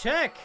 Check.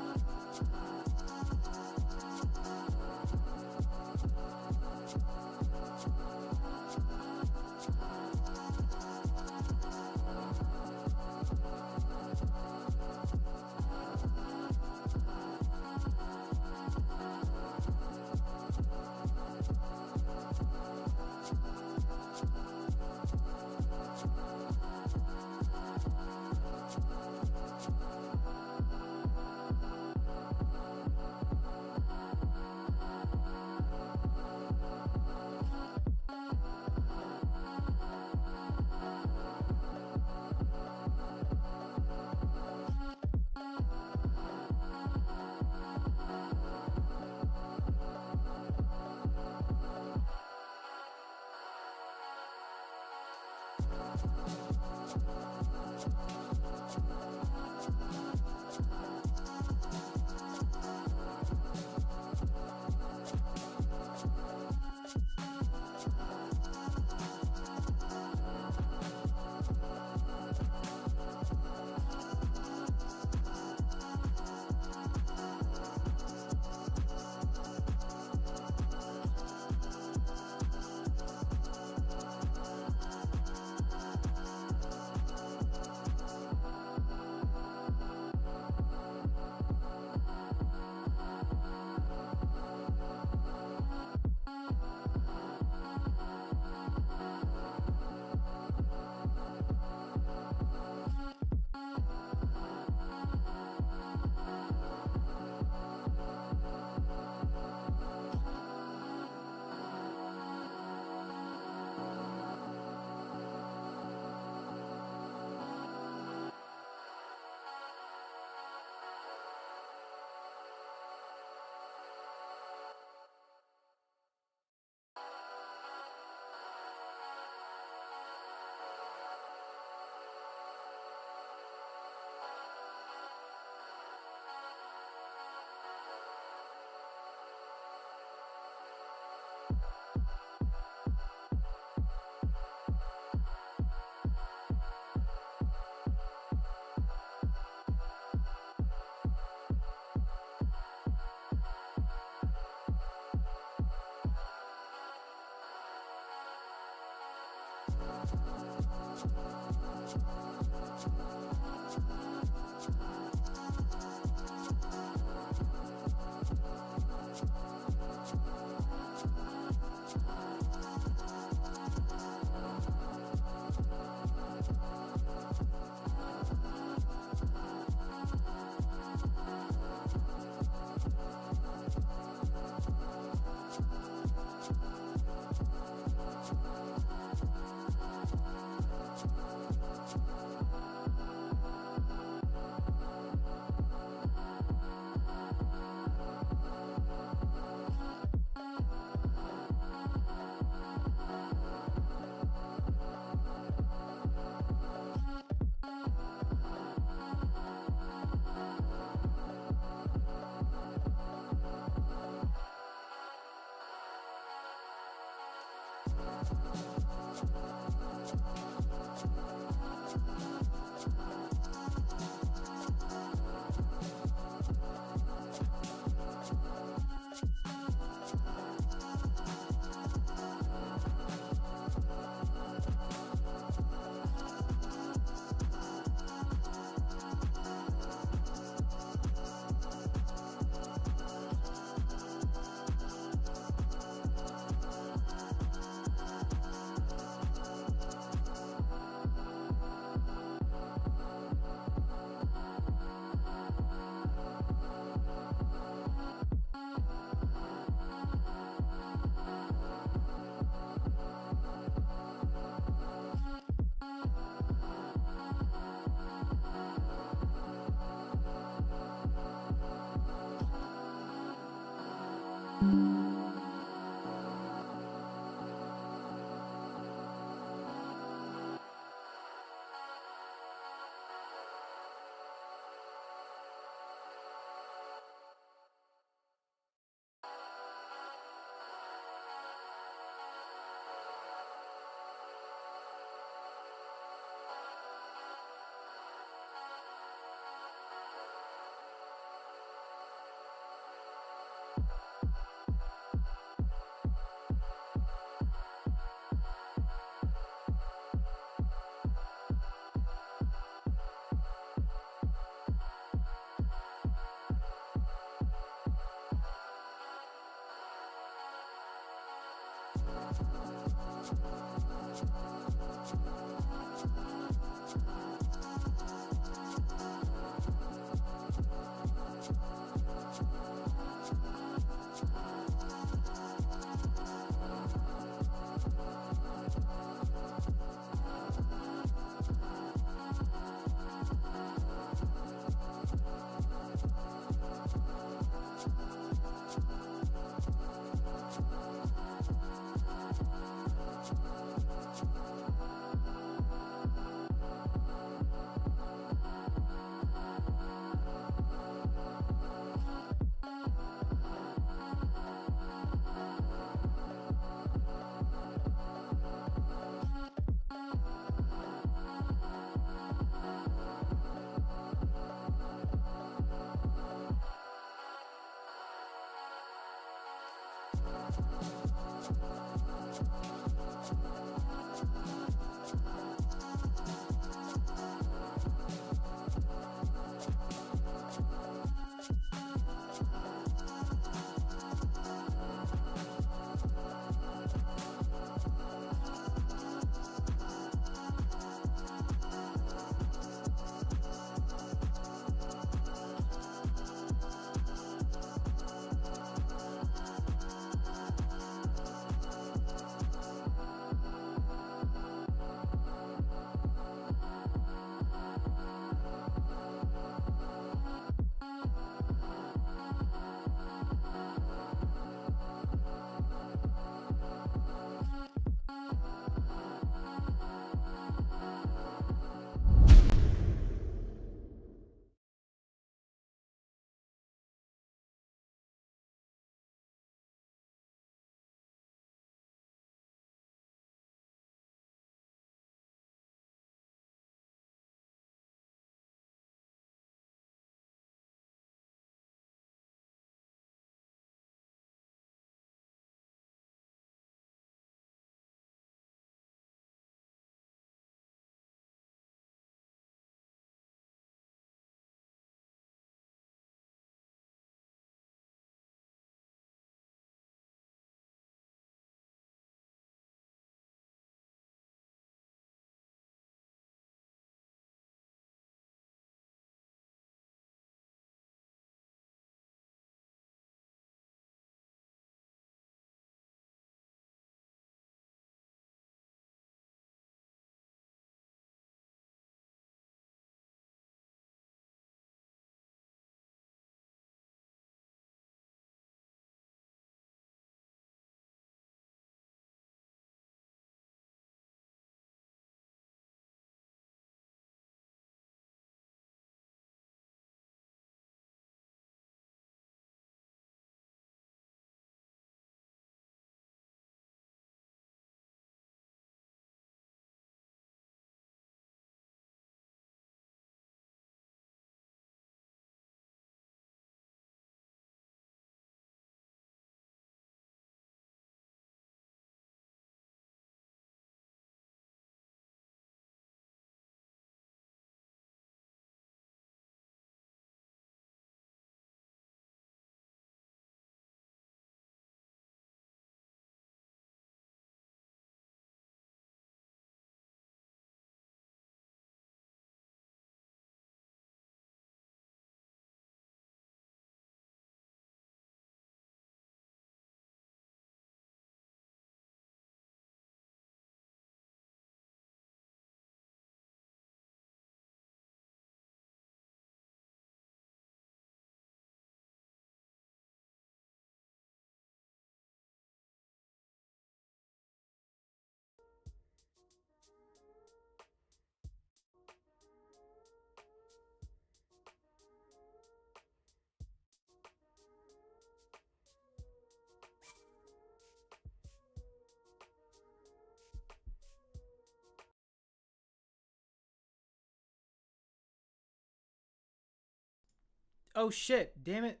Oh shit, damn it.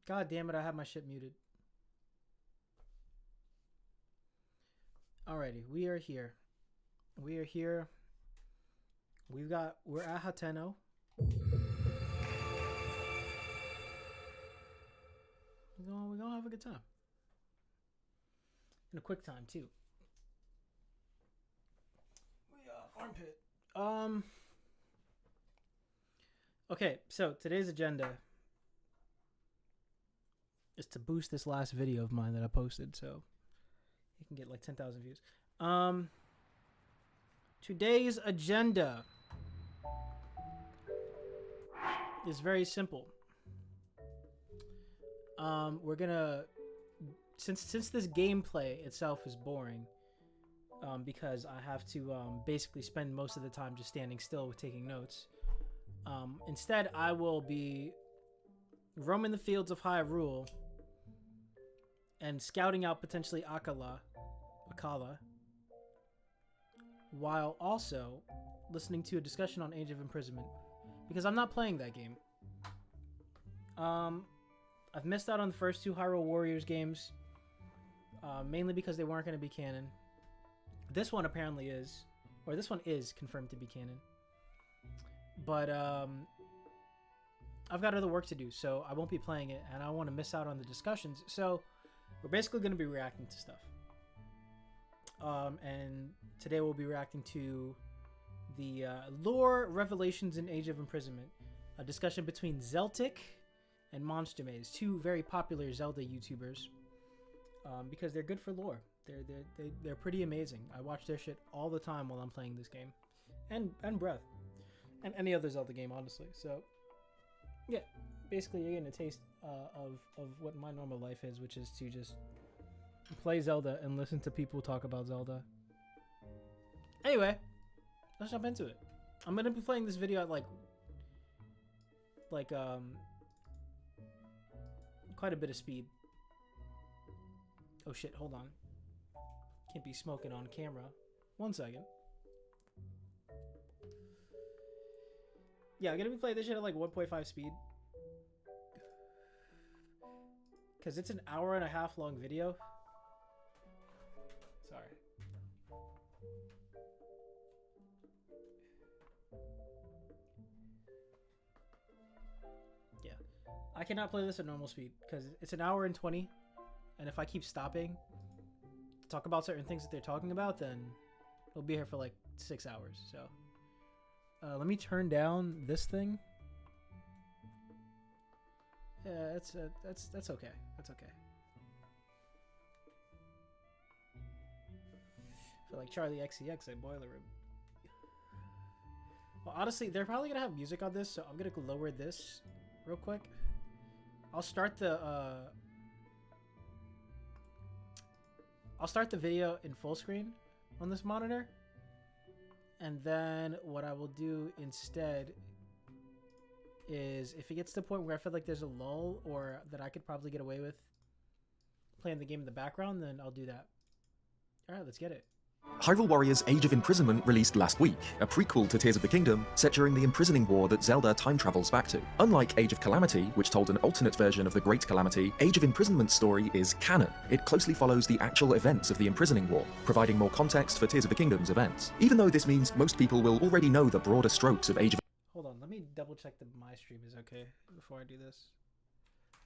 God damn it, I have my shit muted. Alrighty, we are here. We are here. We're at Hateno. We're gonna have a good time. And a quick time too. Armpit. Okay, so today's agenda is to boost this last video of mine that I posted, so it can get like 10,000 views. Today's agenda is very simple. We're gonna, since this gameplay itself is boring, because I have to basically spend most of the time just standing still with taking notes. Instead, I will be roaming the fields of Hyrule and scouting out potentially Akala, while also listening to a discussion on Age of Imprisonment, because I'm not playing that game. I've missed out on the first two Hyrule Warriors games, mainly because they weren't going to be canon. This one apparently is, or this one is confirmed to be canon. But I've got other work to do, so I won't be playing it, and I don't want to miss out on the discussions. So we're basically going to be reacting to stuff. And today we'll be reacting to the lore revelations in Age of Imprisonment, a discussion between Zeltik and MonsterMaze, two very popular Zelda YouTubers, because they're good for lore. They're pretty amazing. I watch their shit all the time while I'm playing this game, and Breath, and any other Zelda game, honestly. So yeah, basically you're getting a taste of what my normal life is, which is to just play Zelda and listen to people talk about Zelda. Anyway, let's jump into it. I'm gonna be playing this video at like quite a bit of speed. Oh shit, hold on. Can't be smoking on camera. 1 second. Yeah, I'm gonna be playing this shit at like 1.5 speed, because it's an hour and a half long video. Sorry. Yeah. I cannot play this at normal speed because it's an hour and 20, and if I keep stopping to talk about certain things that they're talking about, then we'll be here for like 6 hours. So let me turn down this thing. Yeah, that's okay. That's okay. I feel like Charlie XCX at Boiler Room. Well, honestly, they're probably gonna have music on this, so I'm gonna lower this real quick. I'll start the video in full screen on this monitor, and then what I will do instead is, if it gets to the point where I feel like there's a lull or that I could probably get away with playing the game in the background, then I'll do that. All right, let's get it. Hyrule Warriors Age of Imprisonment released last week, a prequel to Tears of the Kingdom set during the imprisoning war that Zelda time travels back to. Unlike Age of Calamity, which told an alternate version of the Great Calamity, Age of Imprisonment's story is canon. It closely follows the actual events of the imprisoning war, providing more context for Tears of the Kingdom's events. Even though this means most people will already know the broader strokes of Age of... Hold on, let me double check that my stream is okay before I do this.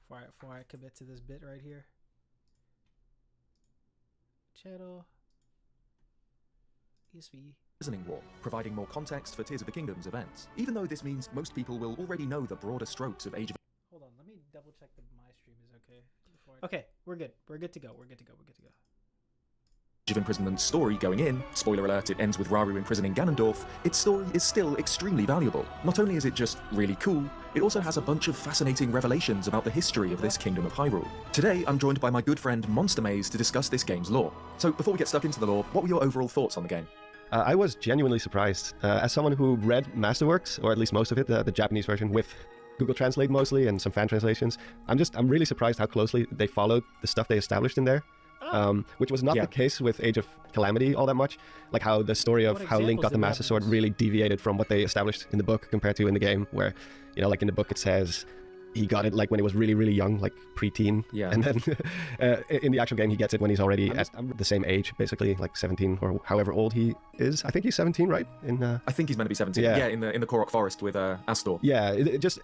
Before I commit to this bit right here. Channel. Imprisoning war, providing more context for Tears of the Kingdom's events. Even though this means most people will already know the broader strokes of Age of... Hold on, let me double check that my stream is okay before I... Okay, we're good. We're good to go. We're good to go. We're good to go. Age of Imprisoment's story going in, spoiler alert, it ends with Rauru imprisoning Ganondorf, its story is still extremely valuable. Not only is it just really cool, it also has a bunch of fascinating revelations about the history of this Kingdom of Hyrule. Today, I'm joined by my good friend MonsterMaze to discuss this game's lore. So before we get stuck into the lore, what were your overall thoughts on the game? I was genuinely surprised. As someone who read Masterworks, or at least most of it, the Japanese version with Google Translate mostly and some fan translations, I'm really surprised how closely they followed the stuff they established in there. Which was not the case with Age of Calamity all that much. Like how the story of how Link got the Master Sword really deviated from what they established in the book compared to in the game, where, you know, like in the book it says he got it like when he was really, really young, like preteen. Yeah. And then in the actual game, he gets it when he's already at the same age, basically, like 17 or however old he is. I think he's 17, right? I think he's meant to be 17. Yeah. In the Korok Forest with Astor. Yeah, it just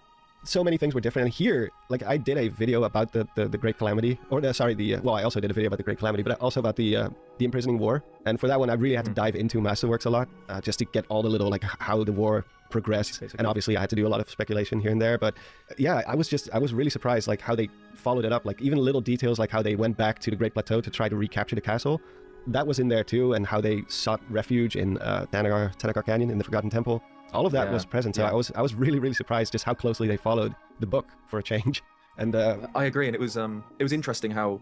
so many things were different. And here, like I did a video about the Great Calamity, or well, I also did a video about the Great Calamity, but also about the Imprisoning War. And for that one, I really had to dive into Masterworks a lot, just to get all the little, like how the war progressed. Basically. And obviously I had to do a lot of speculation here and there, but yeah, I was really surprised like how they followed it up, like even little details like how they went back to the Great Plateau to try to recapture the castle. That was in there too, and how they sought refuge in Tanakar Canyon in the Forgotten Temple. All of that was present, so I was really, really surprised just how closely they followed the book for a change. And I agree, and it was interesting how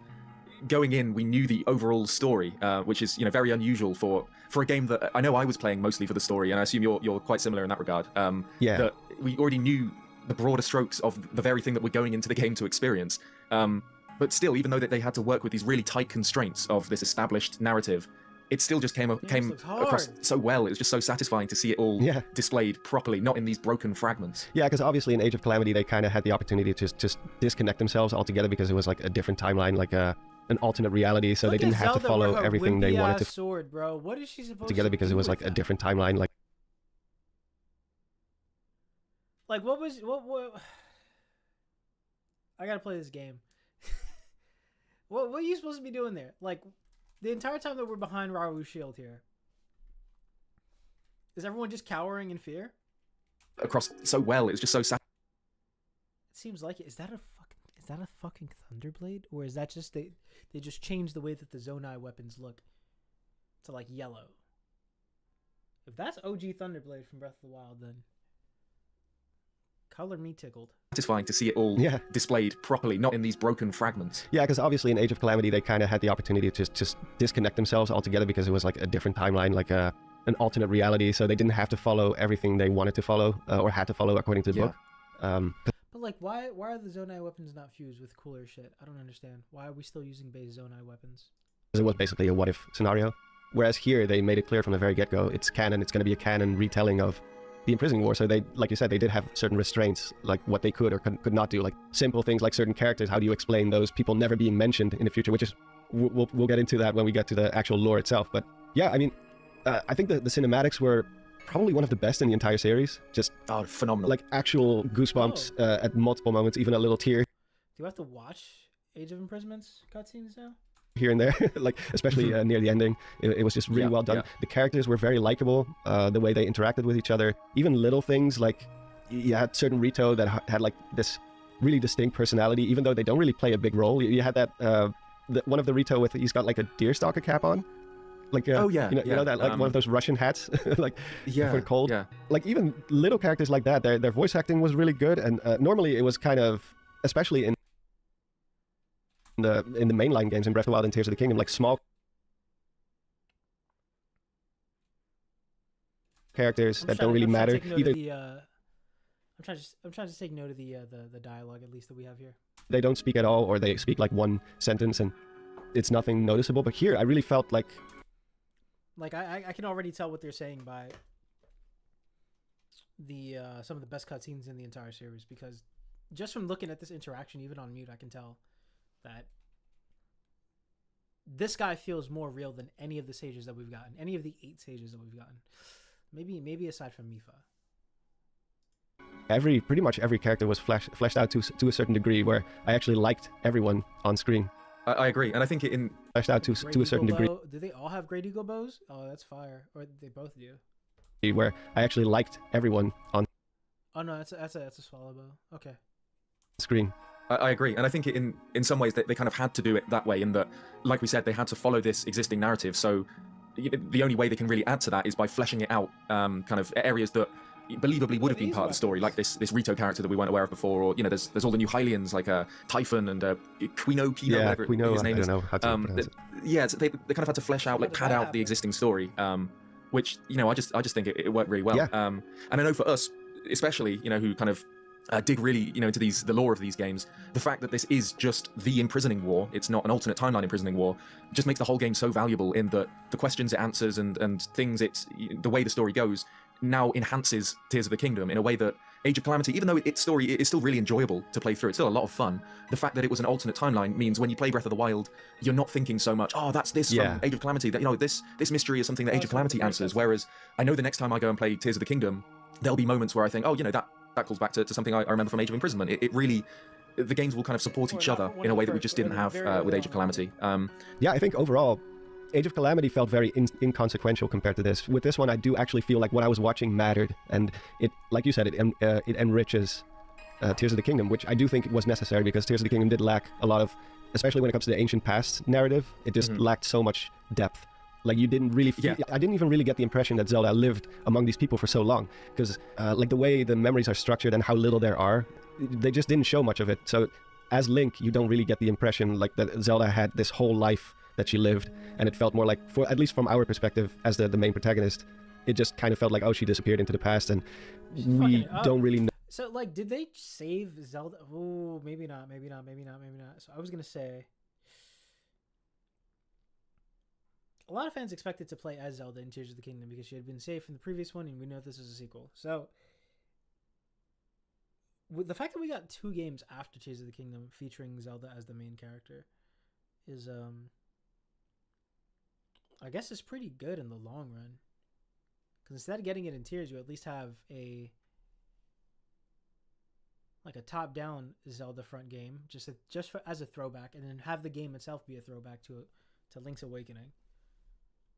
going in we knew the overall story, which is very unusual for a game that I know I was playing mostly for the story, and I assume you're quite similar in that regard. That we already knew the broader strokes of the very thing that we're going into the game to experience. But still, even though they had to work with these really tight constraints of this established narrative, it still just came across so well. It was just so satisfying to see it all displayed properly, not in these broken fragments. Yeah, because obviously in Age of Calamity, they kind of had the opportunity to just disconnect themselves altogether because it was like a different timeline, like an alternate reality, so they didn't have to follow everything they wanted to. Sword, bro. What is she supposed together to because do it was with like a different timeline, like what? I gotta play this game. What are you supposed to be doing there? Like, the entire time that we're behind Raoul's shield here, is everyone just cowering in fear? Across so well, it's just so sad. It seems like it. Is that a fucking Thunderblade, or is that just they just changed the way that the Zonai weapons look to like yellow? If that's OG Thunderblade from Breath of the Wild, then color me tickled. Satisfying to see it all displayed properly, not in these broken fragments. Yeah, because obviously in Age of Calamity, they kind of had the opportunity to just disconnect themselves altogether because it was like a different timeline, like an alternate reality, so they didn't have to follow everything they wanted to follow or had to follow according to the book. But like, why are the Zonai weapons not fused with cooler shit? I don't understand. Why are we still using base Zonai weapons? It was basically a what-if scenario. Whereas here, they made it clear from the very get-go, it's canon, it's going to be a canon retelling of the Imprisoning War, so they, like you said, they did have certain restraints, like what they could or could not do, like simple things like certain characters, how do you explain those people never being mentioned in the future, which is, we'll get into that when we get to the actual lore itself. But yeah, I mean, I think the cinematics were probably one of the best in the entire series. Just phenomenal. Like actual goosebumps at multiple moments, even a little tear. Do you have to watch Age of Imprisonment's cutscenes now? Here and there, like especially near the ending, it was just really well done. The characters were very likable, the way they interacted with each other. Even little things like you had certain Rito that had like this really distinct personality, even though they don't really play a big role. You had that one of the Rito he's got like a deerstalker cap on. Like you know that, like one of those Russian hats, like for cold. Yeah. Like even little characters like that, their voice acting was really good, and normally it was kind of, especially in the mainline games in Breath of the Wild and Tears of the Kingdom, like small characters that don't really matter either. I'm trying to take note of the dialogue, at least, that we have here. They don't speak at all, or they speak like one sentence and it's nothing noticeable. But here I really felt like I can already tell what they're saying by the some of the best cutscenes in the entire series, because just from looking at this interaction, even on mute, I can tell that this guy feels more real than any of the sages that we've gotten, any of the 8 sages that we've gotten. Maybe aside from Mipha. Pretty much every character was fleshed out to a certain degree, where I actually liked everyone on screen. I agree, and I think fleshed out to a certain degree. Do they all have Great Eagle bows? Oh, that's fire. Or they both do. Where I actually liked everyone on. Oh no, that's a swallow bow. Okay. Screen. I agree, and I think in some ways they kind of had to do it that way, in that, like we said, they had to follow this existing narrative. So the only way they can really add to that is by fleshing it out, kind of areas that believably would have been part of the story, like this Rito character that we weren't aware of before, or there's all the new Hylians like Typhon and Quino, whatever his name is. I don't know how to pronounce it. They kind of had to flesh out, like pad out the existing story, which I just think it worked really well. Yeah. And I know for us, especially who kind of dig really into the lore of these games, the fact that this is just the Imprisoning War, it's not an alternate timeline Imprisoning War, just makes the whole game so valuable, in that the questions it answers and things the way the story goes now enhances Tears of the Kingdom in a way that Age of Calamity, even though its story is still really enjoyable to play through, it's still a lot of fun. The fact that it was an alternate timeline means when you play Breath of the Wild, you're not thinking so much, oh, that's this from Age of Calamity. That, you know, this mystery is something that Age of Calamity answers. Whereas I know the next time I go and play Tears of the Kingdom, there'll be moments where I think, oh, you know, that calls back to something I remember from Age of Imprisonment. It really, the games will kind of support each other in a way that we just didn't have with Age of Calamity. Yeah, I think overall, Age of Calamity felt very inconsequential compared to this. With this one, I do actually feel like what I was watching mattered, and it, like you said, it enriches Tears of the Kingdom, which I do think was necessary, because Tears of the Kingdom did lack a lot of, especially when it comes to the ancient past narrative, it just lacked so much depth. Like, you didn't really feel, I didn't even really get the impression that Zelda lived among these people for so long, because like the way the memories are structured and how little there are, they just didn't show much of it. So as Link, you don't really get the impression like that Zelda had this whole life that she lived, and it felt more like, for at least from our perspective as the main protagonist, it just kind of felt like, oh, she disappeared into the past, and we don't really know. So, like, did they save Zelda? Oh, maybe not. So I was gonna say, a lot of fans expected to play as Zelda in Tears of the Kingdom because she had been saved from the previous one, and we know this is a sequel. So, with the fact that we got 2 games after Tears of the Kingdom featuring Zelda as the main character is, I guess it's pretty good in the long run. Because instead of getting it in Tears, you at least have a top-down Zelda front game, as a throwback, and then have the game itself be a throwback to Link's Awakening,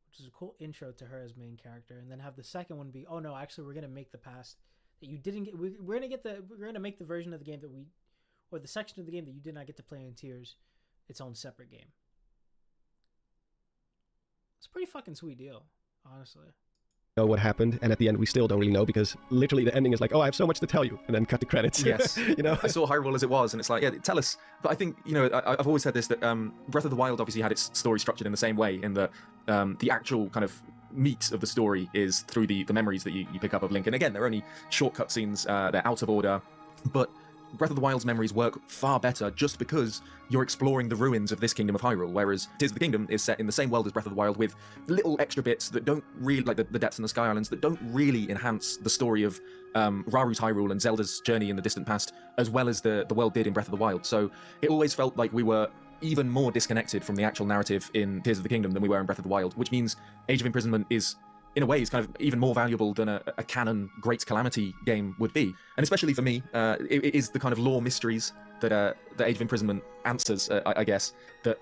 which is a cool intro to her as main character. And then have the second one be, oh no, actually we're gonna make the past that you didn't get. We're gonna make the version of the game that or the section of the game that you did not get to play in Tears, its own separate game. It's a pretty fucking sweet deal, honestly. Know what happened, and at the end we still don't really know, because literally the ending is like, oh, I have so much to tell you, and then cut the credits. Yes. You know, I saw Hyrule as it was, and it's like, yeah, tell us. But I think, you know, I've always said this, that Breath of the Wild obviously had its story structured in the same way, in that the actual kind of meat of the story is through the memories that you pick up of Link. And again, they're only short cutscenes, they're out of order, but Breath of the Wild's memories work far better just because you're exploring the ruins of this Kingdom of Hyrule, whereas Tears of the Kingdom is set in the same world as Breath of the Wild, with little extra bits that don't really, like the depths and the Sky Islands, that don't really enhance the story of Raru's Hyrule and Zelda's journey in the distant past, as well as the world did in Breath of the Wild. So it always felt like we were even more disconnected from the actual narrative in Tears of the Kingdom than we were in Breath of the Wild, which means Age of Imprisonment is, in a way, is kind of even more valuable than a canon Great Calamity game would be. And especially for me, it is the kind of lore mysteries that Age of Imprisonment answers, I guess, that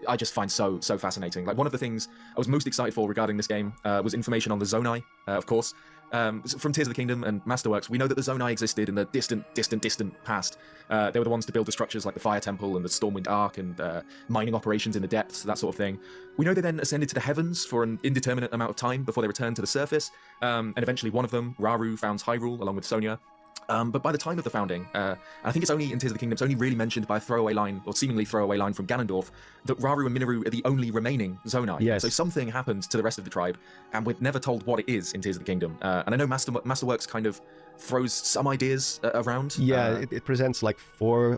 I just find so fascinating. Like, one of the things I was most excited for regarding this game was information on the Zonai, of course. From Tears of the Kingdom and Masterworks, we know that the Zonai existed in the distant past. They were the ones to build the structures like the Fire Temple and the Stormwind Ark and mining operations in the depths, that sort of thing. We know they then ascended to the heavens for an indeterminate amount of time before they returned to the surface, and eventually one of them, Raru, founds Hyrule along with Sonia. But by the time of the founding, I think it's only in Tears of the Kingdom, it's only really mentioned by a throwaway line, or seemingly throwaway line from Ganondorf, that Raru and Minoru are the only remaining Zonai. Yes. So something happened to the rest of the tribe, and we're never told what it is in Tears of the Kingdom. And I know Masterworks kind of throws some ideas around. Yeah, it presents like 4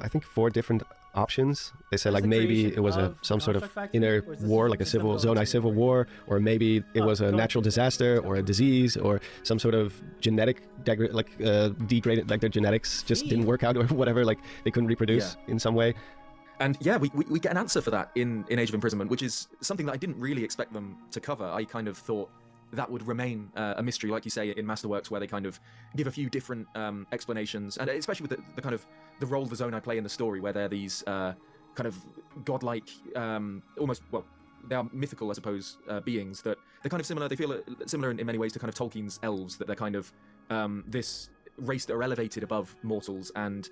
different options. They say like maybe it was some sort of inner war, like a Zonai civil war, or maybe it was a natural disaster or a disease or some sort of genetic degraded, like their genetics just didn't work out or whatever, like they couldn't reproduce in some way. And yeah, we get an answer for that in Age of Imprisonment, which is something that I didn't really expect them to cover. I kind of thought that would remain a mystery, like you say, in Masterworks, where they kind of give a few different explanations, and especially with the kind of the role the Zonai play in the story, where they're these kind of godlike, almost, well, they are mythical, I suppose, beings that they're kind of similar. They feel similar in many ways to kind of Tolkien's elves, that they're kind of this race that are elevated above mortals, and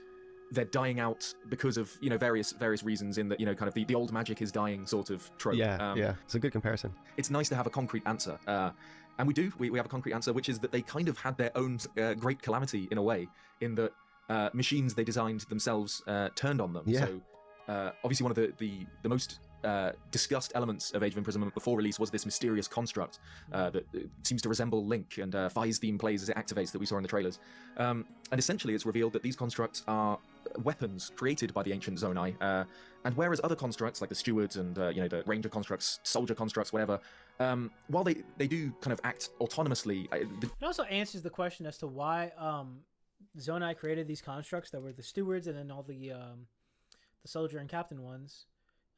they're dying out because of, you know, various reasons, in that, you know, kind of the old magic is dying sort of trope. Yeah, it's a good comparison. It's nice to have a concrete answer. And we have a concrete answer, which is that they kind of had their own great calamity in a way, in that machines they designed themselves turned on them. Yeah. So obviously one of the most discussed elements of Age of Imprisonment before release was this mysterious construct that seems to resemble Link, and Fi's theme plays as it activates, that we saw in the trailers. And essentially it's revealed that these constructs are weapons created by the ancient Zonai, and whereas other constructs like the stewards and you know, the ranger constructs, soldier constructs, whatever, while they do kind of act autonomously, it also answers the question as to why Zonai created these constructs that were the stewards and then all the soldier and captain ones,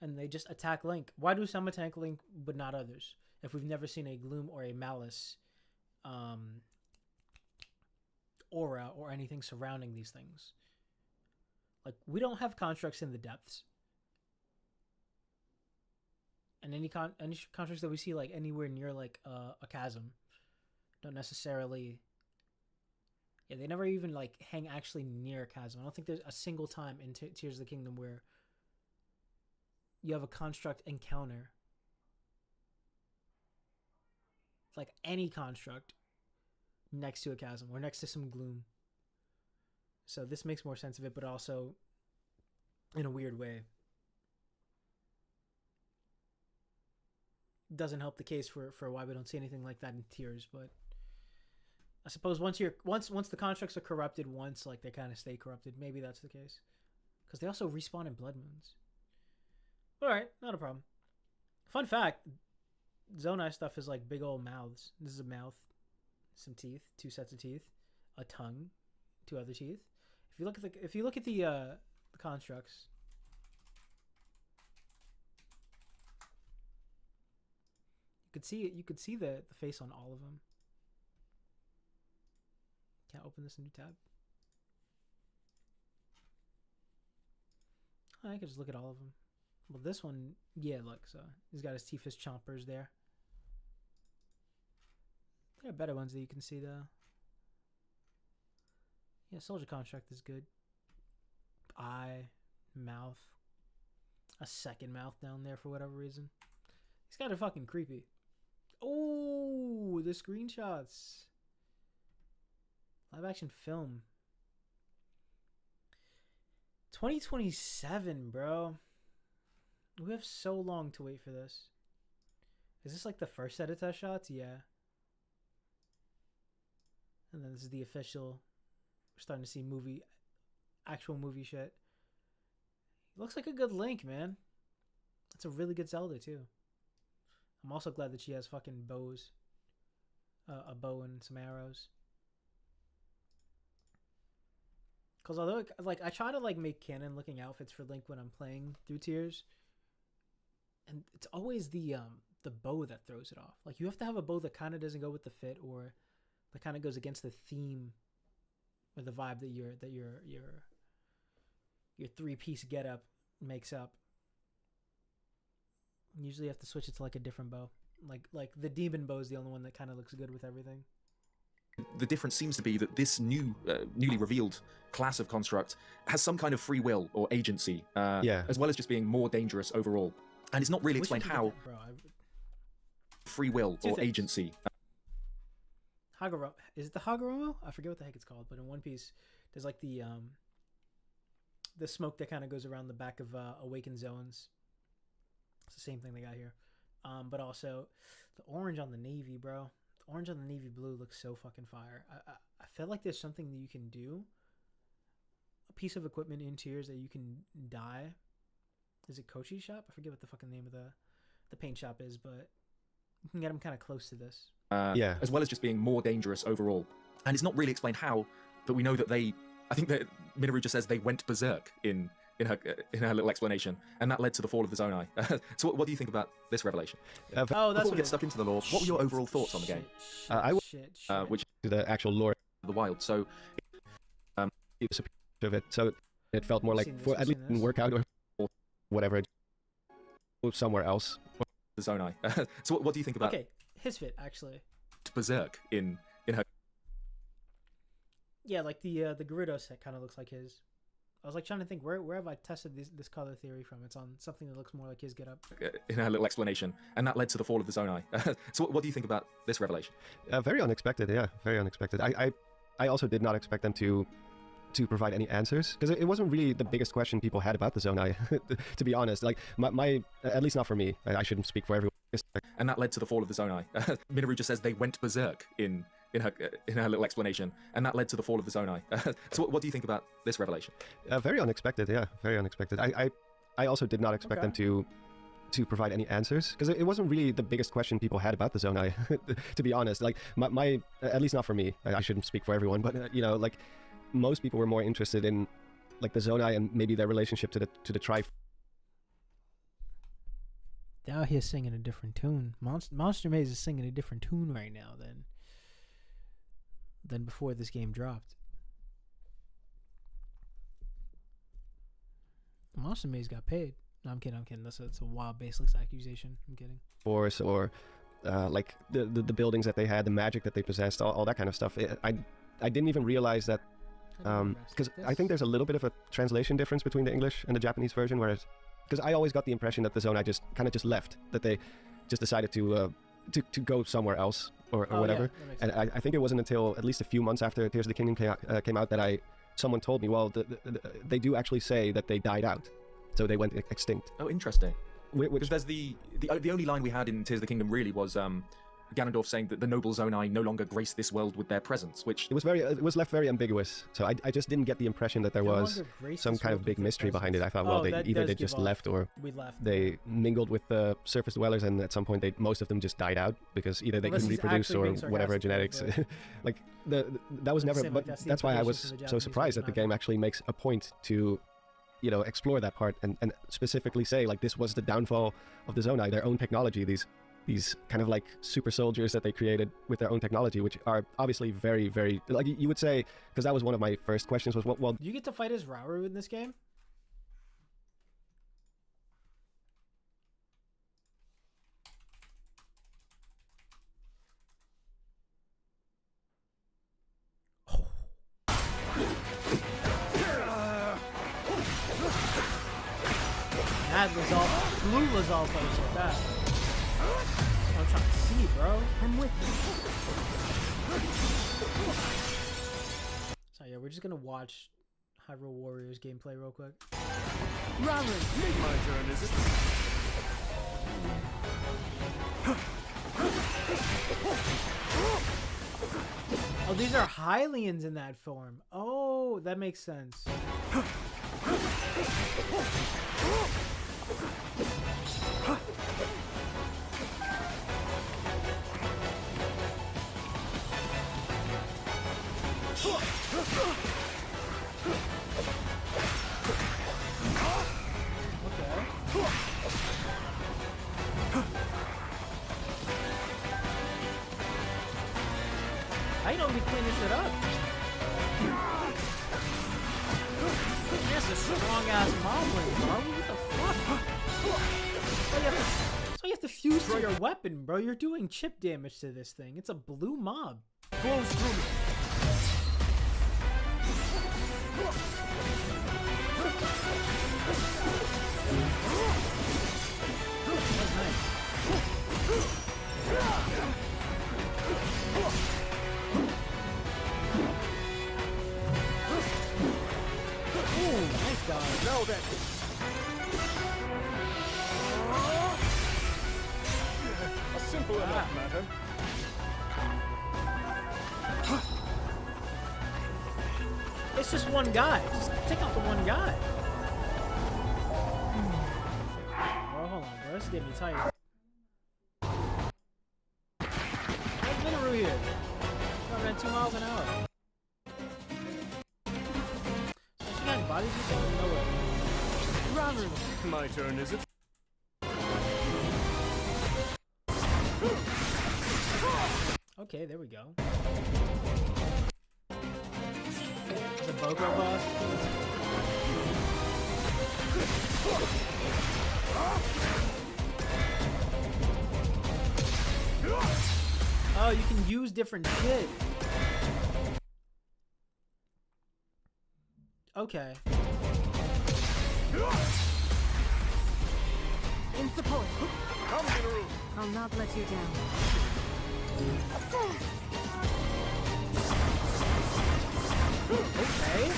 and they just attack Link. Why do some attack Link but not others? If we've never seen a Gloom or a Malice aura or anything surrounding these things. Like, we don't have constructs in the depths. And any constructs that we see like anywhere near like a chasm don't necessarily... Yeah, they never even like hang actually near a chasm. I don't think there's a single time in Tears of the Kingdom where you have a construct encounter, like any construct, next to a chasm or next to some gloom. So this makes more sense of it, but also in a weird way doesn't help the case for why we don't see anything like that in Tears. But I suppose once the constructs are corrupted once, like they kind of stay corrupted. Maybe that's the case, because they also respawn in Blood Moons. All right, not a problem. Fun fact: Zonai stuff is like big old mouths. This is a mouth, some teeth, 2 sets of teeth, a tongue, 2 other teeth. If you look at the constructs, you could see the face on all of them. Can't open this new tab. I could just look at all of them. Well, this one, yeah, look, so he's got his teeth as chompers there. There are better ones that you can see, though. Yeah, soldier construct is good. Eye, mouth. A second mouth down there for whatever reason. He's kind of fucking creepy. Oh, the screenshots. Live action film. 2027, bro. We have so long to wait for this. Is this like the first set of test shots? Yeah. And then this is the official. We're starting to see actual movie shit. Looks like a good Link, man. That's a really good Zelda, too. I'm also glad that she has fucking bows. A bow and some arrows. Because although, like, I try to, like, make canon-looking outfits for Link when I'm playing through Tears. And it's always the bow that throws it off. Like, you have to have a bow that kind of doesn't go with the fit, or that kind of goes against the theme or the vibe that your 3-piece getup makes up. Usually you have to switch it to like a different bow. Like the demon bow is the only one that kind of looks good with everything. The difference seems to be that this newly revealed class of construct has some kind of free will or agency, as well as just being more dangerous overall. And it's not really explained how. Free will or agency. Is it the Hagoromo? I forget what the heck it's called, but in One Piece, there's like the smoke that kind of goes around the back of Awakened Zones. It's the same thing they got here. But also, the orange on the navy, bro. The orange on the navy blue looks so fucking fire. I feel like there's something that you can do. A piece of equipment in Tears that you can dye. Is it Kochi's shop? I forget what the fucking name of the paint shop is, but you can get them kind of close to this. As well as just being more dangerous overall. And it's not really explained how, but we know that I think that Minoru just says they went berserk in her little explanation, and that led to the fall of the Zonai. So what do you think about this revelation? Before we get stuck into the lore, what were your overall thoughts on the game? Which is the actual lore of the wild. So it was a piece of it, so it felt more like at least it didn't work out or whatever. Somewhere else. The Zonai. So what do you think about? Okay, his fit actually. Berserk in her. Yeah, like the Gerudo set kind of looks like his. I was like trying to think where have I tested this color theory from? It's on something that looks more like his getup. In her little explanation, and that led to the fall of the Zonai. So what do you think about this revelation? Very unexpected, yeah, very unexpected. I also did not expect them to provide any answers, because it wasn't really the biggest question people had about the Zonai, to be honest. Like my at least not for me. I shouldn't speak for everyone. And that led to the fall of the Zonai. Minoru just says they went berserk in her little explanation, and that led to the fall of the Zonai. So what do you think about this revelation? Very unexpected, yeah, very unexpected. I also did not expect them to provide any answers, because it wasn't really the biggest question people had about the Zonai, to be honest. Like my at least not for me. I shouldn't speak for everyone, but most people were more interested in like the Zonai and maybe their relationship to the tribe. They're out here singing a different tune. MonsterMaze is singing a different tune right now than before this game dropped. MonsterMaze got paid. No, I'm kidding. That's a wild baseless accusation. I'm kidding. Force or like the buildings that they had, the magic that they possessed, all that kind of stuff. I didn't even realize that, because I think there's a little bit of a translation difference between the English and the Japanese version, whereas because I always got the impression that the Zonai just kind of just left, that they just decided to go somewhere else or whatever. Yeah, and I think it wasn't until at least a few months after Tears of the Kingdom came out that someone told me, well, they do actually say that they died out, so they went extinct. Oh, interesting. Because there's the only line we had in Tears of the Kingdom really was Ganondorf saying that the noble Zonai no longer grace this world with their presence, which... It was left very ambiguous, so I just didn't get the impression that there was some kind of big mystery behind it. I thought, well, either they just left or they mingled with the surface dwellers, and at some point most of them just died out, because either they couldn't reproduce or whatever genetics. Like, that was never... But that's why I was so surprised that the game actually makes a point to, you know, explore that part and specifically say, like, this was the downfall of the Zonai, their own technology, these kind of like super soldiers that they created with their own technology, which are obviously very, very, like you would say, because that was one of my first questions was, well... Do you get to fight as Rauru in this game? That Lazal, blue Lazal fights like that. I'm trying to see, bro. I'm with you. So yeah, we're just gonna watch Hyrule Warriors gameplay real quick. Rauru, my turn, is it? Oh, these are Hylians in that form. Oh, that makes sense. I know we clean this shit up. That's a strong ass moblin, bro. What the fuck? So you have to fuse to your weapon, bro. You're doing chip damage to this thing. It's a blue mob. Close through me. That's nice. Ooh, nice dodge. Now then. A simple enough matter. It's just one guy. Just take out the one guy. Bro, hold on, bro. This is getting me tight. Where's Minoru here? Driving at 2 miles an hour. So she got bodies or something? No way. Rauru, my turn, is it? Okay, there we go. The Boko boss. Oh, you can use different shit. Okay. In support. Come, Minoru. I'll not let you down. Okay.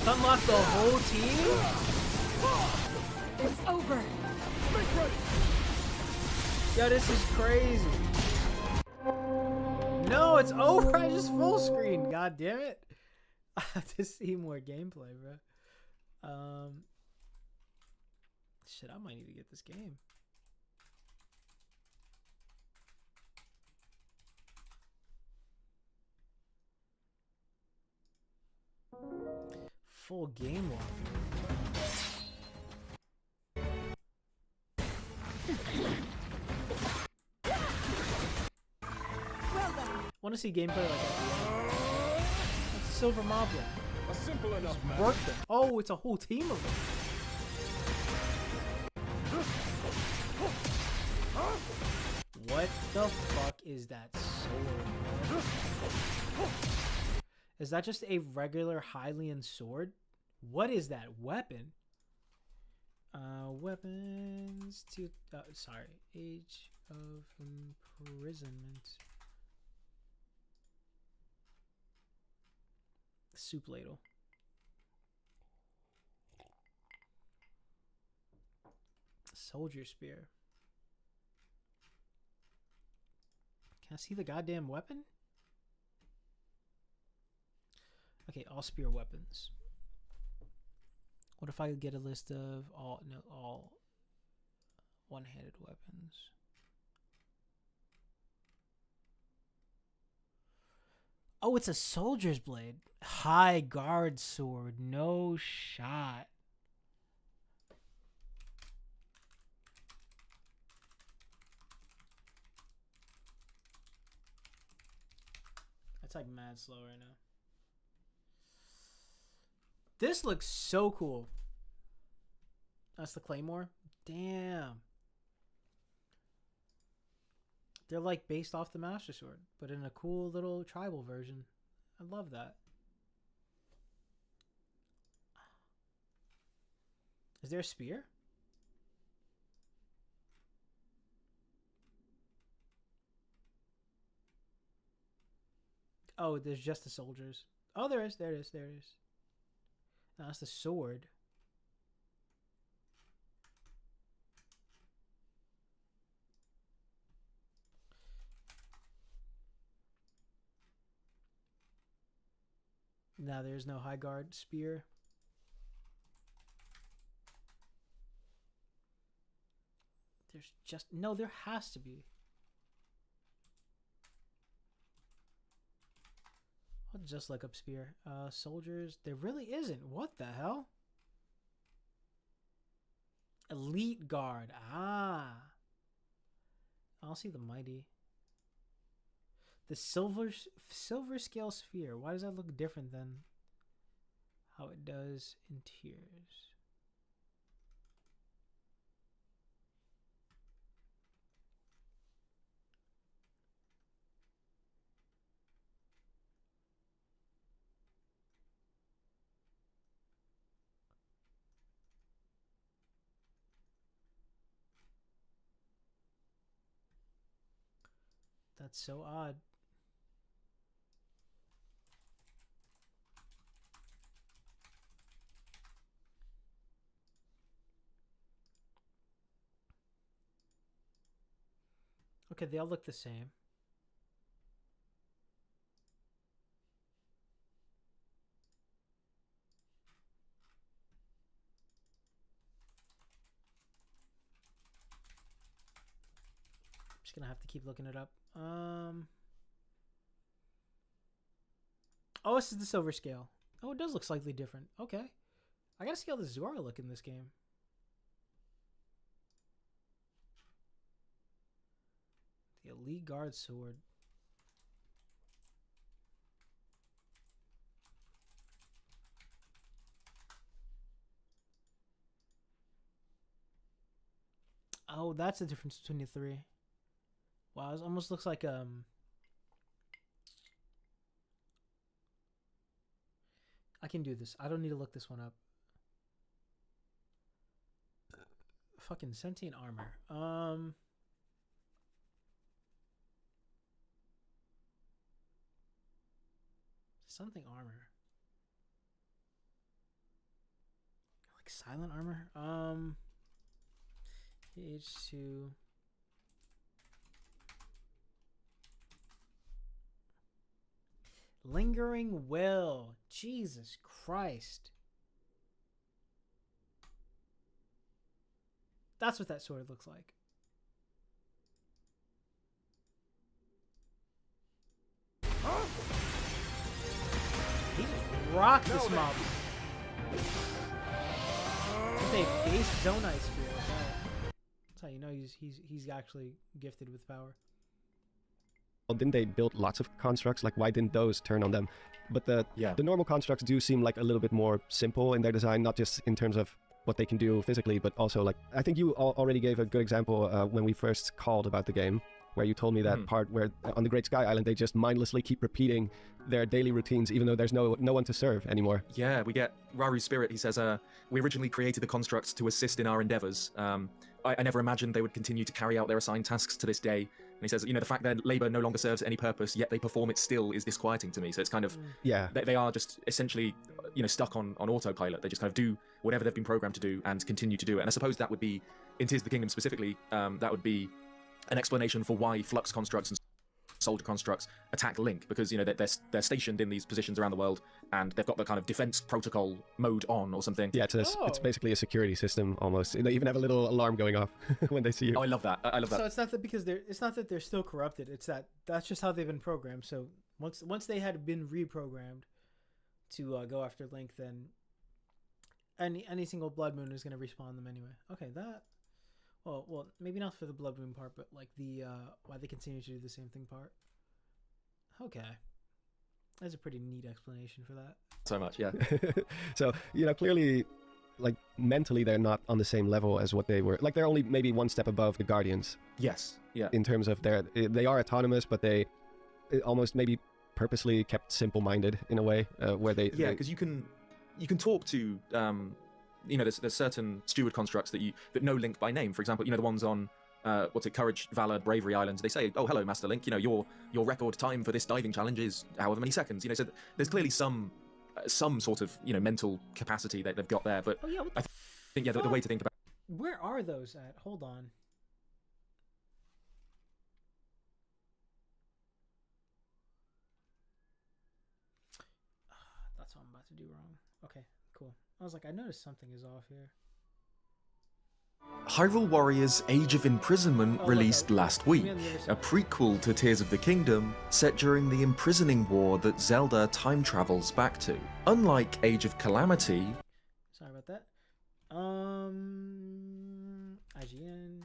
Unlock the whole team? It's over. Make ready. Yo, this is crazy. No, it's over. I just full screen. God damn it. I have to see more gameplay, bro. Shit, I might need to get this game. full game walkthrough. Well done. Want to see gameplay like that? That's a silver moblin. A simple enough matter. Work them. Oh, it's a whole team of them. What the fuck is that sword? Is that just a regular Hylian sword? What is that weapon? Weapons to... sorry. Age of Imprisonment. Soup ladle. Soldier spear. Can I see the goddamn weapon? Okay, all spear weapons. What if I could get a list of all one-handed weapons? Oh, it's a soldier's blade. High guard sword. No shot. That's like mad slow right now. This looks so cool. That's the claymore. Damn. They're like based off the Master Sword, but in a cool little tribal version. I love that. Is there a spear? Oh, there's just the soldiers. Oh, there is. There it is. There it is. No, that's the sword. Now there's no high guard spear. There's just... No, there has to be. I'll just look up spear. Soldiers. There really isn't. What the hell? Elite guard. Ah. I'll see the mighty. The silver scale sphere. Why does that look different than how it does in tiers? That's so odd. Okay, they all look the same. I'm just gonna have to keep looking it up. Oh, this is the silver scale. Oh, it does look slightly different. Okay. I gotta see how the Zora look in this game. The Elite Guard Sword. Oh, that's the difference between the three. Wow, it almost looks like I can do this. I don't need to look this one up. Fucking sentient armor. Something armor. Like silent armor. H2. Lingering Will. Jesus Christ. That's what that sword looks like. He just rocked this mob. With a base Zonite Spear. That's how you know he's actually gifted with power. Well, didn't they build lots of constructs? Like, why didn't those turn on them? But the normal constructs do seem like a little bit more simple in their design, not just in terms of what they can do physically, but also like, I think you already gave a good example when we first called about the game, where you told me that part where on the Great Sky Island they just mindlessly keep repeating their daily routines even though there's no one to serve anymore. Yeah, we get Raru's spirit. He says, we originally created the constructs to assist in our endeavors. I never imagined they would continue to carry out their assigned tasks to this day. And he says, the fact that labor no longer serves any purpose, yet they perform it still, is disquieting to me. So it's kind of, they are just essentially, stuck on autopilot. They just kind of do whatever they've been programmed to do and continue to do it. And I suppose that would be, in Tears of the Kingdom specifically, that would be an explanation for why Flux constructs and Soldier constructs attack Link, because they're stationed in these positions around the world and they've got the kind of defense protocol mode on or something. Yeah, it's basically a security system almost. They even have a little alarm going off when they see you. Oh, I love that. I love that. So it's not that it's not that they're still corrupted. It's that's just how they've been programmed. So once they had been reprogrammed to go after Link, then any single Blood Moon is going to respawn them anyway. Okay, that. Well, maybe not for the Blood Moon part, but like the why they continue to do the same thing part. Okay, that's a pretty neat explanation for that. So much, yeah. So clearly, like mentally, they're not on the same level as what they were. Like they're only maybe one step above the Guardians. Yes, yeah. In terms of they are autonomous, but they almost maybe purposely kept simple-minded in a way, where they because you can talk to. There's certain steward constructs that know Link by name. For example, the ones on Courage, Valor, Bravery Islands. They say, "Oh, hello, Master Link. Your record time for this diving challenge is however many seconds." So there's clearly some sort of mental capacity that they've got there. But I think the way to think about. Where are those at? Hold on. That's what I'm about to do wrong. Okay, cool. I was like, I noticed something is off here. Hyrule Warriors Age of Imprisonment released last week, a prequel to Tears of the Kingdom set during the imprisoning war that Zelda time travels back to. Unlike Age of Calamity... Sorry about that. IGN.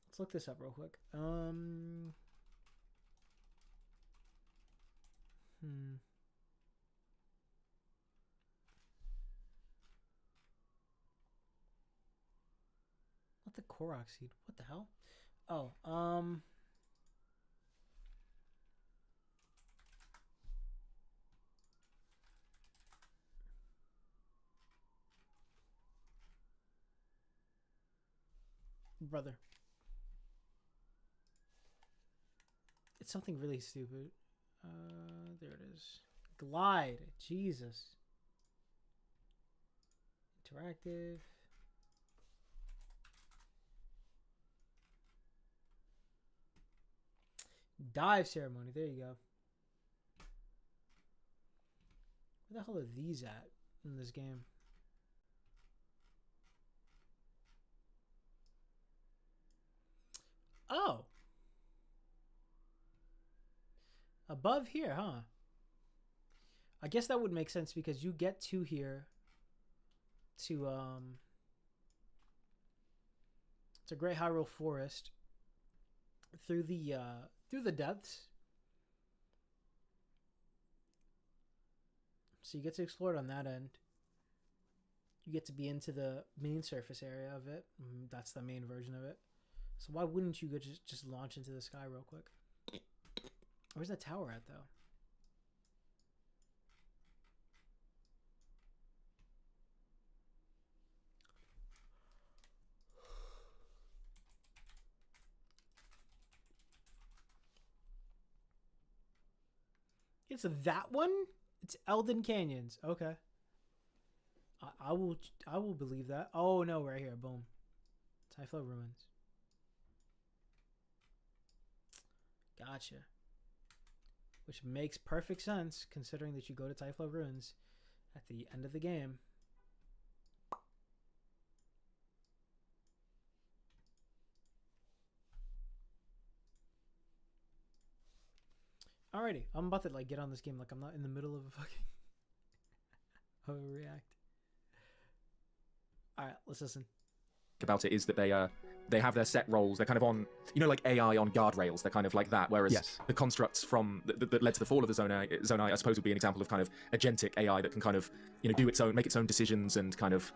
Let's look this up real quick. What the Korok seed? What the hell? Oh, brother. It's something really stupid. There it is. Glide. Jesus. Interactive. Dive ceremony. There you go. Where the hell are these at in this game? Oh. Above here, huh? I guess that would make sense because you get to here to it's a Great Hyrule Forest through the depths. So you get to explore it on that end. You get to be into the main surface area of it. That's the main version of it. So why wouldn't you go just launch into the sky real quick? Where's that tower at, though? It's that one? It's Elden Canyons. Okay. I will believe that. Oh no, right here. Boom. Typhlo Ruins. Gotcha. Which makes perfect sense considering that you go to Typhlo Ruins at the end of the game. Alrighty, I'm about to get on this game like I'm not in the middle of a fucking Overreact. All right, let's listen. About it is that they have their set roles. They're kind of on, like AI on guardrails. They're kind of like that. Whereas Yes. the constructs from that led to the fall of the Zonai, I suppose, would be an example of kind of agentic AI that can kind of do its own, make its own decisions, and kind of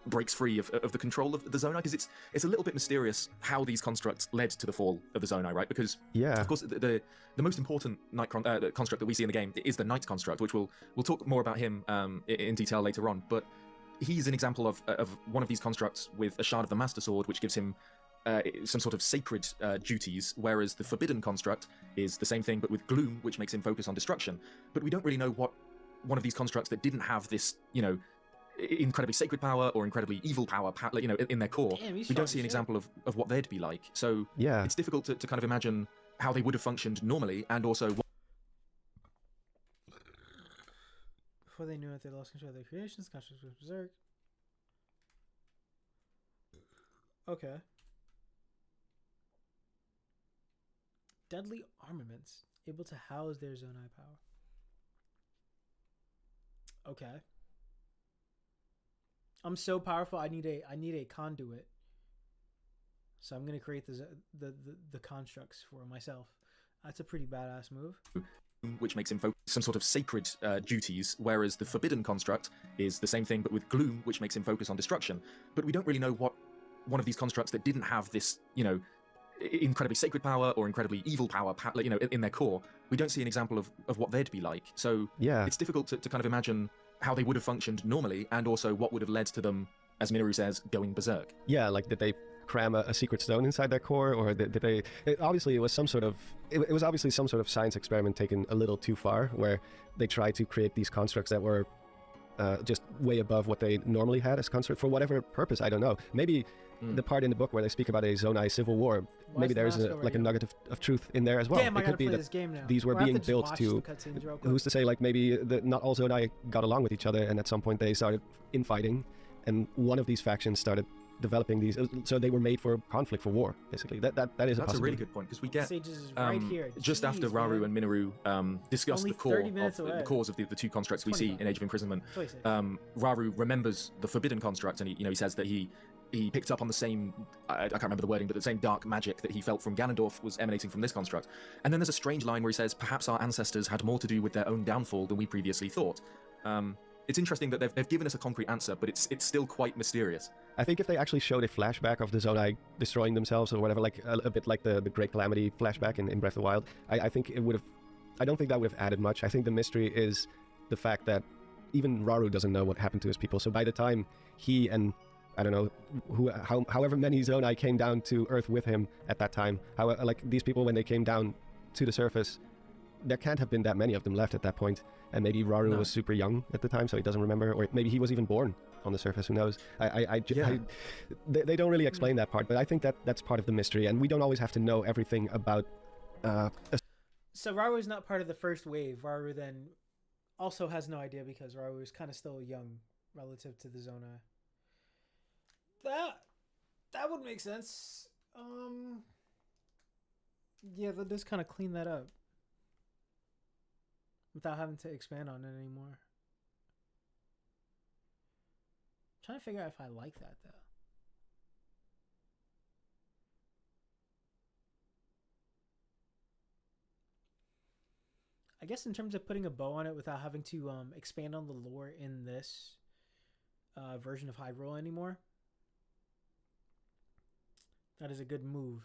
breaks free of the control of the Zonai. Because it's a little bit mysterious how these constructs led to the fall of the Zonai, right? Because Yeah. of course the most important Knight construct that we see in the game is the Knight construct, which we'll talk more about him in detail later on. But he's an example of one of these constructs with a shard of the Master Sword, which gives him some sort of sacred duties, whereas the Forbidden construct is the same thing, but with gloom, which makes him focus on destruction. But we don't really know what one of these constructs that didn't have this, incredibly sacred power or incredibly evil power, in their core. Damn, he's We strong don't as see an shit. example of what they'd be like. So Yeah. it's difficult to kind of imagine how they would have functioned normally, and also Before they knew it, they lost control of their creations. Conscious was berserk. Okay. Deadly armaments able to house their Zonai power. Okay. I'm so powerful. I need a conduit. So I'm gonna create the constructs for myself. That's a pretty badass move. which makes him focus some sort of sacred duties, whereas the Forbidden construct is the same thing, but with gloom, which makes him focus on destruction. But we don't really know what one of these constructs that didn't have this, incredibly sacred power or incredibly evil power, in their core. We don't see an example of what they'd be like. So Yeah. it's difficult to kind of imagine how they would have functioned normally, and also what would have led to them, as Minoru says, going berserk. Yeah, like did they cram a secret stone inside their core, or did they? Obviously, it was some sort of. It was obviously some sort of science experiment taken a little too far, where they tried to create these constructs that were just way above what they normally had as constructs for whatever purpose. I don't know. Maybe the part in the book where they speak about a Zonai civil war. Why Maybe is the there's mask a already on? nugget of truth in there as well. Damn, I It gotta could be play that this game now. these were Or I have being to just built watch to. the cutscenes real quick. Who's to say, like, maybe not all Zonai got along with each other, and at some point they started infighting, and one of these factions started developing these, so they were made for conflict, for war, basically. That is a That's a possibility. really good point, because we get Sages is right here. just after Jeez, Raru man. and Minoru discuss Only the core 30 minutes of the away. cause of the two constructs we see 25. in Age of Imprisonment. 26. Raru remembers the Forbidden construct, and he says that he picked up on the same, I can't remember the wording, but the same dark magic that he felt from Ganondorf was emanating from this construct. And then there's a strange line where he says, perhaps our ancestors had more to do with their own downfall than we previously thought. It's interesting that they've given us a concrete answer, but it's still quite mysterious. I think if they actually showed a flashback of the Zonai destroying themselves or whatever, like a bit like the Great Calamity flashback in Breath of the Wild, I think it would have. I don't think that would have added much. I think the mystery is the fact that even Raru doesn't know what happened to his people. So by the time he and I don't know however many Zonai came down to Earth with him at that time, like these people when they came down to the surface, there can't have been that many of them left at that point. And maybe Raru No. was super young at the time, so he doesn't remember, or maybe he was even born on the surface. Who knows? They don't really explain that part, but I think that's part of the mystery, and we don't always have to know everything about. So Raru is not part of the first wave. Raru then also has no idea because Raru is kind of still young relative to the Zonai. That would make sense. Yeah, that does kind of clean that up without having to expand on it anymore. Trying to figure out if I like that though. I guess in terms of putting a bow on it without having to expand on the lore in this version of Hyrule anymore, that is a good move.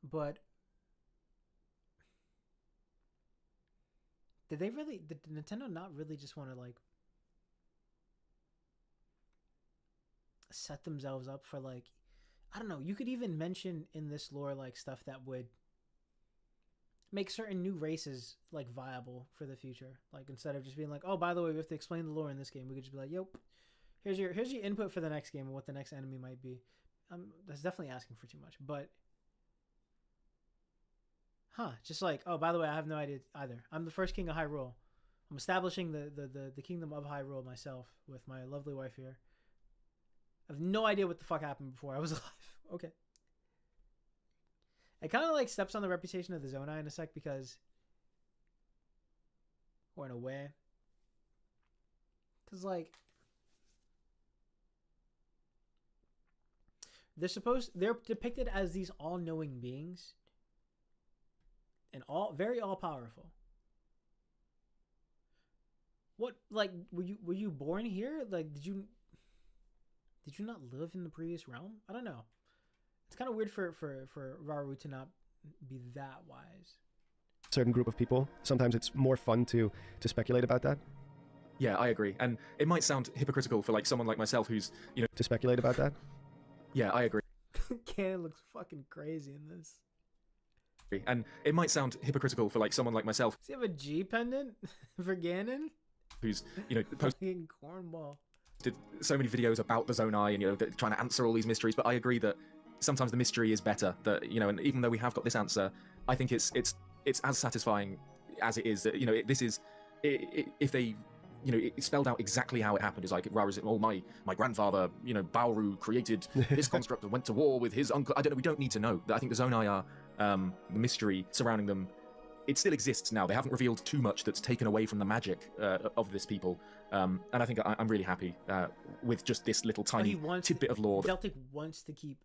But did Nintendo not really just want to like set themselves up for like, I don't know, you could even mention in this lore like stuff that would make certain new races like viable for the future. Like instead of just being like, oh, by the way, we have to explain the lore in this game, we could just be like, yep, here's your input for the next game and what the next enemy might be. That's definitely asking for too much, but just like, oh, by the way, I have no idea either. I'm the first king of Hyrule. I'm establishing the kingdom of Hyrule myself with my lovely wife here. I have no idea what the fuck happened before I was alive. Okay. It kind of like steps on the reputation of the Zonai in a sec because, or in a way, Because, like, they're depicted as these all-knowing beings and very all-powerful. What, like, were you born here? Like, did you not live in the previous realm? I don't know. It's kind of weird for Rauru to not be that wise. Certain group of people. Sometimes it's more fun to speculate about that. Yeah, I agree. And it might sound hypocritical for like someone like myself who's, you know, To speculate about that. yeah, I agree. Ganon looks fucking crazy in this. And it might sound hypocritical for like someone like myself Does he have a G pendant for Ganon? who's, you know, Fucking cornball. posted so many videos about the Zonai and, you know, trying to answer all these mysteries. But I agree that sometimes the mystery is better. That, you know, and even though we have got this answer, I think it's as satisfying as it is that, you know, this is if they, you know, it spelled out exactly how it happened. It's like, oh, my grandfather, you know, Bauru created this construct and went to war with his uncle. I don't know. We don't need to know. I think the Zonai are the mystery surrounding them. It still exists now. They haven't revealed too much that's taken away from the magic of this people. And I think I'm really happy with just this little tiny tidbit of lore. Zeltik wants to keep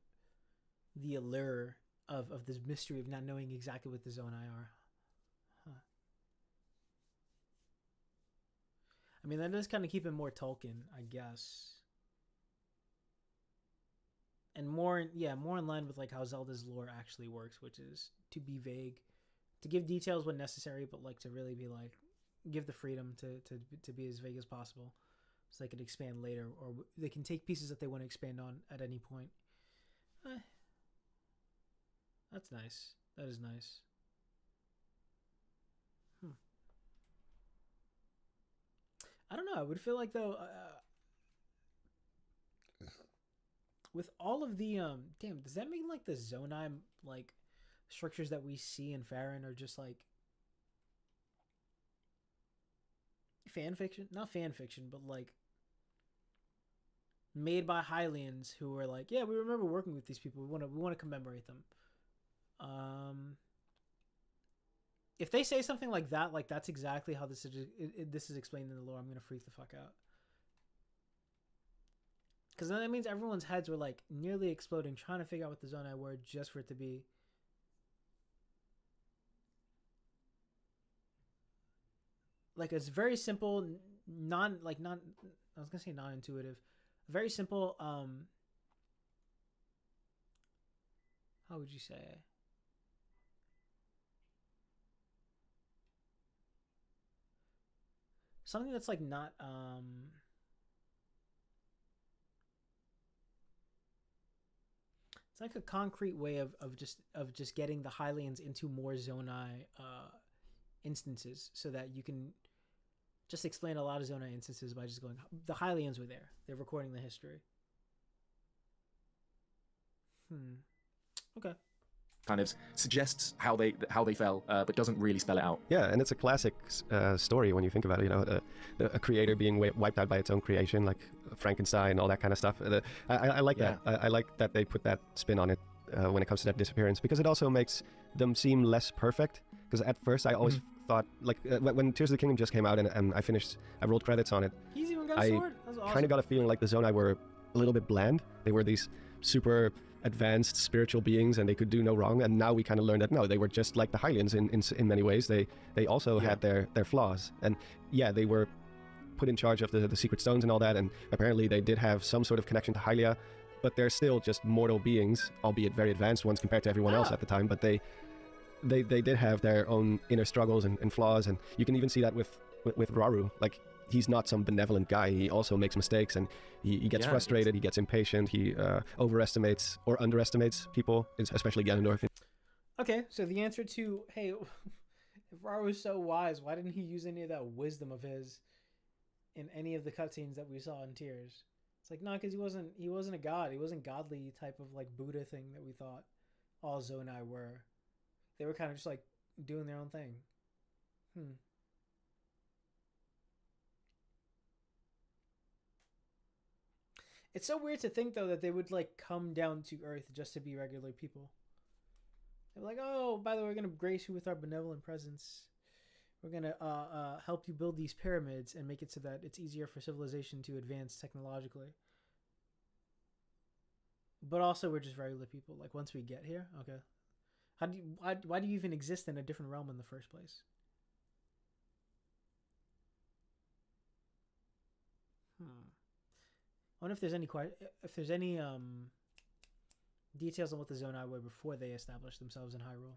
the allure of this mystery of not knowing exactly what the Zonai are. Huh. I mean, that does kind of keep it more Tolkien, I guess. And more in line with like how Zelda's lore actually works, which is to be vague, to give details when necessary, but like to really be like, give the freedom to be as vague as possible, so they can expand later, or they can take pieces that they want to expand on at any point. That's nice. That is nice. I don't know. I would feel like though, with all of the damn, does that mean like the Zonai like structures that we see in Farron are just like fan fiction? Not fan fiction, but like made by Hylians who were like, yeah, we remember working with these people. We want to commemorate them. If they say something like that, like that's exactly how this is explained in the lore, I'm gonna freak the fuck out. Because then that means everyone's heads were like nearly exploding, trying to figure out what the Zonai were just for it to be. Like it's very simple, I was gonna say non-intuitive, very simple. How would you say? Something that's like not it's like a concrete way of just getting the Hylians into more Zonai instances, so that you can just explain a lot of Zonai instances by just going, the Hylians were there, they're recording the history. Okay. Kind of suggests how they fell, but doesn't really spell it out. Yeah, and it's a classic story when you think about it. You know, a creator being wiped out by its own creation, like Frankenstein, all that kind of stuff. I like that. I like that they put that spin on it when it comes to that disappearance, because it also makes them seem less perfect. Because at first I always thought, like when Tears of the Kingdom just came out and I rolled credits on it, He's even got a sword. That's awesome. Kind of got a feeling like the Zonai were a little bit bland. They were these super advanced spiritual beings and they could do no wrong, and now we kind of learned that no, they were just like the Hylians in many ways. They also had their flaws, and they were put in charge of the secret stones and all that, and apparently they did have some sort of connection to Hylia, but they're still just mortal beings, albeit very advanced ones compared to everyone else at the time. But they did have their own inner struggles and flaws, and you can even see that with Rauru. Like, he's not some benevolent guy. He also makes mistakes, and he gets frustrated, he gets impatient, he overestimates or underestimates people, especially Ganondorf. Okay, so the answer to, hey, if Rauru was so wise, why didn't he use any of that wisdom of his in any of the cutscenes that we saw in Tears? It's like, no, because he wasn't a god. He wasn't godly type of like Buddha thing that we thought all Zonai were. They were kind of just like doing their own thing. It's so weird to think though that they would like come down to Earth just to be regular people. They're like, oh, by the way, we're gonna grace you with our benevolent presence. We're gonna help you build these pyramids and make it so that it's easier for civilization to advance technologically. But also, we're just very lit people. Like, once we get here, okay. Why do you even exist in a different realm in the first place? I wonder if there's any details on what the Zonai were before they established themselves in Hyrule.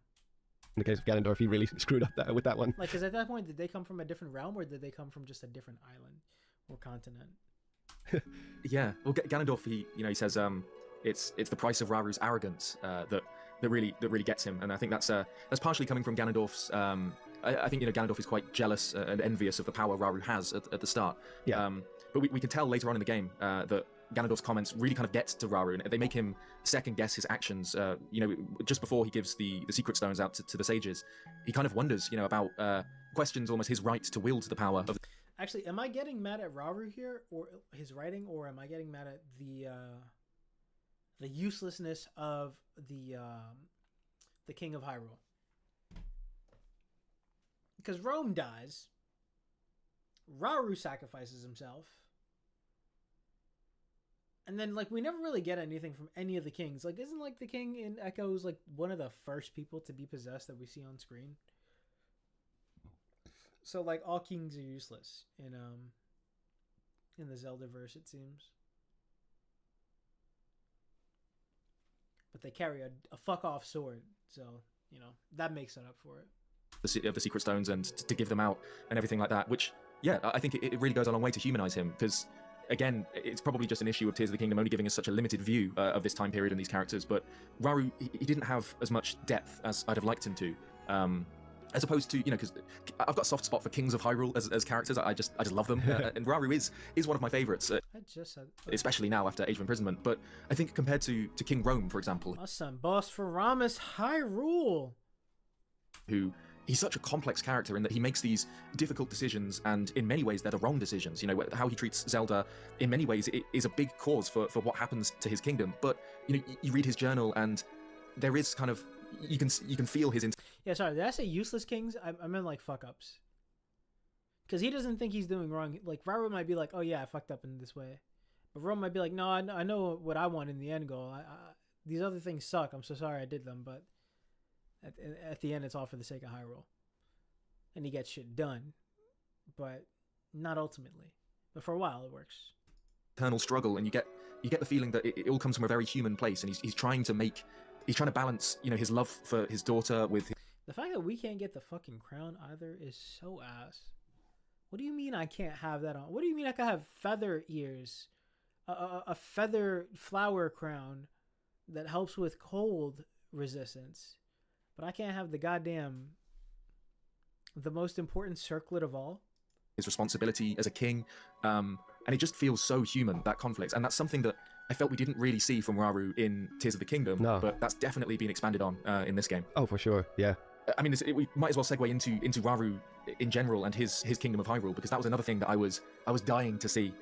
In the case of Ganondorf, he really screwed up with that one. Like, because at that point, did they come from a different realm, or did they come from just a different island or continent? Yeah, well, Ganondorf, he says it's the price of Raru's arrogance that really gets him, and I think that's partially coming from Ganondorf's. I think Ganondorf is quite jealous and envious of the power Raru has at the start. Yeah. But we can tell later on in the game that Ganondorf's comments really kind of get to Raru, and they make him second guess his actions. Just before he gives the secret stones out to the sages, he kind of wonders, about questions almost his right to wield the power of. Actually, am I getting mad at Raru here, or his writing, or am I getting mad at the uselessness of the King of Hyrule? Because Rome dies, Raru sacrifices himself, and then we never really get anything from any of the kings. Isn't the king in Echoes one of the first people to be possessed that we see on screen? So all kings are useless in the Zelda verse, it seems. But they carry a fuck off sword, so that makes it up for it. The secret stones and to give them out and everything like that, which I think it really goes a long way to humanize him, because again, it's probably just an issue of Tears of the Kingdom only giving us such a limited view of this time period and these characters, but Raru, he didn't have as much depth as I'd have liked him to, as opposed to, because I've got a soft spot for Kings of Hyrule as characters. I just love them, and Raru is one of my favorites, I just said, especially now after Age of Imprisonment. But I think compared to King Rome, for example, awesome boss for Ramus Hyrule, who he's such a complex character in that he makes these difficult decisions, and in many ways they're the wrong decisions. How he treats Zelda, in many ways, it is a big cause for what happens to his kingdom. But you read his journal, and there is kind of you can feel his. Yeah, sorry, did I say useless kings? I meant fuck ups. Because he doesn't think he's doing wrong. Raru might be oh yeah, I fucked up in this way, but Rome might be no, I know what I want in the end goal. These other things suck. I'm so sorry I did them, but at the end, it's all for the sake of Hyrule. And he gets shit done, but not ultimately. But for a while, it works. Internal struggle, and you get the feeling that it all comes from a very human place, and he's trying to balance, his love for his daughter with. The fact that we can't get the fucking crown either is so ass. What do you mean I can't have that on? What do you mean I can have feather ears, a feather flower crown that helps with cold resistance, but I can't have the most important circlet of all? His responsibility as a king, and it just feels so human, that conflict, and that's something that I felt we didn't really see from Raru in Tears of the Kingdom, no. But that's definitely been expanded on in this game. Oh, for sure, yeah. I mean, we might as well segue into Raru in general and his Kingdom of Hyrule, because that was another thing that I was dying to see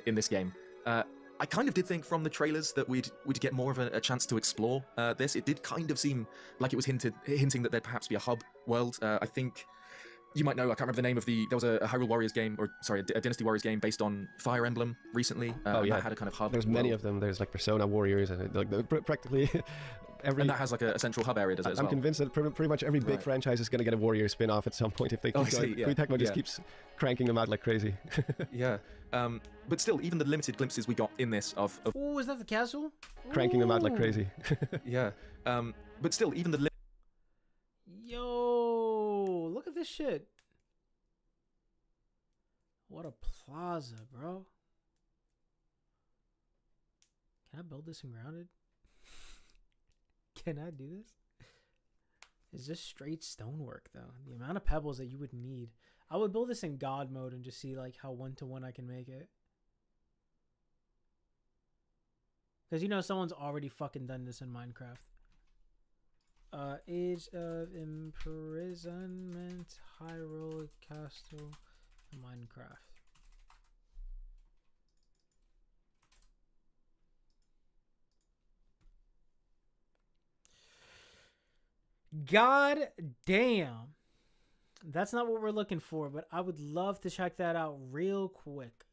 in this game. I kind of did think from the trailers that we'd get more of a chance to explore this. It did kind of seem like it was hinting that there'd perhaps be a hub world. I think you might know, I can't remember the name of there was a Hyrule Warriors game, a Dynasty Warriors game based on Fire Emblem recently. Oh yeah, that had a kind of hub. There's many of them. There's Persona Warriors, and practically every. And that has a central hub area, does it? I'm convinced that pretty much every big franchise is going to get a Warrior spin-off at some point if they keep going. Koei Tecmo just keeps cranking them out like crazy. Yeah, but still, even the limited glimpses we got in this of oh, is that the castle? Cranking them out like crazy. Yeah, but still, even the. Yo, look at this shit. What a plaza, bro. Can I build this in Grounded? Can I do this? It's just straight stonework, though. The amount of pebbles that you would need. I would build this in God mode and just see how 1-to-1 I can make it. Because someone's already fucking done this in Minecraft. Age of Imprisonment, Hyrule Castle, Minecraft. God damn. That's not what we're looking for, but I would love to check that out real quick.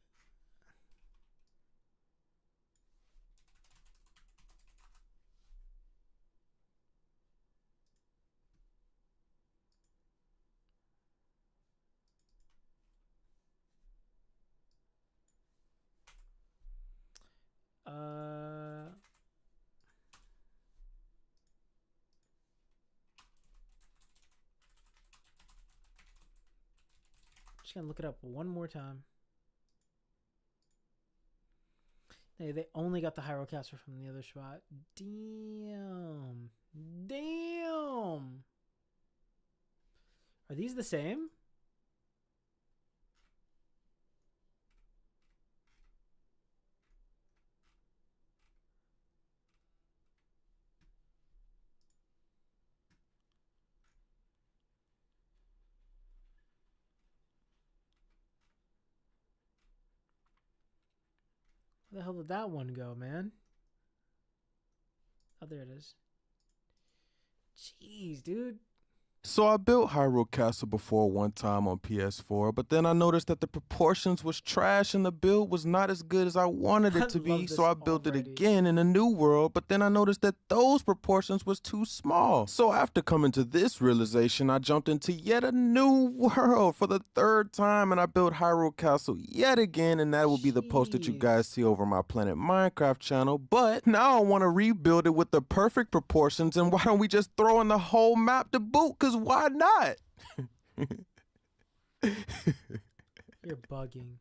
Just gonna look it up one more time. They only got the Hyrule Castle from the other spot. Damn. Damn. Are these the same? Where the hell did that one go, man? Oh, there it is. Jeez, dude. So I built Hyrule Castle before one time on PS4, but then I noticed that the proportions was trash and the build was not as good as I wanted I it to love be, this so I built already. it again in a new world, but then I noticed that those proportions was too small. So after coming to this realization, I jumped into yet a new world for the third time and I built Hyrule Castle yet again, and that will be the post that you guys Jeez. see over my Planet Minecraft channel, but now I want to rebuild it with the perfect proportions, and why don't we just throw in the whole map to boot, because why not? You're bugging.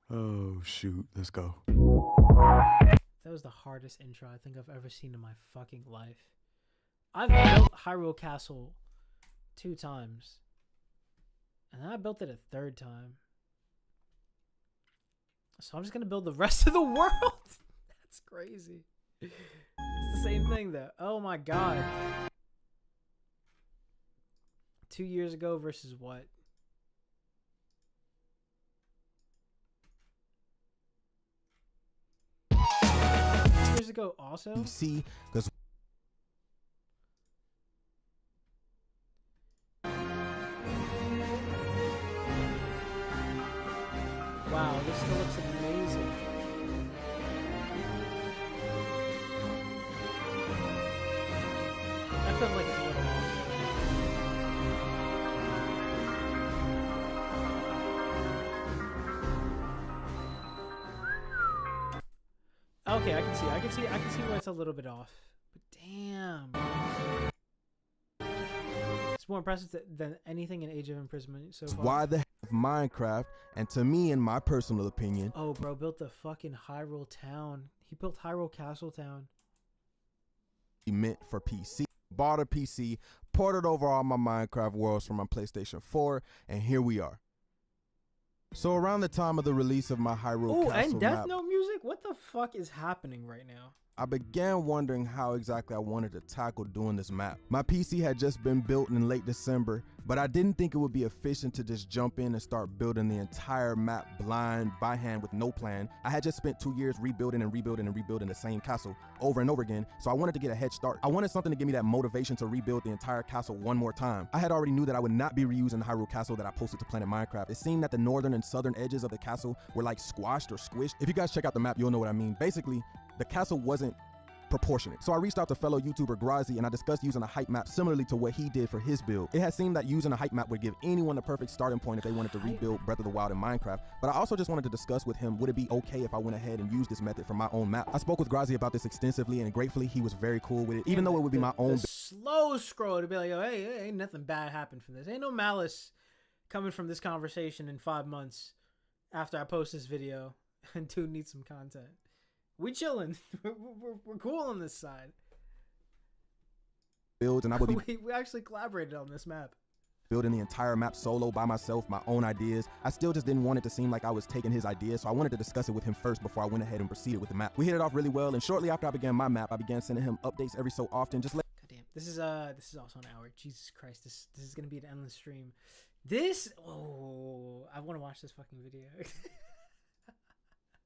Oh, shoot. Let's go. That was the hardest intro I think I've ever seen in my fucking life. I've built Hyrule Castle 2 times. And then I built it a 3rd time. So I'm just going to build the rest of the world. That's crazy. It's the same thing though. Oh my god. 2 years ago versus what? 2 years ago also? PC, because Wow, this still looks amazing. I felt like it's a little off. Okay, I can see why it's a little bit off. But damn. It's more impressive than anything in Age of Imprisonment so far. why the heck Minecraft, and to me, in my personal opinion, Oh, bro, built the fucking Hyrule Town. He built Hyrule Castle Town. meant for PC. Bought a PC, ported over all my Minecraft worlds from my PlayStation 4, and here we are. So around the time of the release of my Hyrule Oh, Castle and Death map, Note music? What the fuck is happening right now? I began wondering how exactly I wanted to tackle doing this map. My PC had just been built in late December, but I didn't think it would be efficient to just jump in and start building the entire map blind, by hand, with no plan. I had just spent 2 years rebuilding and rebuilding and rebuilding the same castle over and over again, so I wanted to get a head start. I wanted something to give me that motivation to rebuild the entire castle one more time. I had already knew that I would not be reusing the Hyrule Castle that I posted to Planet Minecraft. It seemed that the northern and southern edges of the castle were like squashed or squished. If you guys check out the map, you'll know what I mean. Basically, the castle wasn't proportionate. So I reached out to fellow YouTuber Grazi and I discussed using a height map similarly to what he did for his build. It had seemed that using a height map would give anyone the perfect starting point if they wanted to rebuild Breath of the Wild in Minecraft, but I also just wanted to discuss with him, would it be okay if I went ahead and used this method for my own map? I spoke with Grazi about this extensively and gratefully he was very cool with it, even though it would be my own. The slow scroll to be like, oh, hey, ain't nothing bad happened from this. Ain't no malice coming from this conversation in 5 months after I post this video and dude needs some content. We chilling. We're cool on this side. Builds and I would be we actually collaborated on this map. building the entire map solo by myself, my own ideas. I still just didn't want it to seem like I was taking his ideas, so I wanted to discuss it with him first before I went ahead and proceeded with the map. We hit it off really well, and shortly after I began my map, I began sending him updates every so often, just God damn. This is also an hour. Jesus Christ. This is gonna be an endless stream. I want to watch this fucking video.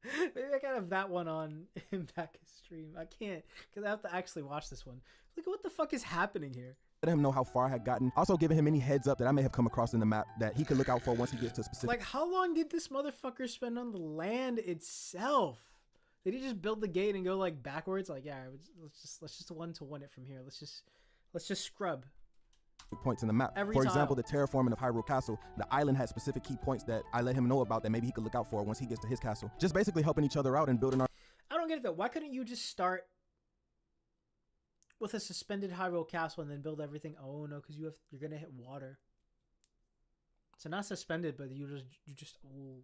Maybe I gotta have that one on in back stream. I can't because I have to actually watch this one. Look at what the fuck is happening here. letting him know how far I had gotten. Also giving him any heads up that I may have come across in the map that he could look out for once he gets to specific. Like, how long did this motherfucker spend on the land itself? Did he just build the gate and go like backwards? Like, yeah, let's just one-to-one it from here. Let's just scrub points in the map. Every For tile. example, the terraforming of Hyrule Castle, the island had specific key points that I let him know about that maybe he could look out for once he gets to his castle. Just basically helping each other out and building our. I don't get it though. Why couldn't you just start with a suspended Hyrule Castle and then build everything? Oh no, because you're gonna hit water. So not suspended, but you just oh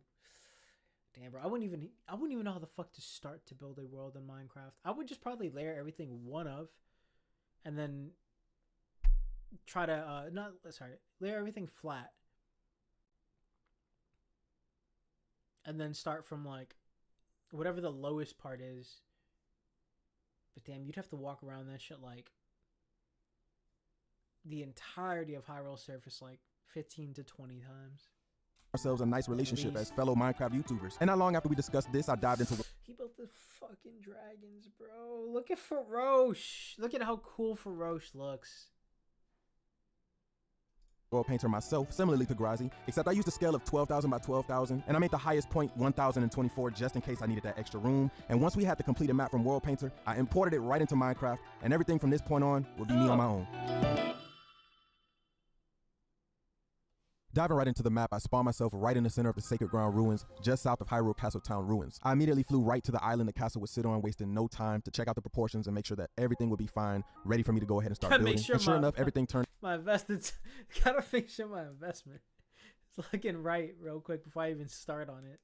damn, bro. I wouldn't even know how the fuck to start to build a world in Minecraft. I would just probably layer everything one of, and then try to layer everything flat, and then start from like whatever the lowest part is. But damn, you'd have to walk around that shit like the entirety of Hyrule surface like 15 to 20 times. Ourselves a nice relationship as fellow Minecraft YouTubers. And not long after we discussed this, I dived into. He built the fucking dragons, bro. Look at Faroche. Look at how cool Faroche looks. World painter myself, similarly to Grazi, except I used a scale of 12,000 by 12,000, and I made the highest point 1,024 just in case I needed that extra room. And once we had the completed map from World Painter, I imported it right into Minecraft, and everything from this point on will be me on my own. Diving right into the map, I spawned myself right in the center of the Sacred Ground ruins, just south of Hyrule Castle Town ruins. I immediately flew right to the island the castle would sit on, wasting no time to check out the proportions and make sure that everything would be fine, ready for me to go ahead and start building. And sure enough, everything turned. My investment, gotta make sure my investment is looking right real quick before I even start on it.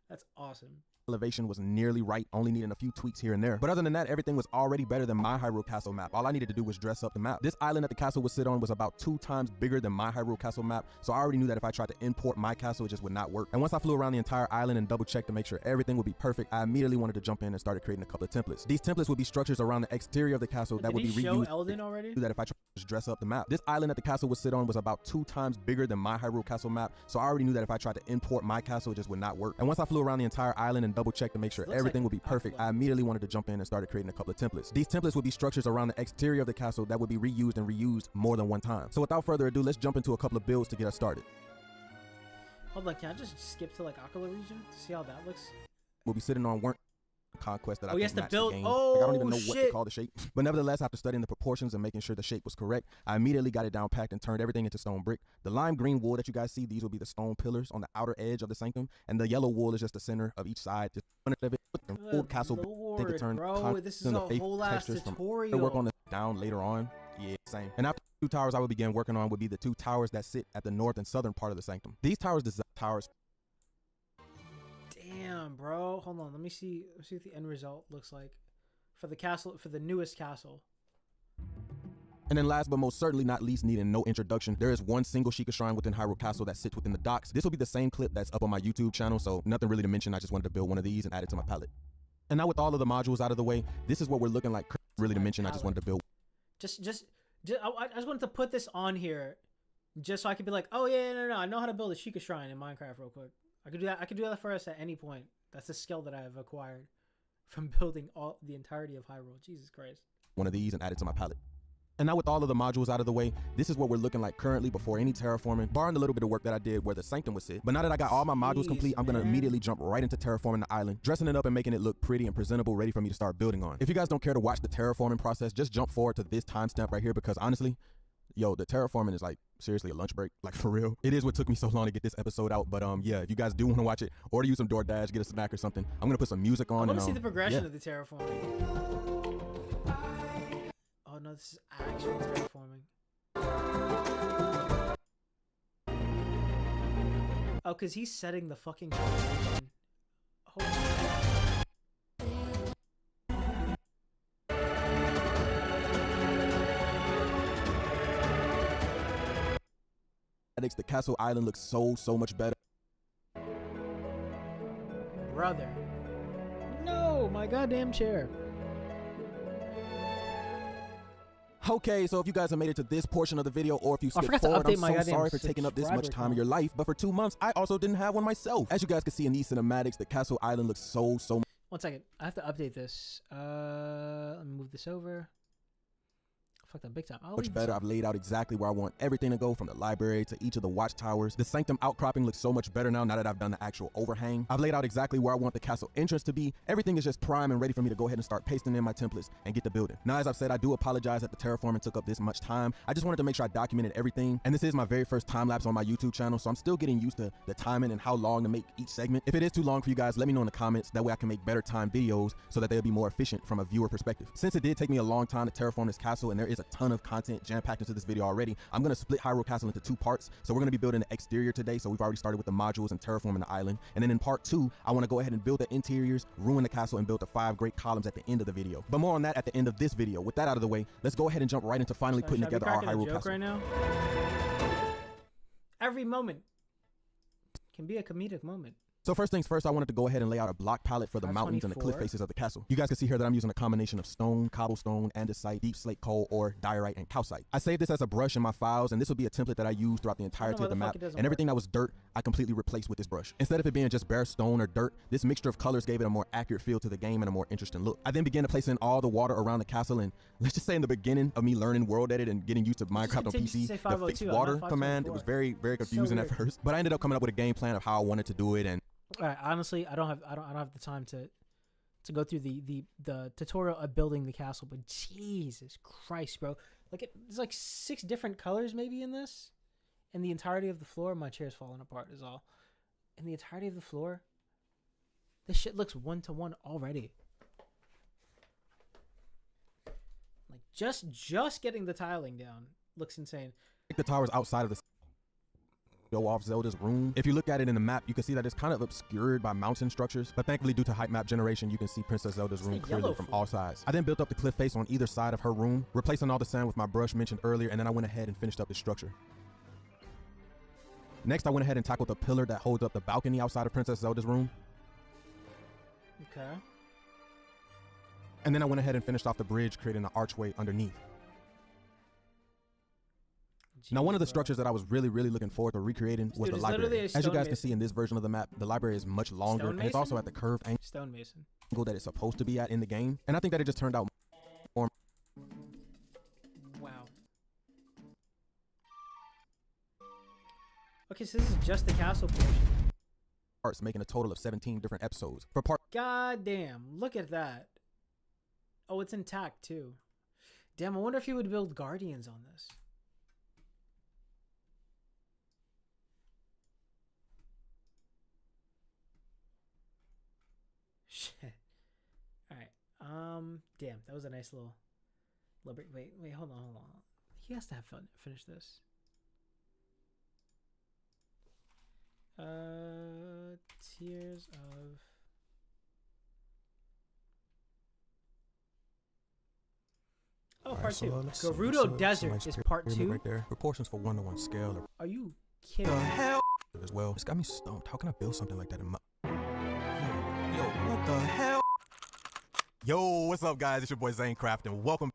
That's awesome. Elevation was nearly right, only needing a few tweaks here and there. But other than that, everything was already better than my Hyrule Castle map. All I needed to do was dress up the map. This island that the castle would sit on was about 2 times bigger than my Hyrule Castle map, so I already knew that if I tried to import my castle, it just would not work. And once I flew around the entire island and double checked to make sure everything would be perfect, I immediately wanted to jump in and started creating a couple of templates. These templates would be structures around the exterior of the castle that would be reused. Elden already? That if I tried to just dress up the map. This island that the castle would sit on was about 2 times bigger than my Hyrule Castle map, so I already knew that if I tried to import my castle, it just would not work. And once I flew around the entire island and double checked to make sure everything would be perfect, I immediately wanted to jump in and started creating a couple of templates. These templates would be structures around the exterior of the castle that would be reused and reused more than one time. So without further ado, let's jump into a couple of builds to get us started. Hold on, can I just skip to like Akala region to see how that looks? We'll be sitting on conquest that I he has think to matched build. the game. Oh, like, I don't even know shit. what to call the shape. But nevertheless, after studying the proportions and making sure the shape was correct, I immediately got it down packed and turned everything into stone brick. The lime green wool that you guys see, these will be the stone pillars on the outer edge of the sanctum, and the yellow wool is just the center of each side. Just of it, full castle. Lord, think it turned bro, this is a whole ass tutorial. Work on this down later on. Yeah, same. And after 2 towers I would begin working on would be the 2 towers that sit at the north and southern part of the sanctum. These towers, Damn, bro. Hold on. Let me see what the end result looks like for the castle, for the newest castle. And then last but most certainly not least, needing no introduction, there is one single Sheikah shrine within Hyrule Castle that sits within the docks. This will be the same clip that's up on my YouTube channel, so nothing really to mention. I just wanted to build one of these and add it to my palette. And now with all of the modules out of the way, this is what we're looking like. Really to mention, I just wanted to build. I just wanted to put this on here, just so I could be like, oh yeah, no, I know how to build a Sheikah shrine in Minecraft real quick. I could do that for us at any point. That's a skill that I have acquired from building the entirety of Hyrule. Jesus Christ. One of these and add it to my palette. And now with all of the modules out of the way, this is what we're looking like currently before any terraforming, barring the little bit of work that I did where the sanctum would sit. But now that I got all my modules complete, I'm going to immediately jump right into terraforming the island, dressing it up and making it look pretty and presentable, ready for me to start building on. If you guys don't care to watch the terraforming process, just jump forward to this timestamp right here, because honestly, yo, the terraforming is like seriously a lunch break, like for real. It is what took me so long to get this episode out, but yeah, if you guys do want to watch it or to use some DoorDash, get a snack or something, I'm gonna put some music on. I want to see the progression of the terraforming. Oh no, this is actual terraforming. Oh, because he's setting the fucking foundation. Holy the castle island looks so much better. Brother. No, my goddamn chair. Okay, so if you guys have made it to this portion of the video, or if you skipped forgot to forward, update I'm my so sorry for taking up this much time of your life, but for 2 months, I also didn't have one myself. As you guys can see in these cinematics, the castle island looks so 1 second. I have to update this. Let me move this over. fucked up big time. Much better. I've laid out exactly where I want everything to go, from the library to each of the watchtowers. The sanctum outcropping looks so much better now that I've done the actual overhang. I've laid out exactly where I want the castle entrance to be. Everything is just prime and ready for me to go ahead and start pasting in my templates and get the building. Now, as I've said, I do apologize that the terraforming took up this much time. I just wanted to make sure I documented everything. And this is my very first time lapse on my YouTube channel, so I'm still getting used to the timing and how long to make each segment. If it is too long for you guys, let me know in the comments. That way I can make better time videos so that they'll be more efficient from a viewer perspective. Since it did take me a long time to terraform this castle and there is a ton of content jam-packed into this video already, I'm going to split Hyrule Castle into 2 parts. So we're going to be building the exterior today, so we've already started with the modules and terraforming the island. And then in part 2, I want to go ahead and build the interiors, ruin the castle, and build the 5 great columns at the end of the video. But more on that at the end of this video. With that out of the way, let's go ahead and jump right into finally putting together our Hyrule Castle. Right now? Every moment can be a comedic moment. So first things first, I wanted to go ahead and lay out a block palette for the mountains and the cliff faces of the castle. You guys can see here that I'm using a combination of stone, cobblestone, andesite, deep slate coal, ore, diorite, and calcite. I saved this as a brush in my files, and this will be a template that I use throughout the entirety of the map. And everything that was dirt, I completely replaced with this brush. Instead of it being just bare stone or dirt, this mixture of colors gave it a more accurate feel to the game and a more interesting look. I then began to place in all the water around the castle, and let's just say in the beginning of me learning World Edit and getting used to Minecraft on PC, the fixed water command, it was very, very confusing at first. But I ended up coming up with a game plan of how I wanted to do it. And all right, honestly, I don't have the time to go through the tutorial of building the castle, but Jesus Christ, bro. There's like 6 different colors maybe in this. And the entirety of the floor, my chair's falling apart is all. In the entirety of the floor, this shit looks 1-to-1 already. Like just getting the tiling down looks insane. The towers outside of the go off Zelda's room. If you look at it in the map, you can see that it's kind of obscured by mountain structures, but thankfully due to height map generation, you can see Princess Zelda's room clearly from all sides. I then built up the cliff face on either side of her room, replacing all the sand with my brush mentioned earlier, and then I went ahead and finished up the structure. Next, I went ahead and tackled the pillar that holds up the balcony outside of Princess Zelda's room. Okay. And then I went ahead and finished off the bridge, creating an archway underneath. Now, one of the structures that I was really looking forward to recreating was the library. As you guys can see in this version of the map, the library is much longer, and it's also at the curved angle that it's supposed to be at in the game. And I think that it just turned out more. Wow. Okay, so this is just the castle portion. Parts, making a total of 17 different episodes. For part. God damn, look at that. Oh, it's intact too. Damn, I wonder if he would build guardians on this. Shit. All right. Damn, that was a nice little break. Wait, hold on. He has to have fun. Finish this. Tears of. Oh, part 2. Gerudo Desert is part 2. Right there. Proportions for 1-to-1 scale. Are you kidding? The hell? As well. It's got me stumped. How can I build something like that in my? Yo, what the hell? Yo, what's up, guys? It's your boy Zanecraft, and welcome.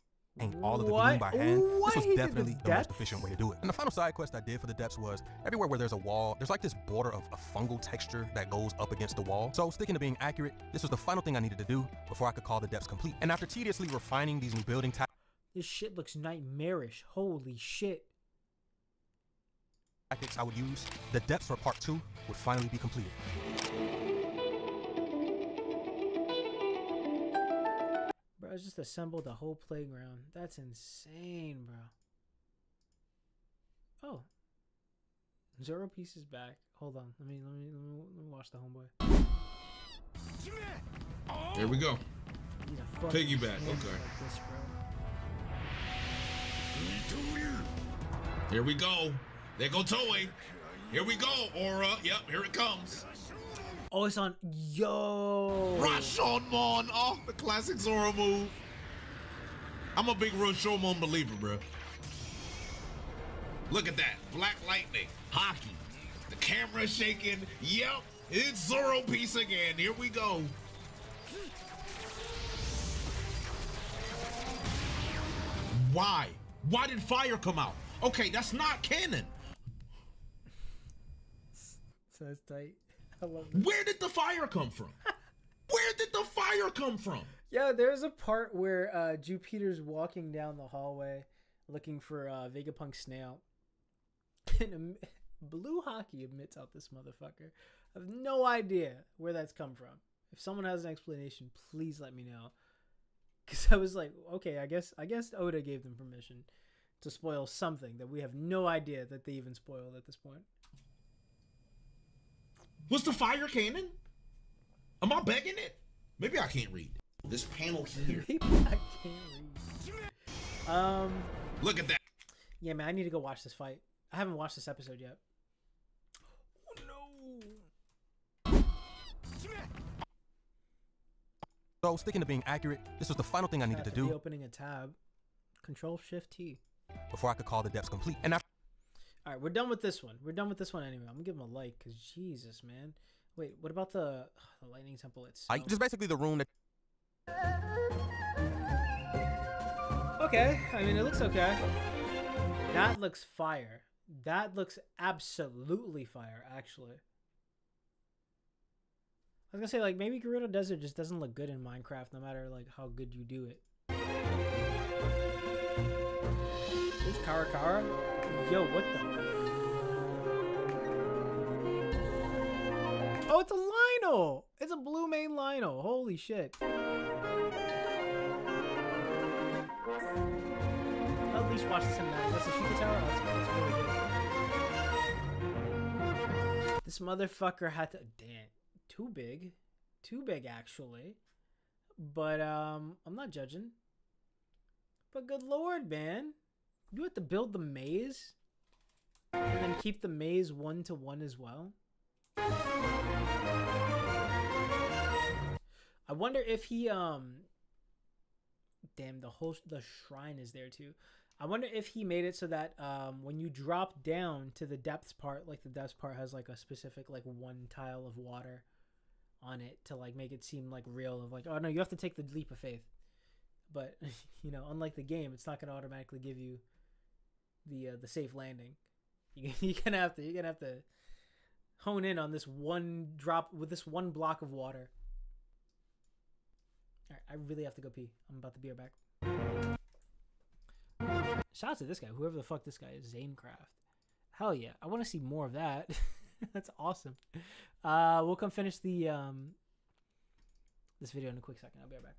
All of the gloom by hand. This was definitely the most efficient way to do it. And the final side quest I did for the depths was everywhere where there's a wall, there's like this border of a fungal texture that goes up against the wall. So sticking to being accurate, this was the final thing I needed to do before I could call the depths complete. And after tediously refining these new building this shit looks nightmarish. Holy shit. tactics I would use, the depths for part 2 would finally be completed. Bro, I just assembled the whole playground. That's insane, bro. Oh. Zero pieces back. Hold on. Let me watch the homeboy. There we go. Piggyback. Okay. Like this, bro. Here we go. There go Toei. Here we go, Aura. Yep, here it comes. Oh, it's on. Yo. Rashomon. Oh, the classic Zoro move. I'm a big Rashomon believer, bro. Look at that. Black lightning. Hockey. The camera shaking. Yep, it's Zoro piece again. Here we go. Why? Why did fire come out? Okay, that's not canon. So that's tight. I love it. Where did the fire come from? Where did the fire come from? Yo, there's a part where Jupiter's walking down the hallway looking for Vegapunk Snail. And Blue Hockey admits out this motherfucker. I have no idea where that's come from. If someone has an explanation, please let me know. Because I was like, okay, I guess Oda gave them permission to spoil something that we have no idea that they even spoiled at this point. What's the fire cannon? Am I begging it? Maybe I can't read. This panel here. Maybe I can't read. Look at that. Yeah, man, I need to go watch this fight. I haven't watched this episode yet. Oh no. So, sticking to being accurate, this was the final thing I needed to do Opening a tab. Control-Shift-T. before I could call the depths complete. And after All right, we're done with this one. We're done with this one anyway. I'm gonna give him a like, cause Jesus, man. Wait, what about the lightning temple itself? just basically the room that. Okay, I mean it looks okay. That looks fire. That looks absolutely fire, actually. I was gonna say, like, maybe Gerudo Desert just doesn't look good in Minecraft, no matter like how good you do it. This Karakara? Yo, what the? Oh, it's a Lionel! It's a blue main Lionel. Holy shit. I'll at least watch the cinematic. That's a Sheikah Tower? That's really good. This motherfucker had to... Damn. Too big. Too big, actually. But, I'm not judging. But good lord, man. You have to build the maze? And then keep the maze 1-to-1 as well? I wonder if he, damn, the shrine is there too. I wonder if he made it so that, when you drop down to the depths part, like the depths part has like a specific, like one tile of water on it to like make it seem like real of like, oh no, you have to take the leap of faith. But, you know, unlike the game, it's not going to automatically give you the safe landing. You're gonna have to hone in on this one drop with this one block of water. All right, I really have to go pee. I'm about to be right back. Shout out to this guy, whoever the fuck this guy is, Zanecraft. Hell yeah, I want to see more of that. That's awesome. We'll come finish the this video in a quick second. I'll be right back.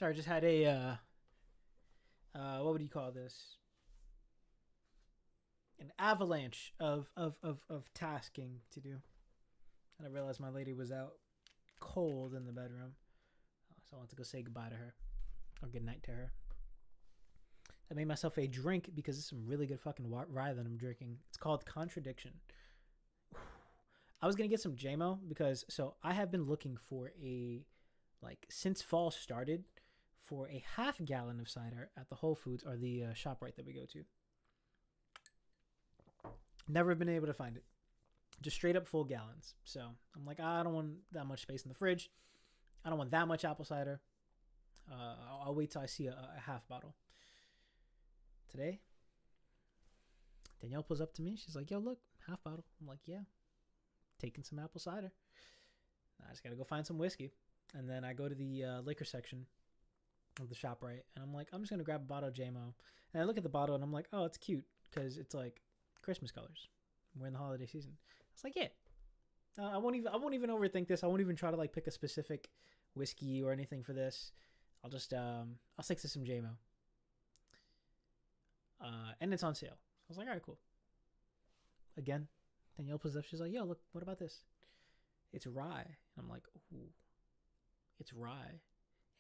Sorry, I just had a what would you call this? An avalanche of tasking to do. And I realized my lady was out cold in the bedroom. So I went to go say goodbye to her. Or good night to her. I made myself a drink because it's some really good fucking rye that I'm drinking. It's called Contradiction. I was going to get some JMO because, so I have been looking for since fall started, for a half gallon of cider at the Whole Foods or the ShopRite that we go to. Never been able to find it. Just straight up full gallons. So I'm like, I don't want that much space in the fridge. I don't want that much apple cider. I'll wait till I see a half bottle. Today, Danielle pulls up to me. She's like, yo, look, half bottle. I'm like, yeah, taking some apple cider. I just got to go find some whiskey. And then I go to the liquor section of the ShopRite. And I'm like, I'm just going to grab a bottle of JMO. And I look at the bottle and I'm like, oh, it's cute. Because it's like Christmas colors. We're in the holiday season. It's like, yeah. I won't even overthink this. I won't even try to pick a specific whiskey or anything for this. I'll just I'll stick to some JMO. And it's on sale. I was like, all right, cool. Again, Danielle pulls up. She's like, yo, look, what about this? It's rye. And I'm like, ooh, it's rye.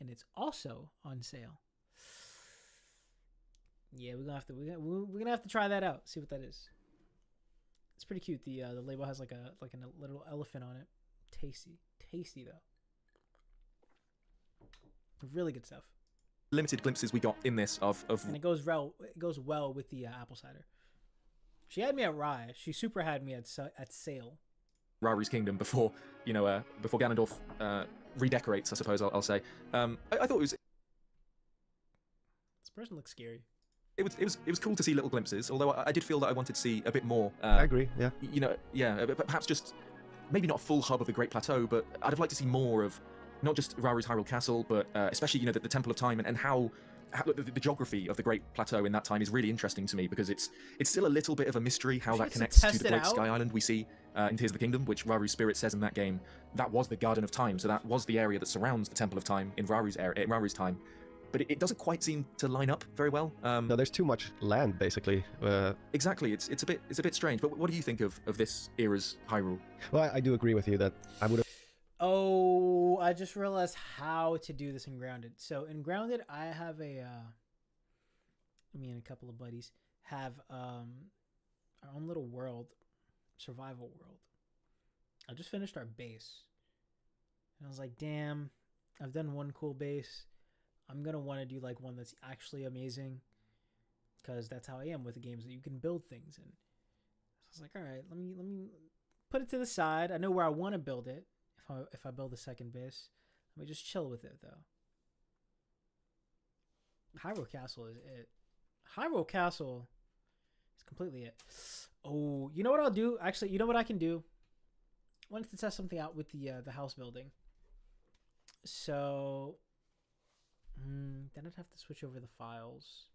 And it's also on sale. Yeah, we're gonna have to try that out. See what that is. It's pretty cute. The label has like a little elephant on it. Tasty though. Really good stuff. Limited glimpses we got in this of and it goes well with the apple cider. She had me at rye. She super had me at sale. Raru's kingdom before before Ganondorf redecorates, I suppose I'll say. I thought it was. This person looks scary. It was cool to see little glimpses, although I did feel that I wanted to see a bit more. I agree, yeah. Perhaps just maybe not a full hub of the Great Plateau, but I'd have liked to see more of not just Raru's Hyrule Castle, but especially the Temple of Time and how the geography of the Great Plateau in that time is really interesting to me, because it's still a little bit of a mystery how that connects to the Great Sky Island we see in Tears of the Kingdom, which Raru's spirit says in that game that was the Garden of Time, so that was the area that surrounds the Temple of Time in Raru's time. But it doesn't quite seem to line up very well. No, there's too much land, basically. Exactly, it's a bit strange. But what do you think of this era's Hyrule? Well, I do agree with you that I would have. Oh, I just realized how to do this in Grounded. So in Grounded, I have me and a couple of buddies have our own little world, survival world. I just finished our base. And I was like, damn, I've done one cool base. I'm going to want to do one that's actually amazing, because that's how I am with the games that you can build things in. So I was like, all right, let me put it to the side. I know where I want to build it. If I build a second base, let me just chill with it though. Hyrule Castle is it. Hyrule Castle is completely it. Oh, you know what I'll do? Actually, you know what I can do? I wanted to test something out with the house building. So then I'd have to switch over the files.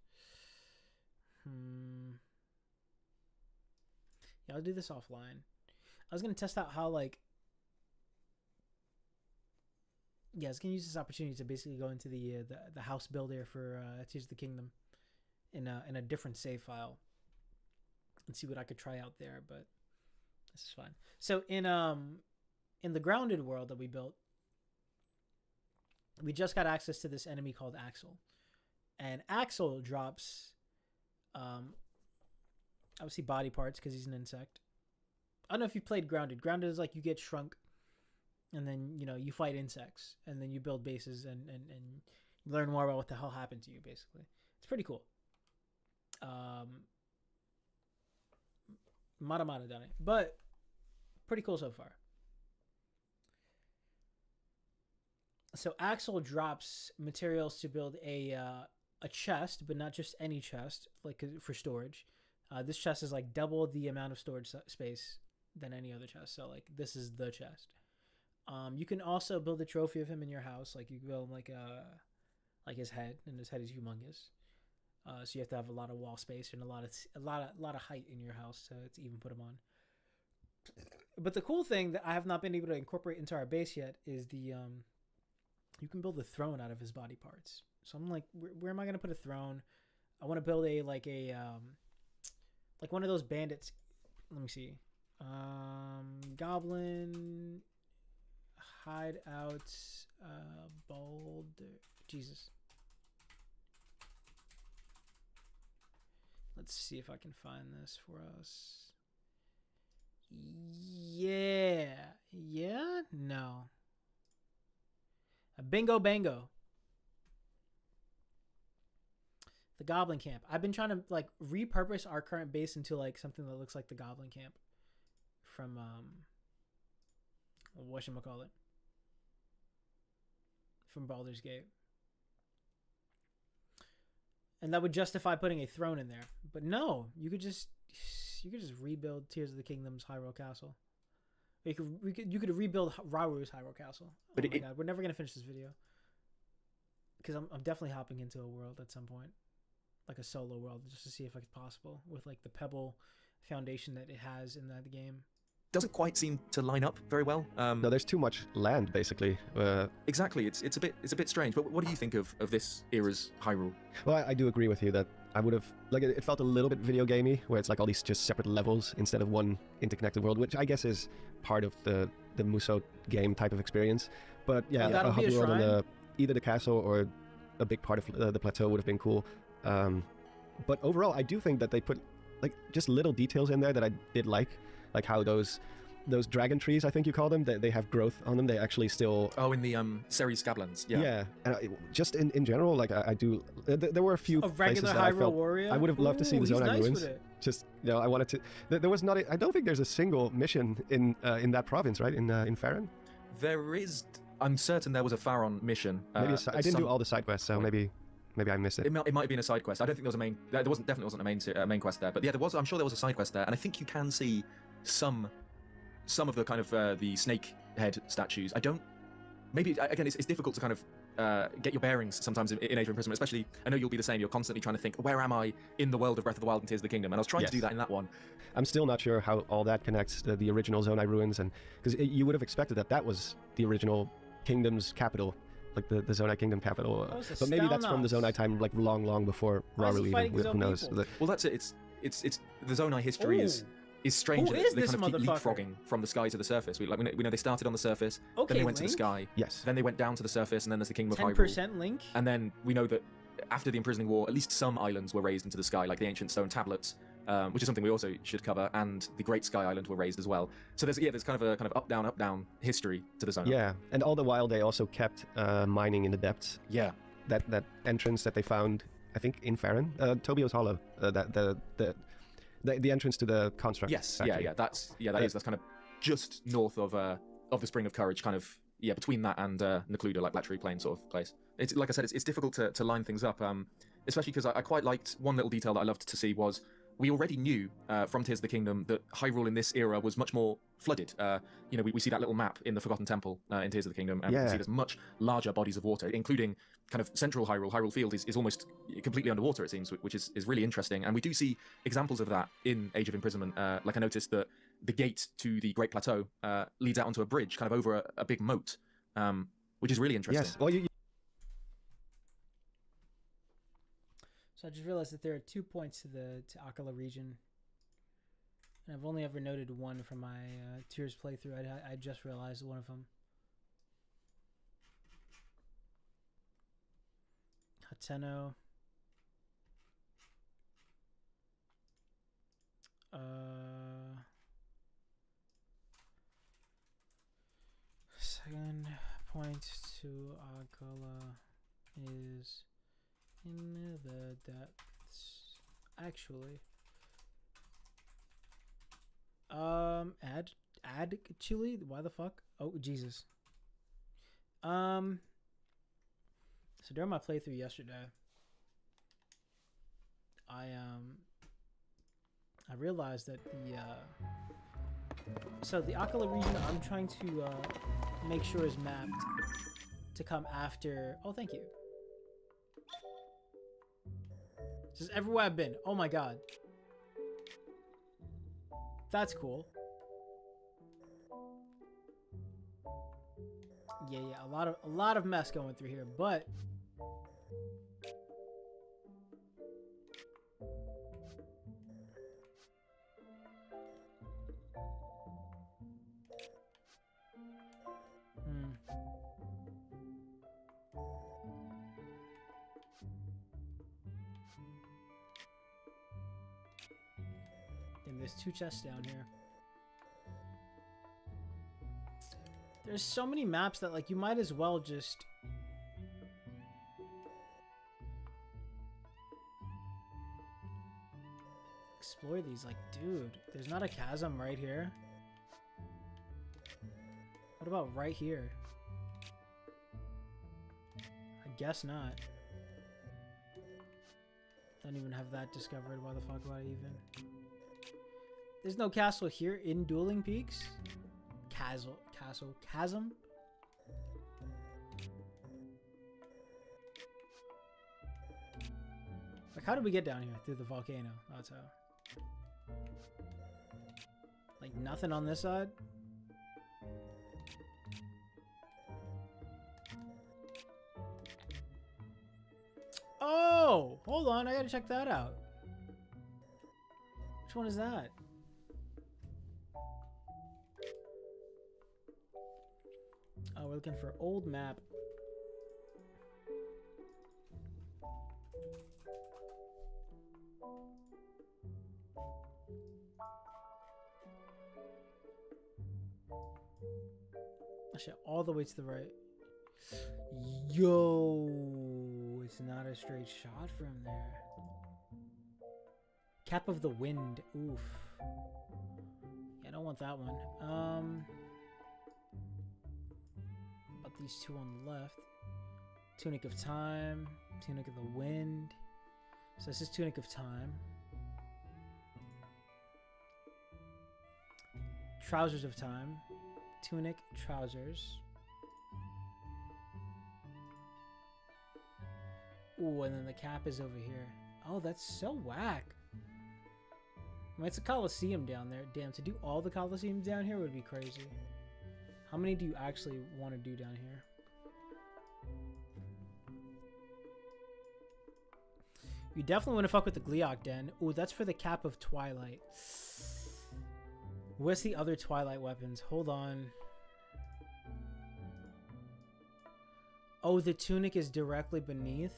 Yeah, I'll do this offline. I was gonna test out how I was gonna use this opportunity to basically go into the house builder for Tears of the Kingdom in a different save file and see what I could try out there. But this is fine. So in the Grounded world that we built, we just got access to this enemy called Axel, and Axel drops obviously body parts because he's an insect. I don't know if you played Grounded. Grounded is you get shrunk, and then you fight insects, and then you build bases and you learn more about what the hell happened to you. Basically, it's pretty cool. Mata done it, but pretty cool so far. So Axel drops materials to build a chest, but not just any chest, for storage. This chest is double the amount of storage space than any other chest. So this is the chest. You can also build a trophy of him in your house. You can build his head, and his head is humongous. So you have to have a lot of wall space and a lot of height in your house to even put him on. But the cool thing that I have not been able to incorporate into our base yet is the You can build a throne out of his body parts. So I'm like, where am I gonna put a throne? I want to build like one of those bandits. Let me see. Goblin hideout. Boulder. Jesus. Let's see if I can find this for us. Yeah. Yeah? No. A bingo bango. The Goblin Camp. I've been trying to like repurpose our current base into like something that looks like the Goblin Camp from whatchamacallit? From Baldur's Gate. And that would justify putting a throne in there. But no, you could just rebuild Tears of the Kingdom's Hyrule Castle. You could rebuild Rauru's Hyrule Castle. Oh my god, we're never gonna finish this video. Because I'm definitely hopping into a world at some point. Like a solo world, just to see if it's possible with like the pebble foundation that it has in that game. Doesn't quite seem to line up very well. No, there's too much land, basically. Exactly, it's a bit strange. But what do you think of this era's Hyrule? Well, I do agree with you that I would have like it felt a little bit video gamey, where it's like all these just separate levels instead of one interconnected world, which I guess is part of the Musou game type of experience. But yeah, a hub world on either the castle or a big part of the plateau would have been cool. But overall, I do think that they put like just little details in there that I did like how those dragon trees, I think you call them, they have growth on them. They actually still... Oh, in the Ceres Scablands, yeah. Yeah, and just in general, like I do... There were a few places that I felt... Warrior? I would have loved to see the Zonai ruins. Just, you know, I wanted to... There was not... I don't think there's a single mission in that province, right? In Faron? There is... I'm certain there was a Faron mission. Maybe I didn't do all the side quests, so maybe I missed it. It might have been a side quest. I don't think there was a main... There definitely wasn't a main quest there. But yeah, I'm sure there was a side quest there. And I think you can see some of the kind of the snake head statues. I don't... Maybe, again, it's difficult to kind of get your bearings sometimes in Age of Imprisonment, especially, I know you'll be the same, you're constantly trying to think, where am I in the world of Breath of the Wild and Tears of the Kingdom? And I was trying to do that in that one. I'm still not sure how all that connects to the original Zonai ruins, and because you would have expected that was the original kingdom's capital, like the Zonai Kingdom capital. But maybe that's from the Zonai time, like long before Rauru even. Who knows? Well, that's it. It's the Zonai history is strange. Who is they this kind of keep motherfucker? leapfrogging from the sky to the surface. We know they started on the surface, Okay, then they went to Link? the sky, Yes. then they went down to the surface, and then there's the Kingdom of Hyrule. 10% Link? And then we know that after the Imprisoning War, at least some islands were raised into the sky, like the ancient stone tablets, which is something we also should cover, and the Great Sky Island were raised as well. So there's kind of a up down history to the Zonai. Yeah, and all the while they also kept mining in the depths. Yeah. That entrance that they found, I think in Faron, Tobio's Hollow, the entrance to the construct. Yes, factory. that's kind of just north of the Spring of Courage, kind of between that and Necluda, like Black Tree Plain sort of place. It's like I said, it's difficult to line things up, especially because I quite liked one little detail that I loved to see was we already knew from Tears of the Kingdom that Hyrule in this era was much more flooded. We see that little map in the Forgotten Temple in Tears of the Kingdom, and we can see there's much larger bodies of water, including kind of central Hyrule. Hyrule Field is almost completely underwater, it seems, which is really interesting. And we do see examples of that in Age of Imprisonment. Like I noticed that the gate to the Great Plateau leads out onto a bridge, kind of over a big moat, which is really interesting. Yes. Well, So I just realized that there are 2 points to Akala region. And I've only ever noted one from my Tears playthrough. I just realized one of them. Hateno. Second point to Akala is in the depths. Actually. Add chili? Why the fuck? Oh, Jesus. So during my playthrough yesterday, I realized that the Akala region I'm trying to make sure is mapped to come after. Oh, thank you. This is everywhere I've been. Oh my god. That's cool. Yeah, a lot of mess going through here, but and there's 2 chests down here. There's so many maps that, like, you might as well just explore these. Like, dude, there's not a chasm right here. What about right here? I guess not. Don't even have that discovered. Why the fuck would I even? There's no castle here in Dueling Peaks. Chasm. Like, how did we get down here? Through the volcano. That's how. Like, nothing on this side? Oh! Hold on, I gotta check that out. Which one is that? Oh, we're looking for old map. Actually, all the way to the right. Yo, it's not a straight shot from there. Cap of the Wind. Oof. Yeah, I don't want that one. But these 2 on the left. Tunic of Time. Tunic of the Wind. So this is Tunic of Time. Trousers of Time. Tunic, trousers. Ooh, and then the cap is over here. Oh, that's so whack. I mean, it's a Coliseum down there. Damn, to do all the Coliseums down here would be crazy. How many do you actually want to do down here? You definitely want to fuck with the Gleeok Den. Ooh, that's for the Cap of Twilight. Where's the other Twilight weapons? Hold on. Oh, the tunic is directly beneath.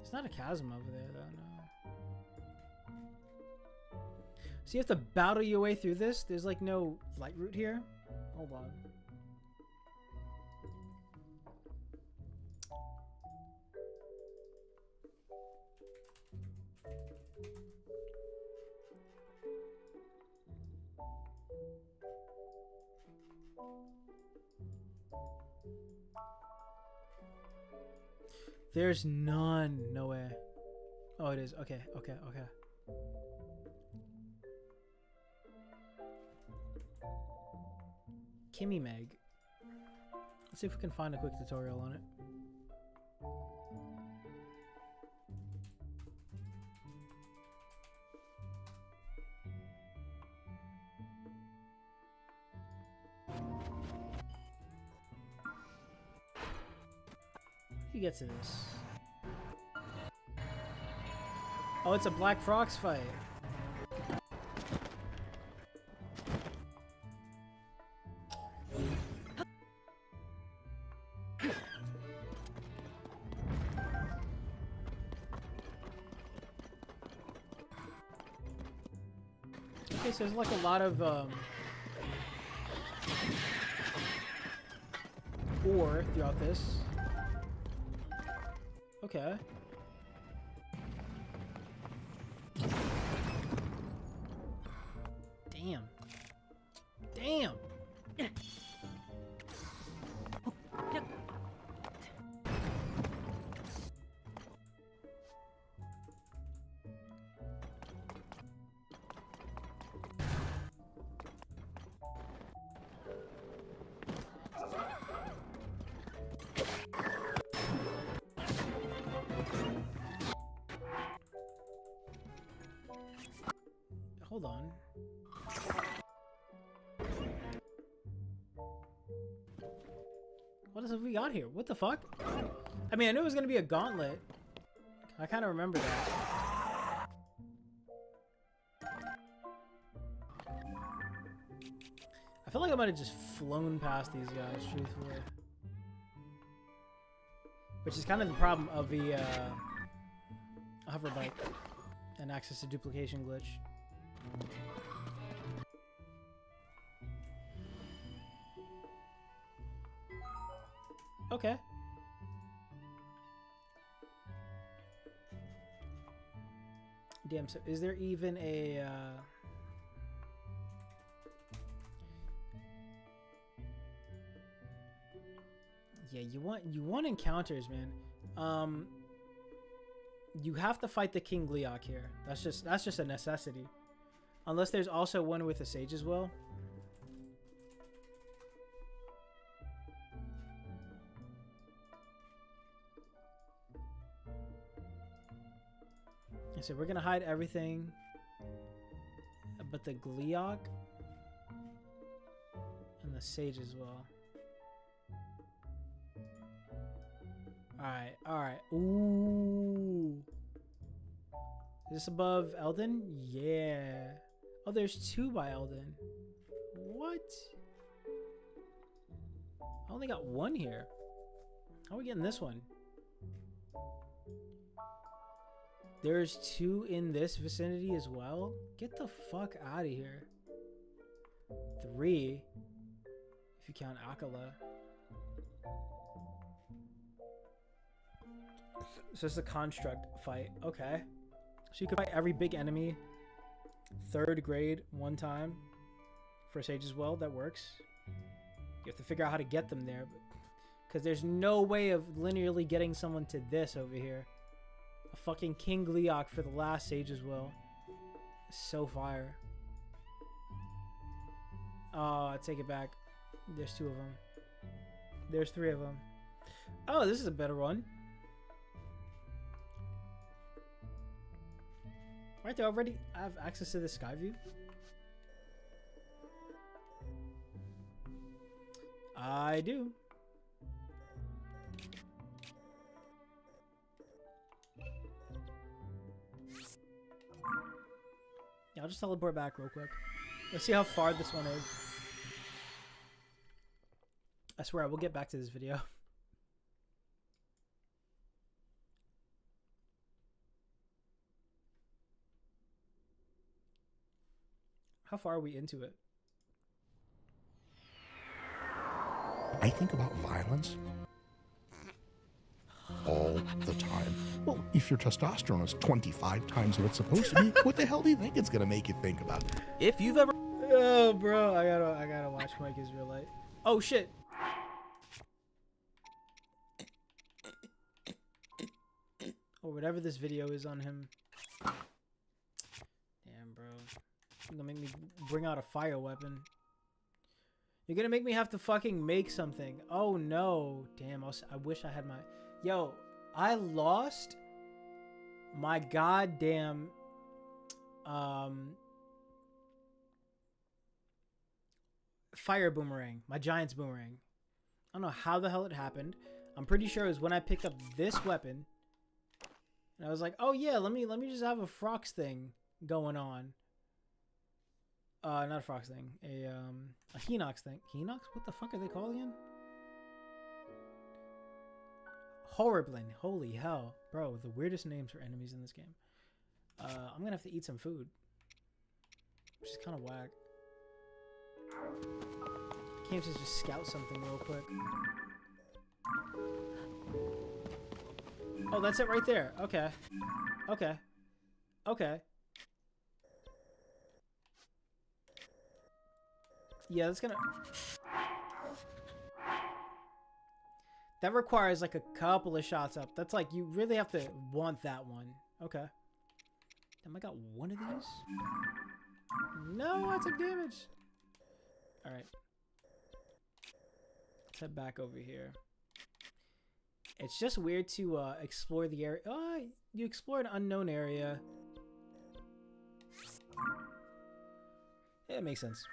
It's not a chasm over there, though, no. So you have to battle your way through this? There's, like, no light route here? Hold on. There's none. No way. Oh, it is. Okay, okay, okay. Kimmy Meg. Let's see if we can find a quick tutorial on it. You get to this. Oh, it's a Black Frogs fight. Okay, so there's like a lot of ore throughout this. Okay. Damn. Damn. Hold on. else have we got here? What the fuck? I mean, I knew it was gonna be a gauntlet. I kind of remember that. I feel like I might have just flown past these guys, truthfully. Which is kind of the problem of the hover bike and access to duplication glitch. Okay. Damn, so is there even a yeah, you want encounters, man. You have to fight the King Leok here. That's just a necessity. Unless there's also one with the sage as well. So we're gonna hide everything but the Gleok and the sage as well. Alright. Ooh. Is this above Eldon? Yeah. Oh, there's 2 by Eldon. What? I only got 1 here. How are we getting this one? There's 2 in this vicinity as well? Get the fuck out of here. 3, if you count Akala. So it's a construct fight. Okay. So you can fight every big enemy 3rd grade 1 time for Sage as well. That works. You have to figure out how to get them there, because there's no way of linearly getting someone to this over here. A fucking King Leok for the last Sage as well. So fire. Oh, I take it back. There's 2 of them. There's 3 of them. Oh, this is a better one. Right, they already have access to the sky view. I do. Yeah, I'll just teleport back real quick. Let's see how far this one is. I swear I will get back to this video. How far are we into it? I think about violence all the time. Well, if your testosterone is 25 times what it's supposed to be, what the hell do you think it's gonna make you think about? If you've ever... Oh, bro, I gotta watch Mike Israelite. Oh, shit. Or whatever this video is on him. Damn, bro. You're gonna make me bring out a fire weapon. You're gonna make me have to fucking make something. Oh, no. Damn, I wish I had my... Yo, I lost my goddamn... fire boomerang. My giant's boomerang. I don't know how the hell it happened. I'm pretty sure it was when I picked up this weapon. And I was like, oh yeah, let me just have a Frox thing going on. Not a Frox thing. A Hinox thing. Hinox? What the fuck are they called again? Horriblin. Holy hell. Bro, the weirdest names for enemies in this game. I'm gonna have to eat some food. Which is kind of whack. Can't just scout something real quick. Oh, that's it right there. Okay. Okay. Okay. Yeah, that's gonna... That requires like a couple of shots up. That's like, you really have to want that one. Okay. Damn, I got one of these? No, I took damage. Alright. Let's head back over here. It's just weird to explore the area. Oh, you explore an unknown area. Yeah, it makes sense.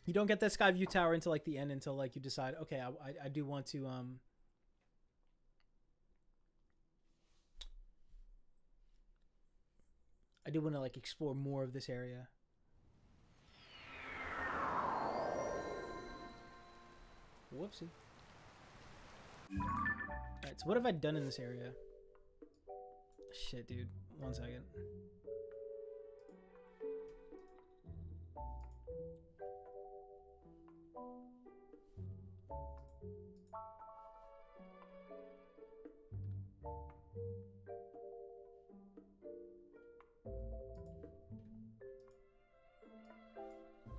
You don't get that sky view tower until like the end, until like you decide, okay, I do want to I do want to like explore more of this area. Whoopsie. Alright, so what have I done in this area? Shit, dude. 1 second.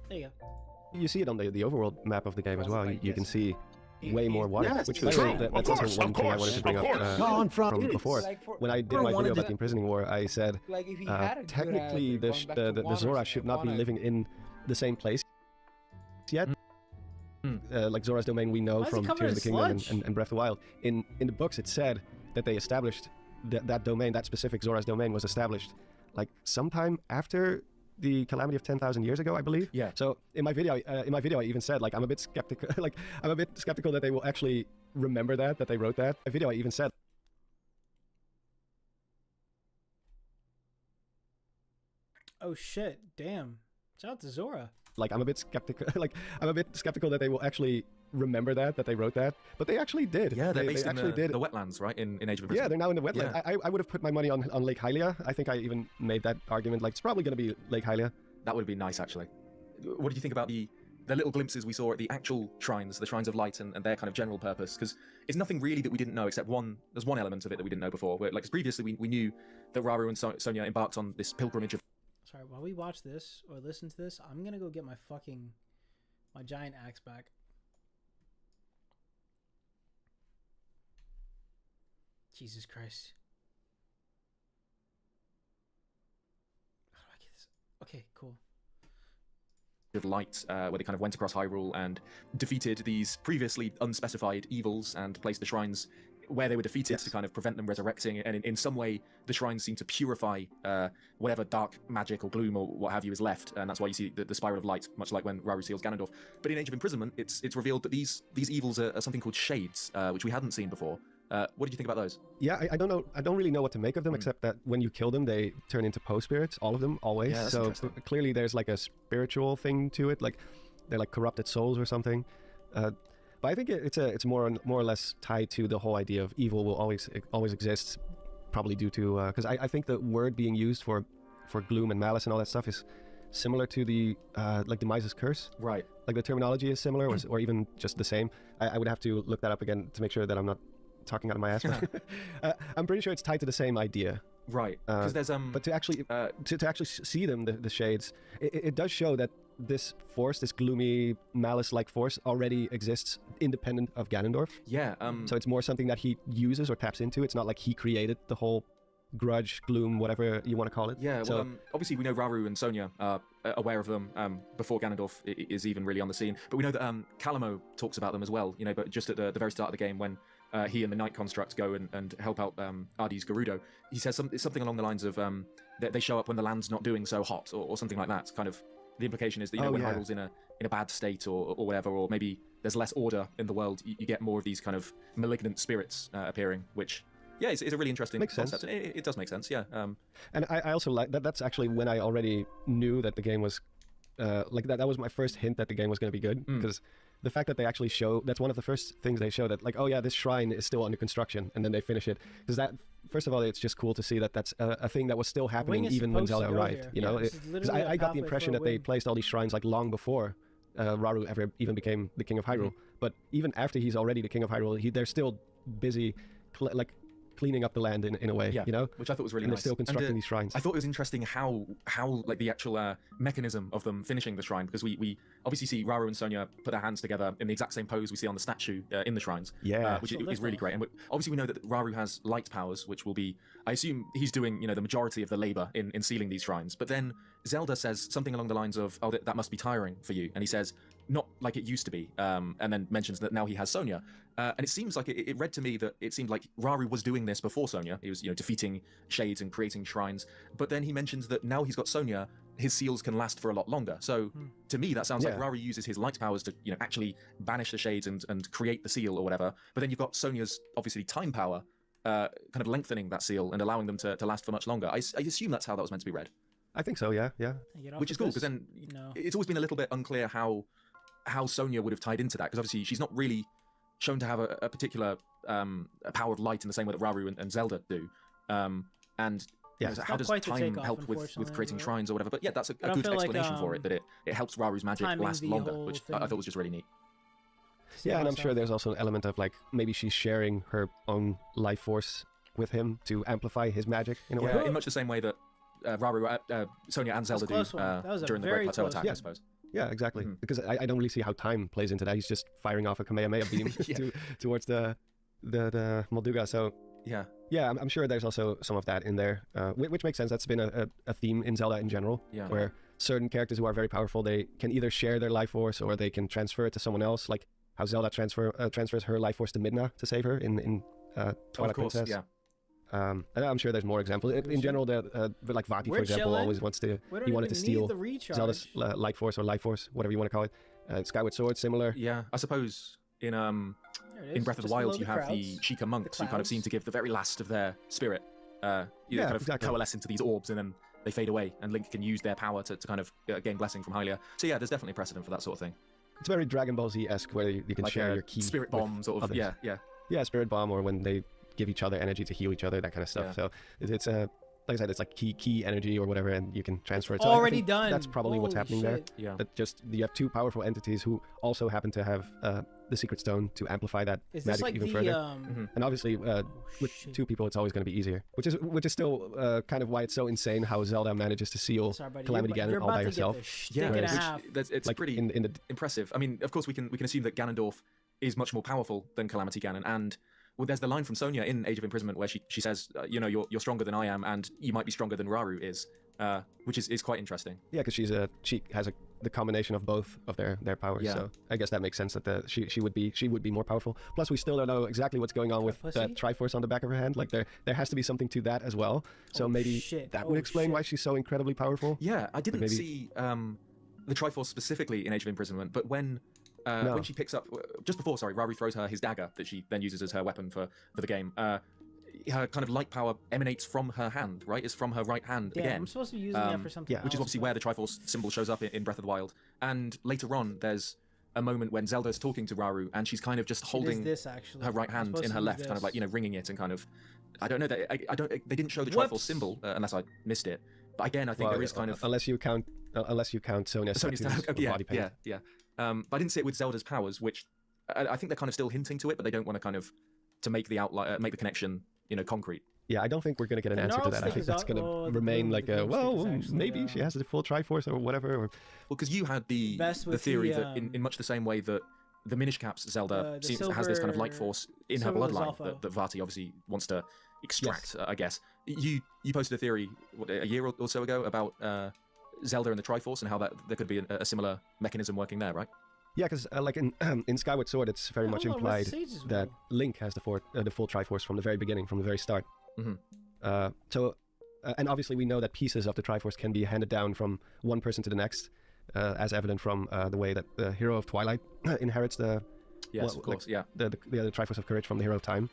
There you go. You see it on the overworld map of the game as well. You can see way more water, Yes, which it's was true. that's Of also one course, thing I wanted to bring of up course. from before. Like for- When I did for my one video of about the- the imprisoning war, I said Like if he had a good technically attitude, going back to the Zora Juana's- should not be Juana- living in the same place yet. Like Zora's domain we know Why is he from covered Tears in of the Kingdom sludge? and Breath of the Wild. In the books it said that they established that domain, that specific Zora's domain was established like sometime after the calamity of 10,000 years ago, I believe. Yeah. So in my video I even said like I'm a bit skeptical I'm a bit skeptical that they will actually remember that they wrote that. In my video I even said Oh shit! Damn! Shout out to Zora. like I'm a bit skeptical that they will actually remember that they wrote that, but they actually did. Yeah, they're based in actually did. the wetlands, right? In Age of Yeah, Imprisonment. they're now in the wetland. Yeah. I would have put my money on Lake Hylia. I think I even made that argument. Like it's probably going to be Lake Hylia. That would have been nice, actually. What do you think about the little glimpses we saw at the actual shrines, the shrines of light, and their kind of general purpose? Because it's nothing really that we didn't know, except there's one element of it that we didn't know before. Where, like, 'cause previously we knew that Raru and Sonia embarked on this pilgrimage of. Sorry, while we watch this or listen to this, I'm gonna go get my giant axe back. Jesus Christ. How do I get this? Okay, cool. Of light, where they kind of went across Hyrule and defeated these previously unspecified evils and placed the shrines where they were defeated to kind of prevent them resurrecting. And in some way, the shrines seem to purify whatever dark magic or gloom or what have you is left, and that's why you see the spiral of light, much like when Raru seals Ganondorf. But in Age of Imprisonment, it's revealed that these evils are something called shades, which we hadn't seen before. What did you think about those? Yeah, I don't know. I don't really know what to make of them, except that when you kill them, they turn into Poe spirits. All of them, always. Yeah, that's so interesting. clearly, there's like a spiritual thing to it. Like they're like corrupted souls or something. But I think it's more or less tied to the whole idea of evil will always exist, probably due to because I think the word being used for gloom and malice and all that stuff is similar to the like the Mises curse. Right. Like the terminology is similar, or even just the same. I would have to look that up again to make sure that I'm not talking out of my ass. I'm pretty sure it's tied to the same idea. Right. Because there's But to actually to actually see them, the shades, it does show that this force, this gloomy malice-like force, already exists independent of Ganondorf. yeah. So it's more something that he uses or taps into. It's not like he created the whole grudge, gloom, whatever you want to call it. Yeah, So, well, obviously we know Raru and Sonia are aware of them before Ganondorf is even really on the scene. But we know that Calamo talks about them as well, but just at the very start of the game when he and the Night Construct go and help out Ardi's Gerudo, he says something along the lines of that they show up when the land's not doing so hot or something like that. Kind of the implication is that, when Hyrule's in a bad state or whatever, or maybe there's less order in the world, you get more of these kind of malignant spirits appearing, which... Yeah, it's a really interesting Makes concept. sense. It does make sense, yeah. and I also like that. That's actually when I already knew that the game was like that. That was my first hint that the game was going to be good, because the fact that they actually show, that's one of the first things they show, that like, oh yeah, this shrine is still under construction, and then they finish it. Because that, first of all, it's just cool to see that that's a thing that was still happening is even when supposed Zelda to go arrived. here. You know, this is 'cause literally a I got the pathway impression for a that they win. placed all these shrines like long before Raru ever even became the king of Hyrule. But even after he's already the king of Hyrule, they're still busy cleaning up the land in a way, Yeah, you know? which I thought was really And nice. they're still constructing And, these shrines. I thought it was interesting how like the actual mechanism of them finishing the shrine, because we obviously see Raru and Sonia put their hands together in the exact same pose we see on the statue in the shrines. Yeah. Which So is lift really off. great. And obviously we know that Raru has light powers, which will be, I assume he's doing, the majority of the labor in sealing these shrines. But then Zelda says something along the lines of, oh, that must be tiring for you. And he says, not like it used to be, and then mentions that now he has Sonia. And it seems like it read to me that it seemed like Raru was doing this before Sonia. He was, defeating shades and creating shrines. But then he mentions that now he's got Sonia, his seals can last for a lot longer. So to me, that sounds like Raru uses his light powers to, actually banish the shades and create the seal or whatever. But then you've got Sonya's obviously time power, kind of lengthening that seal and allowing them to last for much longer. I assume that's how that was meant to be read. I think so. Yeah. Which is cool because then it's always been a little bit unclear how Sonya would have tied into that, because obviously she's not really shown to have a particular power of light in the same way that Raru and Zelda do. How does time help with creating shrines or whatever? But yeah, that's a good explanation for it, that it helps Raru's magic last longer, which I thought was just really neat. Yeah, and I'm sure there's also an element of like maybe she's sharing her own life force with him to amplify his magic in a way. In much the same way that Sonya and Zelda do during the Great Plateau attack, I suppose. Yeah, exactly. Because I don't really see how time plays into that. He's just firing off a Kamehameha beam towards the Molduga. So yeah, I'm sure there's also some of that in there, which makes sense. That's been a theme in Zelda in general, where certain characters who are very powerful, they can either share their life force or they can transfer it to someone else, like how Zelda transfers her life force to Midna to save her in Twilight Princess. Yeah. And I'm sure there's more examples. In general, like Vati, for example, always wanted to steal Zelda's light force or life force, whatever you want to call it. Skyward Sword, similar. Yeah, I suppose in Breath of the Wild, you have the Sheikah monks who kind of seem to give the very last of their spirit. Coalesce into these orbs and then they fade away, and Link can use their power to kind of gain blessing from Hylia. So yeah, there's definitely precedent for that sort of thing. It's very Dragon Ball Z-esque, where you can like share your key. Spirit bomb, sort of. Others. Yeah, spirit bomb, or when they give each other energy to heal each other, that kind of stuff. So it's like I said, it's like key energy or whatever, and you can transfer it. So already done. That's probably what's happening there. Yeah. That just you have two powerful entities who also happen to have the Secret Stone to amplify that magic like even further. And obviously, with two people, it's always going to be easier. Which is still kind of why it's so insane how Zelda manages to seal Calamity Ganon all by herself. It's like pretty impressive. I mean, of course, we can assume that Ganondorf is much more powerful than Calamity Ganon, and well, there's the line from Sonya in Age of Imprisonment where she says, you're stronger than I am, and you might be stronger than Raru is, which is quite interesting. Yeah, because she has the combination of both of their powers. Yeah. So I guess that makes sense that she would be more powerful. Plus, we still don't know exactly what's going on with the Triforce on the back of her hand. Like there has to be something to that as well. So maybe that would explain why she's so incredibly powerful. Yeah, I didn't see the Triforce specifically in Age of Imprisonment, but when she picks up, just before, Raru throws her his dagger that she then uses as her weapon for the game. Her kind of light power emanates from her hand, right? It's from her right hand again. I'm supposed to be using that for something else, which is obviously where the Triforce symbol shows up in Breath of the Wild. And later on, there's a moment when Zelda's talking to Raru, and she's kind of just holding her right hand in her left, kind of like, wringing it and kind of... I don't know, they didn't show the Triforce symbol, unless I missed it. But again, I think there is kind of... Unless you count Sonya's body paint. Yeah. But I didn't see it with Zelda's powers, which I think they're kind of still hinting to it, but they don't want to kind of make the make the connection, concrete. Yeah, I don't think we're going to get an answer to that. I think that's going to remain like maybe she has the full Triforce or whatever. Well, because you had the theory that in much the same way that the Minish Cap's Zelda has this kind of light force in her bloodline that Vati obviously wants to extract, I guess. You posted a theory a year or so ago about Zelda and the Triforce and how that there could be a similar mechanism working there, right? Yeah, because like in Skyward Sword, it's very much implied that Link has the full Triforce from the very beginning, from the very start. And obviously we know that pieces of the Triforce can be handed down from one person to the next, as evident from the way that the Hero of Twilight inherits the Triforce of Courage from the Hero of Time.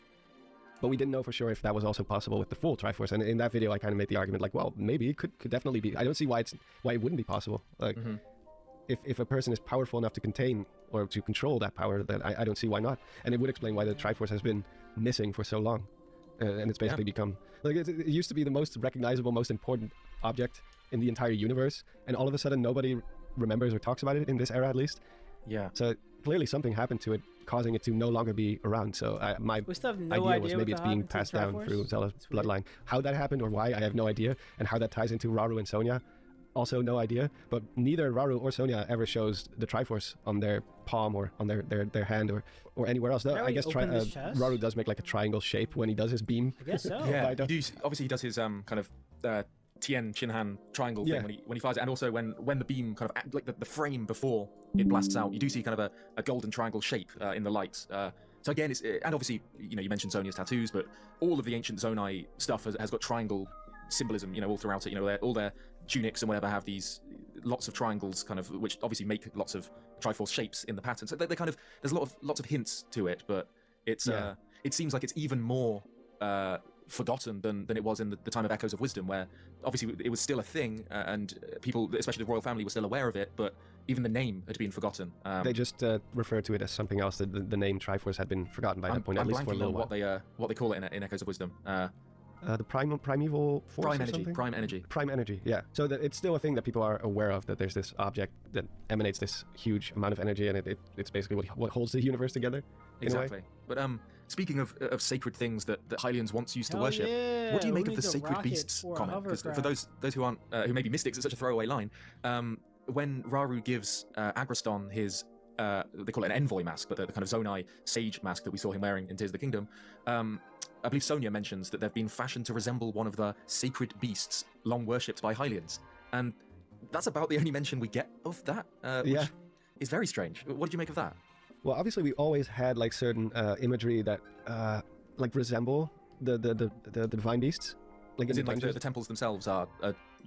But we didn't know for sure if that was also possible with the full Triforce. And in that video, I kind of made the argument like, well, maybe it could definitely be. I don't see why it wouldn't be possible. Like, if a person is powerful enough to contain or to control that power, then I don't see why not. And it would explain why the Triforce has been missing for so long. And it's basically become... Like, it used to be the most recognizable, most important object in the entire universe. And all of a sudden, nobody remembers or talks about it, in this era at least. Yeah. So clearly something happened to it, causing it to no longer be around. So my idea was maybe it's being passed down through Zelda's bloodline. How that happened or why, I have no idea. And how that ties into Raru and Sonya, also no idea. But neither Raru or Sonya ever shows the Triforce on their palm or on their hand or anywhere else. Though I guess Raru does make like a triangle shape when he does his beam. I guess so. Yeah, obviously he does his kind of Tien Shinhan triangle thing when he fires it, and also when the beam kind of like the frame before it blasts out, you do see kind of a golden triangle shape in the lights. So again, and obviously you mentioned Sonya's tattoos, but all of the ancient Zonai stuff has got triangle symbolism, all throughout it. All their tunics and whatever have these lots of triangles, kind of, which obviously make lots of Triforce shapes in the pattern. So they kind of, there's lots of hints to it, but it's it seems like it's even more forgotten than it was in the time of Echoes of Wisdom, where obviously it was still a thing, and people, especially the royal family, were still aware of it, but even the name had been forgotten. They just referred to it as something else. The name Triforce had been forgotten by that point, at least for a little while. What they call it in Echoes of Wisdom. The primeval force. Prime energy. Yeah. So it's still a thing that people are aware of. That there's this object that emanates this huge amount of energy, and it's basically what holds the universe together. Exactly. But speaking of sacred things that Hylians once used to Hell worship, yeah, what do you we make of need the a sacred rocket beasts or a comment? Because for hovercraft. those who aren't who may be mystics, it's such a throwaway line. When Rauru gives Agreston his they call it an envoy mask, but the kind of Zonai sage mask that we saw him wearing in Tears of the Kingdom, I believe Sonia mentions that they've been fashioned to resemble one of the sacred beasts long worshipped by Hylians, and that's about the only mention we get of that, which is very strange. What did you make of that? Well, obviously we always had like certain imagery that like resemble the divine beasts. Like Is in it like the temples themselves are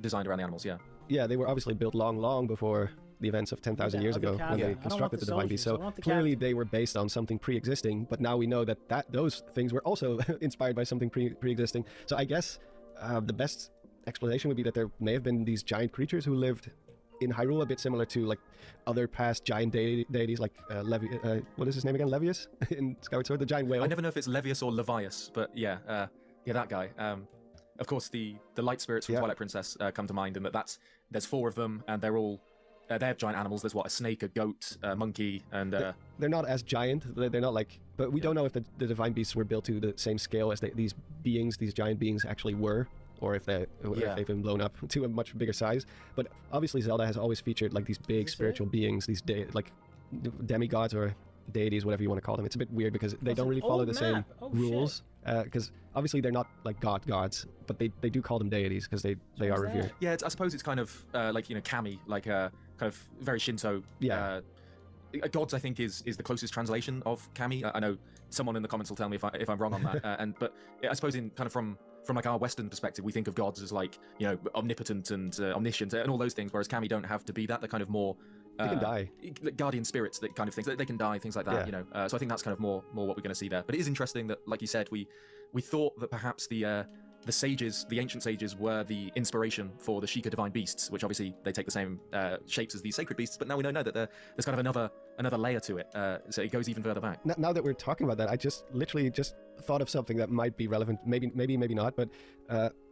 designed around the animals? Yeah. Yeah, they were obviously built long before the events of 10,000 years ago when they constructed the divine beast. So clearly they were based on something pre-existing, but now we know that those things were also inspired by something pre-existing. So I guess the best explanation would be that there may have been these giant creatures who lived in Hyrule, a bit similar to like other past giant deities like what is his name again? Levius in Skyward Sword, the giant whale. I never know if it's Levius or Levius, but yeah, that guy. Of course, the light spirits from Twilight Princess come to mind, and there's 4 of them, and they're all they're giant animals. There's a snake, a goat, a monkey, and they're not as giant. They're not like, but we don't know if the divine beasts were built to the same scale as these giant beings actually were, or if they've been blown up to a much bigger size. But obviously Zelda has always featured like these big spiritual beings, these like demigods or deities, whatever you want to call them. It's a bit weird because they don't really follow the same rules, because obviously they're not like gods, but they do call them deities because they are revered. Yeah, I suppose it's kind of like kami, like kind of very Shinto. Gods, I think, is the closest translation of kami. I know someone in the comments will tell me if I'm wrong on that. But I suppose in kind of from like our Western perspective, we think of gods as like omnipotent and omniscient and all those things, whereas kami don't have to be that. They're kind of more they can die, guardian spirits, that kind of things. They can die, things like that. So I think that's kind of more what we're going to see there. But it is interesting that, like you said, we thought that perhaps the sages, the ancient sages, were the inspiration for the Sheikah divine beasts, which obviously they take the same shapes as these sacred beasts. But now we know that there's kind of another layer to it, so it goes even further back. Now that we're talking about that, I literally just thought of something that might be relevant. Maybe not. But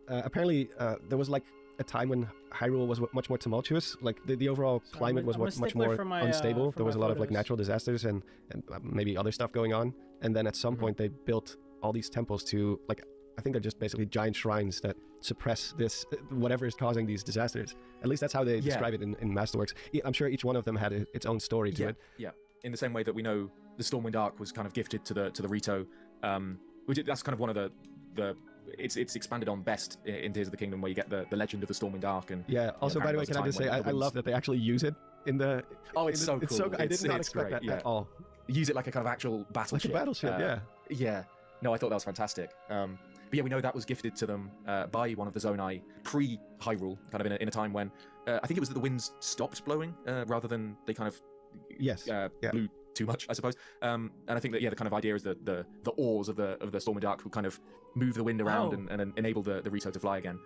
apparently there was like a time when Hyrule was much more tumultuous. Like the overall climate was much more unstable. There was a lot of like natural disasters and maybe other stuff going on. And then at some point they built all these temples to, like, I think they're just basically giant shrines that suppress this, whatever is causing these disasters. At least that's how they describe it in Masterworks. I'm sure each one of them had its own story to it. Yeah, in the same way that we know the Stormwind Arc was kind of gifted to the Rito, that's kind of one of the it's expanded on best in Tears of the Kingdom, where you get the legend of the Stormwind Arc. And also, by the way, can I just say I love that they actually use it in the. Oh, it's so cool. I did not expect that at all. Use it like a kind of actual battleship. Like a battleship, yeah. No, I thought that was fantastic. But yeah, we know that was gifted to them by one of the Zonai pre-Hyrule, kind of in a time when I think it was that the winds stopped blowing rather than they kind of blew too much, I suppose. And I think that the kind of idea is that the oars of the Stormwind Arc would kind of move the wind around and enable the Rito to fly again.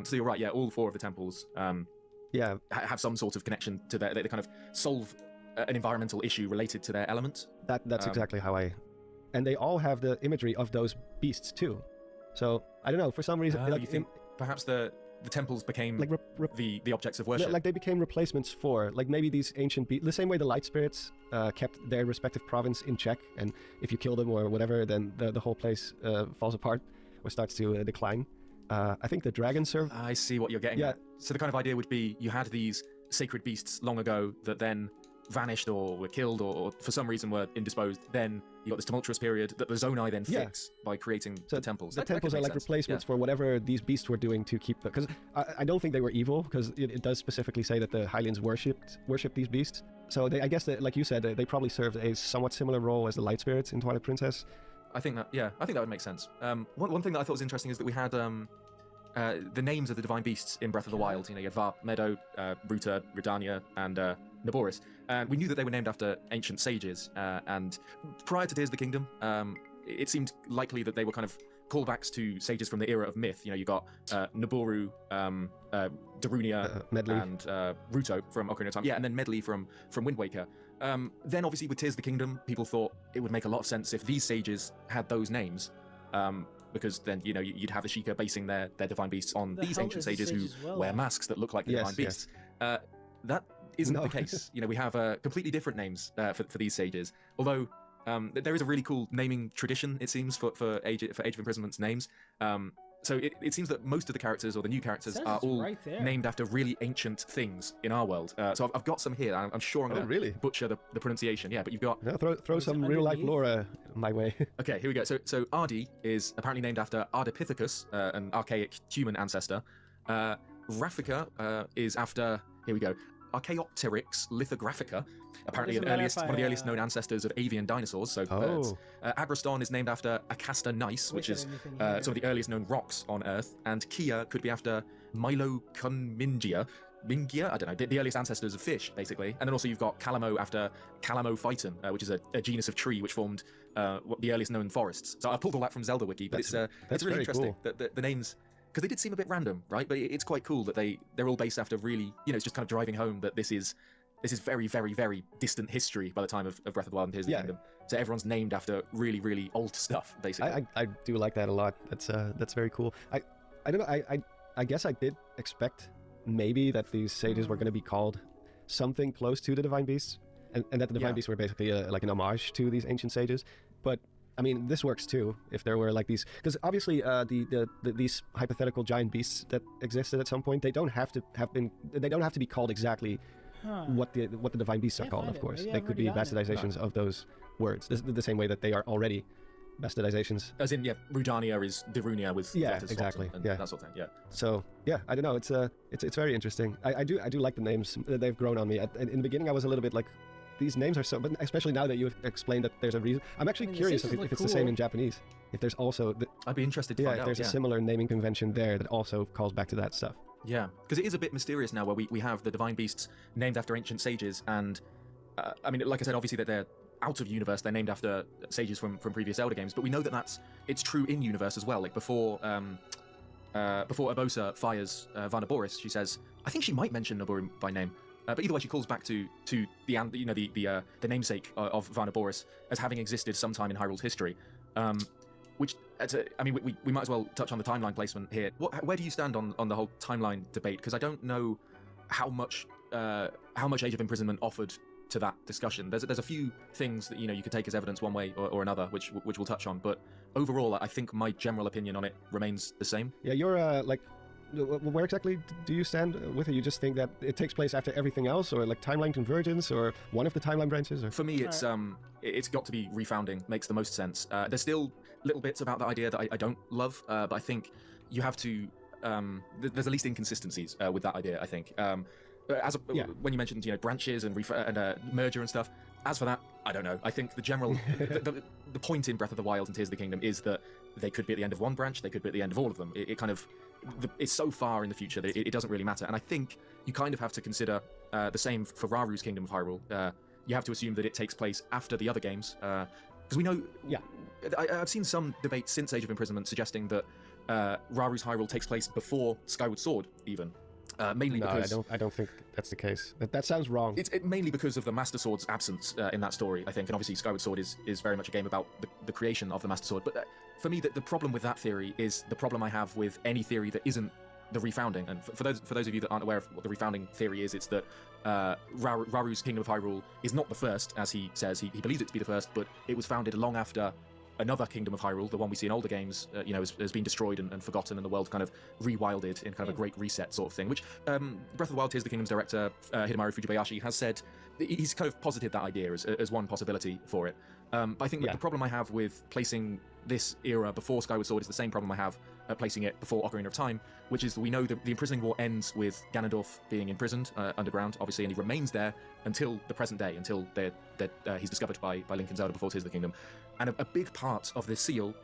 So you're right. Yeah, all 4 of the temples have some sort of connection to they kind of solve an environmental issue related to their element. That's exactly how and they all have the imagery of those beasts too. So I don't know, for some reason, you think perhaps the temples became like the objects of worship. Like they became replacements for, like, maybe these ancient beasts, the same way the light spirits kept their respective province in check, and if you kill them or whatever, then the whole place falls apart or starts to decline. I think the dragons serve. I see what you're getting at. So the kind of idea would be you had these sacred beasts long ago that then vanished or were killed or for some reason were indisposed. Then you got this tumultuous period that the Zonai then fix by creating the temples. The temples are like replacements for whatever these beasts were doing to keep, because I don't think they were evil, because it does specifically say that the Hylians worshipped these beasts. So I guess that, like you said, they probably served a somewhat similar role as the light spirits in Twilight Princess. I think that would make sense. One thing that I thought was interesting is that we had the names of the divine beasts in Breath of the Wild. You know, you had Var, Meadow, Ruta, Ridania, and Naboris. And we knew that they were named after ancient sages. And prior to Tears of the Kingdom, it seemed likely that they were kind of callbacks to sages from the era of myth. You know, you got Naboru, Darunia, Medley. and Ruto from Ocarina of Time. Yeah, and then Medley from Wind Waker. Then obviously with Tears of the Kingdom, people thought it would make a lot of sense if these sages had those names. Because then, you know, you'd have the Sheikah basing their divine beasts on these ancient sages who wear masks that look like the divine beasts. That isn't the case. You know, we have completely different names for these sages. Although there is a really cool naming tradition, it seems, for Age of Imprisoment's names. So it seems that most of the characters, or the new characters, are all named after really ancient things in our world. So I've got some here. I'm sure I'm going to butcher the pronunciation. Yeah, but you've got... No, throw some real-life lore my way. Okay, here we go. So Ardi is apparently named after Ardipithecus, an archaic human ancestor. Raffica is after... Here we go. Archaeopteryx lithographica, apparently one of the earliest known ancestors of avian dinosaurs, so birds. Agraston is named after Acasta Nice, which is some of the earliest known rocks on Earth, and Kia could be after Milocunmingia, I don't know, the earliest ancestors of fish, basically. And then also you've got Calamo after Calamophyton, which is a genus of tree which formed the earliest known forests. So I pulled all that from Zelda Wiki, but it's really interesting that the names... Because they did seem a bit random, right? But it's quite cool that they're all based after really, you know, it's just kind of driving home that this is very, very, very distant history by the time of Breath of the Wild and Tears of the Kingdom. So everyone's named after really, really old stuff, basically. I do like that a lot. That's very cool. I don't know. I guess I did expect maybe that these sages were going to be called something close to the divine beasts, and that the divine beasts were basically like an homage to these ancient sages, but. I mean, this works too. If there were like these, because obviously these hypothetical giant beasts that existed at some point, they don't have to be called exactly what the divine beasts are called. Of course, they could be bastardizations of those words, the same way that they are already bastardizations. As in, Rudania is Darunia with letters exactly, and that sort of thing. Yeah. So I don't know. It's very interesting. I do like the names. They've grown on me. In the beginning, I was a little bit like. These names are so, but especially now that you've explained that there's a reason. I'm actually curious if it's the same in Japanese. If there's also... I'd be interested to find out. If there's a similar naming convention there that also calls back to that stuff. Yeah, because it is a bit mysterious now where we have the divine beasts named after ancient sages, and I mean, like I said, obviously that they're out of universe, they're named after sages from previous Zelda games, but we know that it's true in universe as well. Like before Urbosa fires Varnaboris, she says, I think she might mention Naboru by name. But either way, she calls back to the namesake of Varnaboris as having existed sometime in Hyrule's history, which I mean we might as well touch on the timeline placement here. Where do you stand on the whole timeline debate? Because I don't know how much Age of Imprisonment offered to that discussion. There's a few things that you could take as evidence one way or another, which we'll touch on. But overall, I think my general opinion on it remains the same. Yeah, you're like. Where exactly do you stand with it? You just think that it takes place after everything else, or like timeline convergence, or one of the timeline branches? Or? For me, it's got to be refounding. Makes the most sense. There's still little bits about that idea that I don't love, but I think you have to. There's at least inconsistencies with that idea. I think. When you mentioned branches and merger and stuff. As for that, I don't know. I think the general the point in Breath of the Wild and Tears of the Kingdom is that they could be at the end of one branch, they could be at the end of all of them. It kind of it's so far in the future that it doesn't really matter. And I think you kind of have to consider the same for Raru's Kingdom of Hyrule. You have to assume that it takes place after the other games, because we know. Yeah, I've seen some debate since Age of Imprisonment suggesting that Raru's Hyrule takes place before Skyward Sword, even. Mainly because I don't think that's the case. That sounds wrong. It's mainly because of the Master Sword's absence in that story, I think, and obviously Skyward Sword is very much a game about the creation of the Master Sword. But for me, the problem with that theory is the problem I have with any theory that isn't the refounding. And for those of you that aren't aware of what the refounding theory is, it's that Raru's Kingdom of Hyrule is not the first, as he says. He believes it to be the first, but it was founded long after another Kingdom of Hyrule, the one we see in older games, has been destroyed and forgotten, and the world kind of rewilded in kind of a great reset sort of thing, which Breath of the Wild Tears of the Kingdom's director, Hidemaru Fujibayashi, has said, he's kind of posited that idea as one possibility for it. But I think that the problem I have with placing this era before Skyward Sword is the same problem I have placing it before Ocarina of Time, which is that we know that the imprisoning war ends with Ganondorf being imprisoned underground, obviously, and he remains there until the present day, until he's discovered by Link and Zelda before Tears of the Kingdom. And a big part of the seal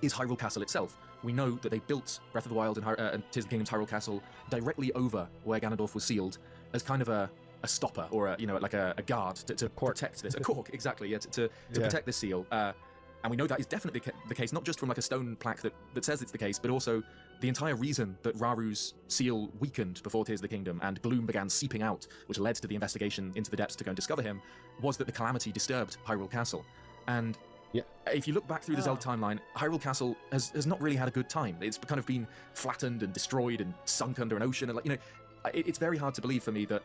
is Hyrule Castle itself. We know that they built Breath of the Wild and Tears of the Kingdom's Hyrule Castle directly over where Ganondorf was sealed as kind of a stopper or a guard to protect this. A cork, exactly, yeah, to protect this seal. And we know that is definitely the case, not just from like a stone plaque that says it's the case, but also the entire reason that Raru's seal weakened before Tears of the Kingdom and gloom began seeping out, which led to the investigation into the depths to go and discover him, was that the calamity disturbed Hyrule Castle. And if you look back through the Zelda timeline, Hyrule Castle has not really had a good time. It's kind of been flattened and destroyed and sunk under an ocean. And it's very hard to believe for me that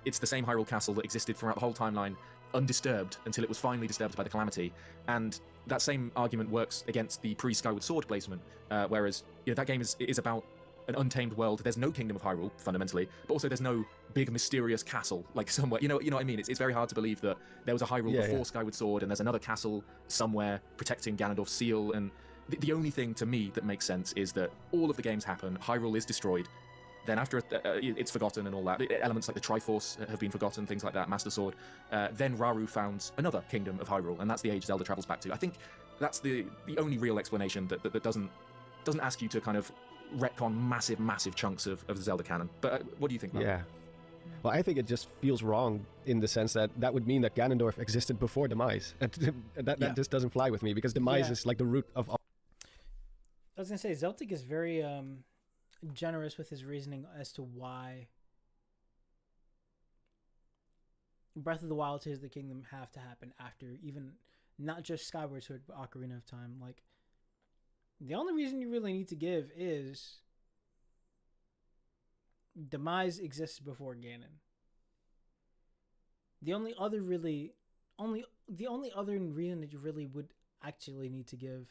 it's the same Hyrule Castle that existed throughout the whole timeline, undisturbed until it was finally disturbed by the calamity. And that same argument works against the pre-Skyward Sword placement, whereas that game is about an untamed world. There's no Kingdom of Hyrule fundamentally, but also there's no big mysterious castle like somewhere. You know what I mean? It's very hard to believe that there was a Hyrule before Skyward Sword, and there's another castle somewhere protecting Ganondorf's seal. And the only thing to me that makes sense is that all of the games happen. Hyrule is destroyed. Then after it's forgotten and all that, elements like the Triforce have been forgotten, things like that, Master Sword. Then Raru founds another Kingdom of Hyrule, and that's the age Zelda travels back to. I think that's the only real explanation that doesn't ask you to kind of retcon massive chunks of the Zelda canon. But what do you think about that? Well, I think it just feels wrong in the sense that would mean that Ganondorf existed before Demise. And that just doesn't fly with me, because Demise is like the root of all. I was going to say, Zeltik is very generous with his reasoning as to why Breath of the Wild, Tears of the Kingdom have to happen after even not just Skyward Sword, but Ocarina of Time. Like, the only reason you really need to give is Demise exists before Ganon. The only other reason that you really would actually need to give,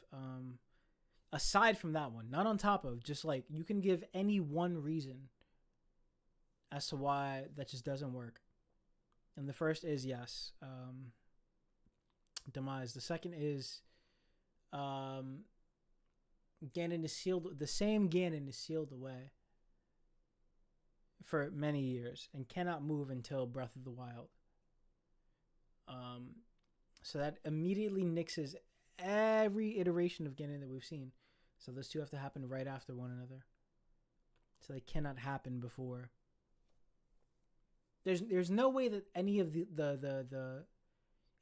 aside from that one, not on top of, just like you can give any one reason as to why that just doesn't work. And the first is Demise. The second is Ganon is sealed. The same Ganon is sealed away for many years and cannot move until Breath of the Wild. So that immediately nixes every iteration of Ganon that we've seen. So those two have to happen right after one another. So they cannot happen before. There's no way that any of the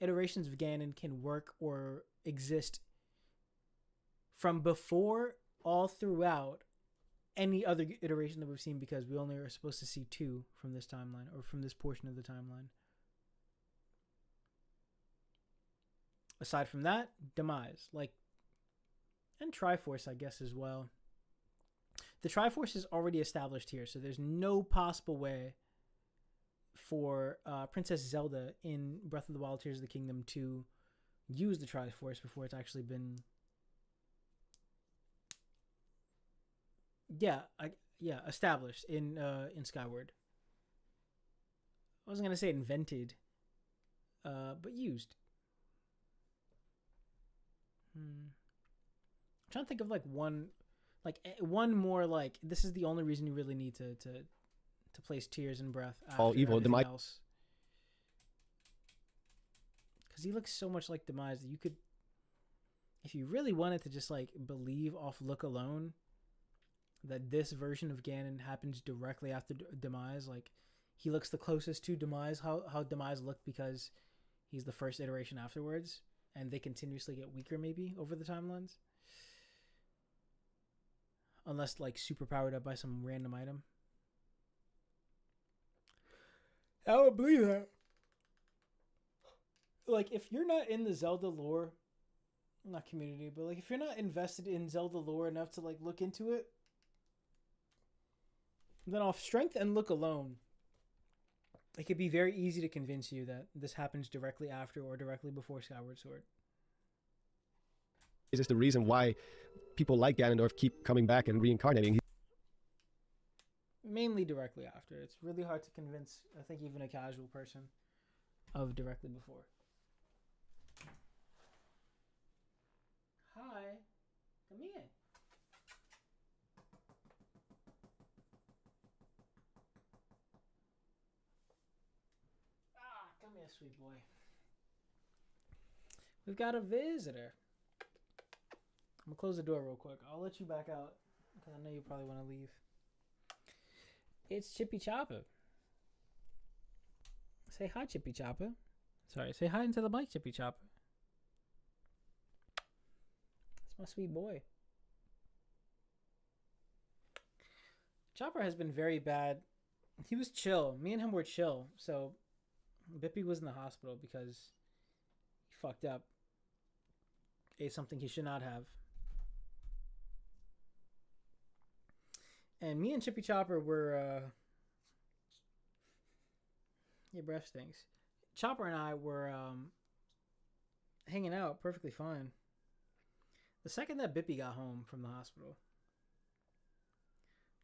iterations of Ganon can work or exist from before all throughout any other iteration that we've seen, because we only are supposed to see two from this timeline, or from this portion of the timeline. Aside from that, Demise, and Triforce, I guess, as well. The Triforce is already established here, so there's no possible way for Princess Zelda in Breath of the Wild, Tears of the Kingdom to use the Triforce before it's actually been established in Skyward. I wasn't gonna say invented, but used. I'm trying to think of one more, this is the only reason you really need to place Tears in Breath after all evil everything else. Because he looks so much like Demise that you could, if you really wanted to just believe off look alone that this version of Ganon happens directly after Demise, he looks the closest to Demise, how Demise looked, because he's the first iteration afterwards, and they continuously get weaker maybe over the timelines, unless super powered up by some random item. I would believe that. If you're not in the Zelda lore, not community, but if you're not invested in Zelda lore enough to look into it, then off strength and look alone, it could be very easy to convince you that this happens directly after or directly before Skyward Sword. Is this the reason why people like Ganondorf keep coming back and reincarnating? Mainly directly after. It's really hard to convince, I think, even a casual person of directly before. Hi. Come in. Come here, sweet boy. We've got a visitor. gonna close the door real quick. I'll let you back out because I know you probably want to leave. It's Chippy Chopper. Say hi, Chippy Chopper. Sorry, say hi into the mic, Chippy Chopper. That's my sweet boy. Chopper has been very bad. He was chill. Me and him were chill. So Bippy was in the hospital because he fucked up. Ate something he should not have. And me and Chippy Chopper were your breath stinks. Chopper and I were hanging out perfectly fine. The second that Bippy got home from the hospital,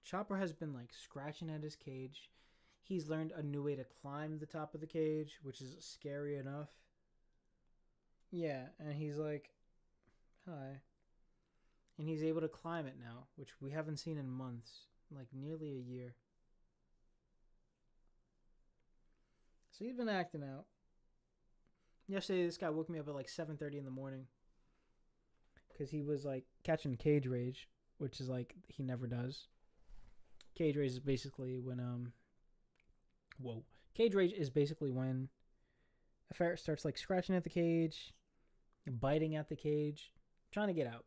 Chopper has been like scratching at his cage. He's learned a new way to climb the top of the cage, which is scary enough. Yeah, and he's like, hi. And he's able to climb it now, which we haven't seen in months, like nearly a year. So he's been acting out. Yesterday, this guy woke me up at like 7:30 in the morning because he was like catching cage rage, which is like he never does. Cage rage is basically when Cage rage is basically when a ferret starts like scratching at the cage, biting at the cage, trying to get out,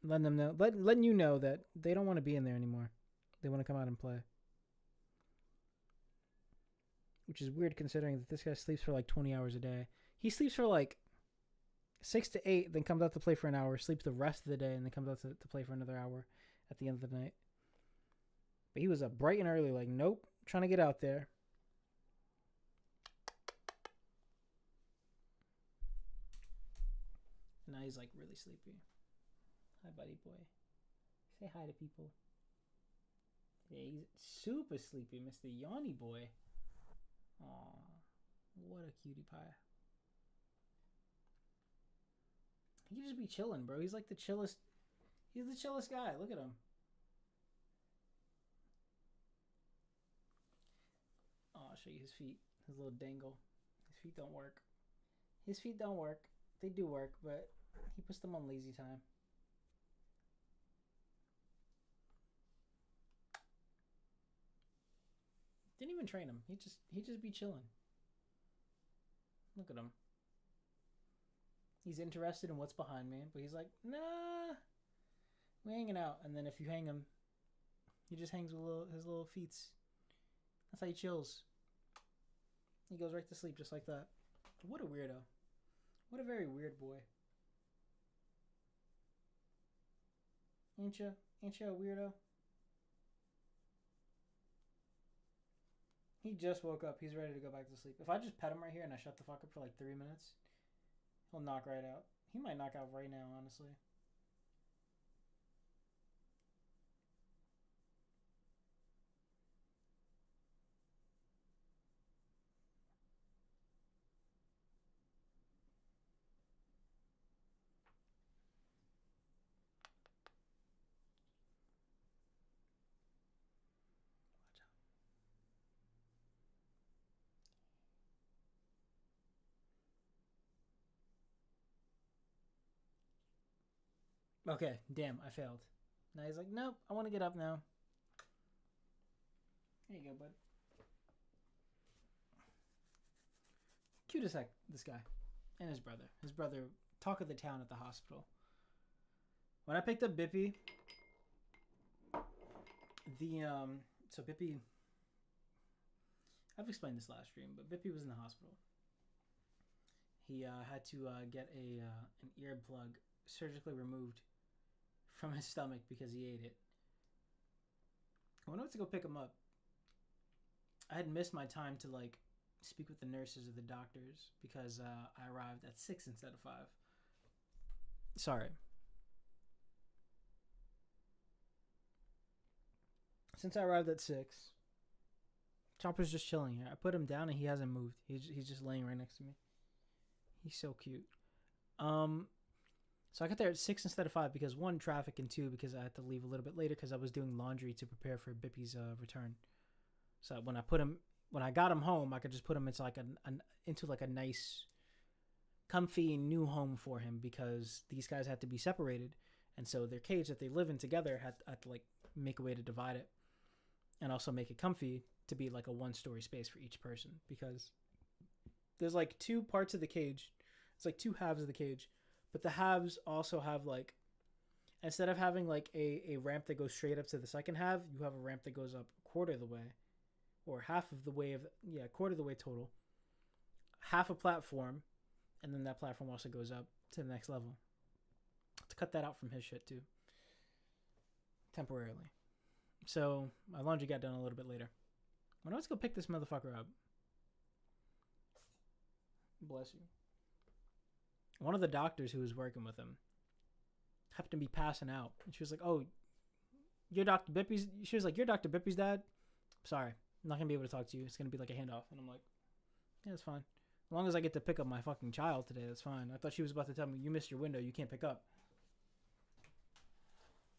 letting them know, letting you know that they don't want to be in there anymore. They want to come out and play. Which is weird considering that this guy sleeps for like 20 hours a day. He sleeps for like 6 to 8, then comes out to play for an hour, sleeps the rest of the day, and then comes out to play for another hour at the end of the night. But he was up bright and early, like, nope, trying to get out there. Now he's like really sleepy. Hi, buddy boy. Say hi to people. Yeah, he's super sleepy, Mr. Yawny boy. Aw, what a cutie pie. He could just be chilling, bro. He's like the chillest. He's the chillest guy. Look at him. Oh, I'll show you his feet. His little dangle. His feet don't work. His feet don't work. They do work, but he puts them on lazy time. Didn't even train him. He just be chilling. Look at him. He's interested in what's behind me, but he's like, nah, we're hanging out. And then if you hang him, he just hangs with his little feet. That's how he chills. He goes right to sleep just like that. What a weirdo. What a very weird boy. Ain't ya? Ain't ya a weirdo? He just woke up. He's ready to go back to sleep. If I just pet him right here and I shut the fuck up for like 3 minutes, he'll knock right out. He might knock out right now, honestly. Okay, damn, I failed. Now he's like, nope, I want to get up now. There you go, bud. Cute as heck, this guy. And his brother. His brother, talk of the town at the hospital. When I picked up Bippy, so Bippy, I've explained this last stream, but Bippy was in the hospital. He had to get an earplug surgically removed from his stomach because he ate it. When I went to go pick him up, I had missed my time to like speak with the nurses or the doctors because I arrived at 6 instead of 5. Sorry. Since I arrived at 6, Chopper's just chilling here. I put him down and he hasn't moved. He's just laying right next to me. He's so cute. So I got there at 6 instead of 5 because 1, traffic, and 2, because I had to leave a little bit later because I was doing laundry to prepare for Bippy's return. So when I got him home, I could just put him into like a nice, comfy new home for him because these guys had to be separated, And so their cage that they live in together had to like make a way to divide it and also make it comfy to be like a 1-story space for each person, because there's like 2 parts of the cage. It's like 2 halves of the cage, but the halves also have like, instead of having like a ramp that goes straight up to the second half, you have a ramp that goes up a quarter of the way, or half of the way a quarter of the way total. Half a platform, and then that platform also goes up to the next level. To cut that out from his shit too. Temporarily. So my laundry got done a little bit later. When I was go pick this motherfucker up. Bless you. One of the doctors who was working with him happened to be passing out. And she was like, "Oh, you're Dr. Bippy's?" She was like, "You're Dr. Bippy's dad? Sorry, I'm not going to be able to talk to you. It's going to be like a handoff." And I'm like, "Yeah, it's fine. As long as I get to pick up my fucking child today, that's fine." I thought she was about to tell me, "You missed your window. You can't pick up.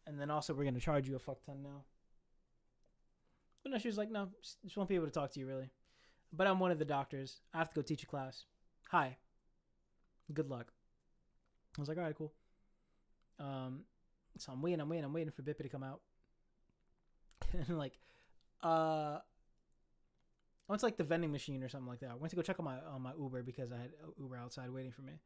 And then also we're going to charge you a fuck ton now." But no, she was like, "No, just won't be able to talk to you really. But I'm one of the doctors. I have to go teach a class. Hi. Good luck." I was like, "All right, cool." So I'm waiting for Bippy to come out. And like, I went to like the vending machine or something like that. I went to go check on my Uber because I had Uber outside waiting for me.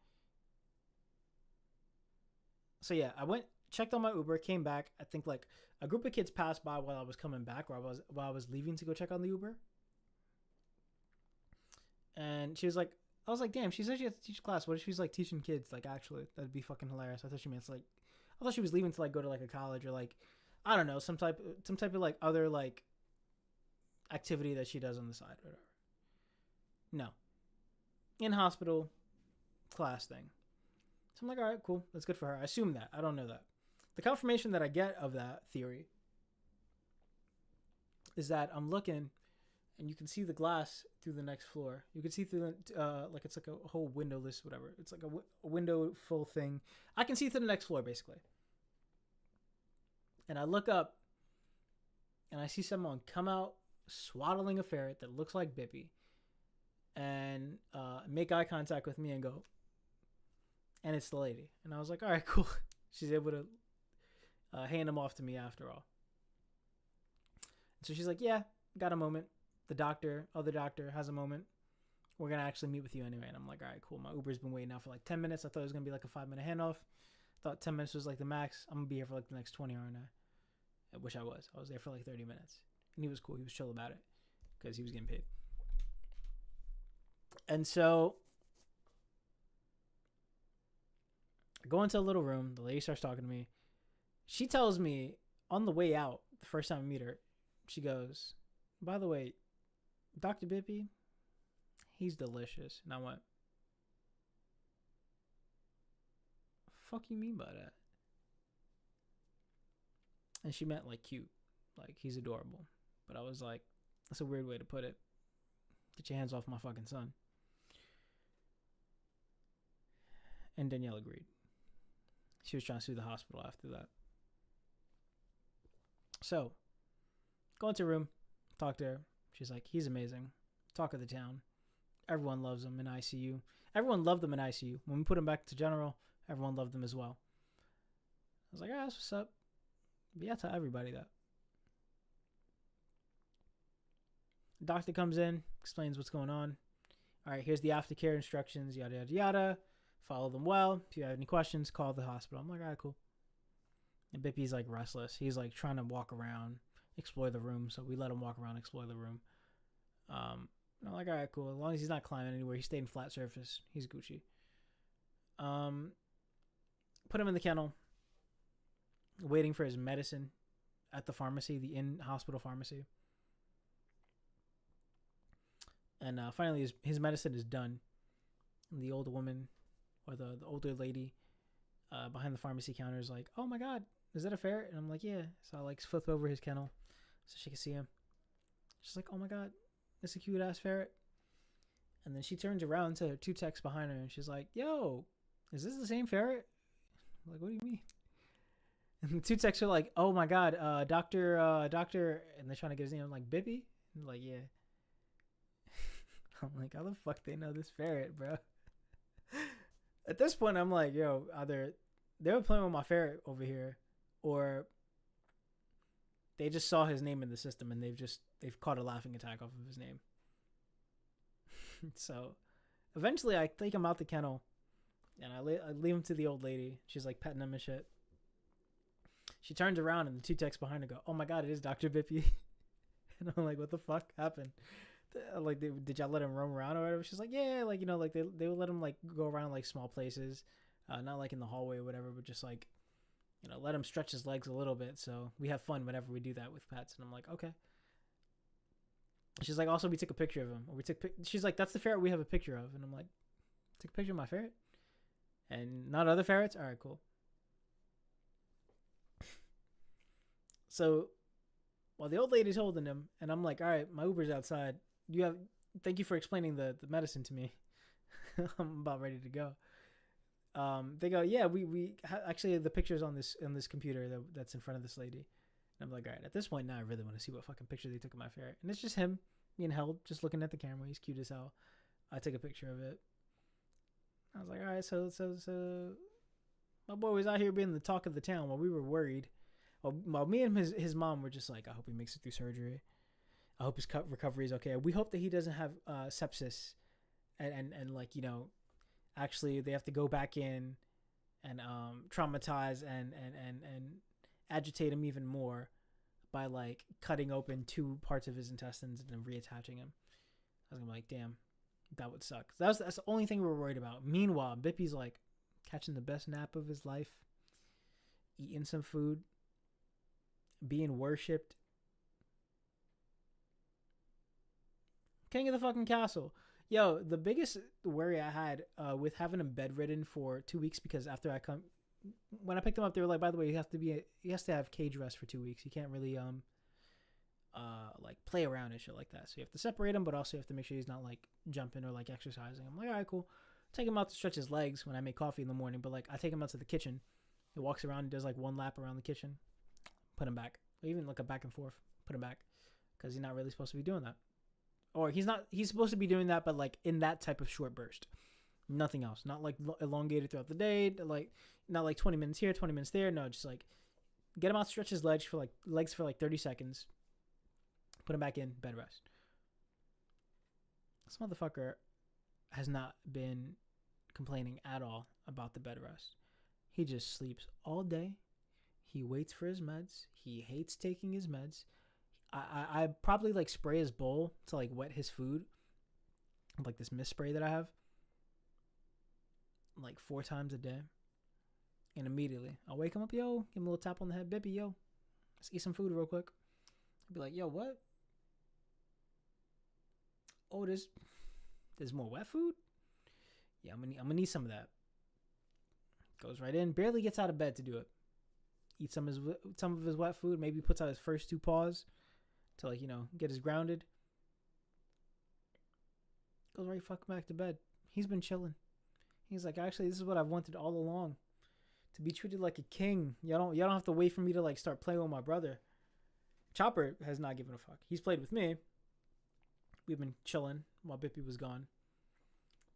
So yeah, I went, checked on my Uber, came back. I think like a group of kids passed by while I was coming back, or while I was leaving to go check on the Uber. And she was like, I was like, "Damn, she said she has to teach a class. What if she's like teaching kids? Like, actually, that'd be fucking hilarious." I thought she meant like, I thought she was leaving to like go to like a college or like, I don't know, some type of like other like activity that she does on the side or whatever. No. In hospital class thing. So I'm like, all right, cool. That's good for her. I assume that. I don't know that. The confirmation that I get of that theory is that I'm looking and you can see the glass through the next floor. You can see through the, like it's like a whole windowless, whatever. It's like a window full thing. I can see through the next floor basically. And I look up and I see someone come out swaddling a ferret that looks like Bippy and make eye contact with me and go, and it's the lady. And I was like, all right, cool. She's able to hand him off to me after all. So she's like, "Yeah, got a moment. The other doctor has a moment. We're going to actually meet with you anyway." And I'm like, all right, cool. My Uber's been waiting out for like 10 minutes. I thought it was going to be like a 5-minute handoff. I thought 10 minutes was like the max. I'm going to be here for like the next 20, aren't I? Which I was. I was there for like 30 minutes. And he was cool. He was chill about it because he was getting paid. And so I go into a little room. The lady starts talking to me. She tells me on the way out, the first time I meet her, she goes, "By the way, Dr. Bippy, he's delicious." And I went, "Fuck you mean by that?" And she meant like cute, like he's adorable. But I was like, that's a weird way to put it. Get your hands off my fucking son. And Danielle agreed. She was trying to sue the hospital after that. So, go into a room, talk to her. She's like, "He's amazing. Talk of the town. Everyone loves him in ICU. Everyone loved him in ICU. When we put him back to general, everyone loved him as well." I was like, "All right, that's what's up." But yeah, tell everybody that. Doctor comes in, explains what's going on. All right, here's the aftercare instructions, yada, yada, yada. Follow them well. If you have any questions, call the hospital. I'm like, all right, cool. And Bippy's like restless. He's like trying to walk around, explore the room. So we let him walk around, explore the room. And I'm like, all right, cool. As long as he's not climbing anywhere, he stayed in flat surface. He's Gucci. Put him in the kennel, waiting for his medicine at the pharmacy, the in-hospital pharmacy. And finally, his medicine is done. And the older woman, or the older lady behind the pharmacy counter is like, "Oh my God, is that a ferret?" And I'm like, "Yeah." So I like flip over his kennel so she can see him. She's like, "Oh my God, it's a cute ass ferret." And then she turns around to 2 techs behind her and she's like, "Yo, is this the same ferret?" I'm like, "What do you mean?" And the 2 techs are like, "Oh my God, doctor," and they're trying to get his name. I'm like, "Bippy?" And like, "Yeah." I'm like, how the fuck they know this ferret, bro? At this point, I'm like, yo, either they were playing with my ferret over here, or they just saw his name in the system and they've caught a laughing attack off of his name. So eventually I take him out the kennel and I leave him to the old lady. She's like petting him and shit. She turns around and the two techs behind her go, "Oh my god, it is Dr. Bippy." And I'm like, "What the fuck happened?" Like, did y'all let him roam around or whatever? She's like, "Yeah, like, you know, like they would let him like go around like small places, not like in the hallway or whatever, but just like, you know, let him stretch his legs a little bit. So we have fun whenever we do that with pets." And I'm like, "Okay." She's like, "Also, we took a picture of him." Or she's like, "That's the ferret we have a picture of." And I'm like, "Took a picture of my ferret? And not other ferrets? All right, cool." So while the old lady's holding him, and I'm like, "All right, my Uber's outside. Thank you for explaining the medicine to me." I'm about ready to go. They go, "Yeah, we actually the picture's on this computer that's in front of this lady." And I'm like, "All right, at this point now I really want to see what fucking picture they took of my ferret." And it's just him being held, just looking at the camera. He's cute as hell. I took a picture of it. I was like, "All right, so my boy was out here being the talk of the town while we were worried." Well, me and his mom were just like, "I hope he makes it through surgery. I hope his recovery is okay. We hope that he doesn't have sepsis and like, you know, actually they have to go back in and traumatize and agitate him even more by like cutting open 2 parts of his intestines and then reattaching him." I was like, "Damn, that would suck." That's the only thing we were worried about. Meanwhile, Bippy's like catching the best nap of his life, eating some food, being worshipped. King of the fucking castle. Yo, the biggest worry I had with having him bedridden for 2 weeks, because when I picked him up, they were like, "By the way, he has to have cage rest for 2 weeks. He can't really like play around and shit like that. So you have to separate him, but also you have to make sure he's not like jumping or like exercising." I'm like, "All right, cool." Take him out to stretch his legs when I make coffee in the morning, but like I take him out to the kitchen. He walks around and does like 1 lap around the kitchen. Put him back. Even like a back and forth. Put him back, because he's not really supposed to be doing that. Or he's supposed to be doing that, but like in that type of short burst. Nothing else. Not like elongated throughout the day. Like not like 20 minutes here, 20 minutes there. No, just like get him out, stretch his legs for like 30 seconds. Put him back in, bed rest. This motherfucker has not been complaining at all about the bed rest. He just sleeps all day. He waits for his meds. He hates taking his meds. I probably like spray his bowl to like wet his food, like this mist spray that I have, like 4 times a day. And immediately I'll wake him up, "Yo," give him a little tap on the head, "Bippy, yo, let's eat some food real quick." I'll be like, "Yo, what? Oh, there's more wet food? Yeah, I'm gonna need some of that." Goes right in, barely gets out of bed to do it. Eats some of his wet food, maybe puts out his first 2 paws to like, you know, get us grounded. Goes right fucking back to bed. He's been chilling. He's like, "Actually, this is what I've wanted all along. To be treated like a king. Y'all don't have to wait for me to like start playing with my brother." Chopper has not given a fuck. He's played with me. We've been chilling while Bippy was gone.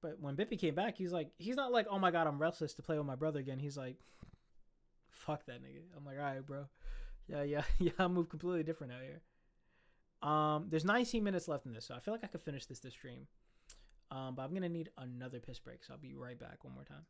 But when Bippy came back, he's not like, "Oh my god, I'm restless to play with my brother again." He's like, "Fuck that nigga." I'm like, "All right, bro. Yeah, I move completely different out here." There's 19 minutes left in this, so I feel like I could finish this stream. But I'm gonna need another piss break, so I'll be right back one more time.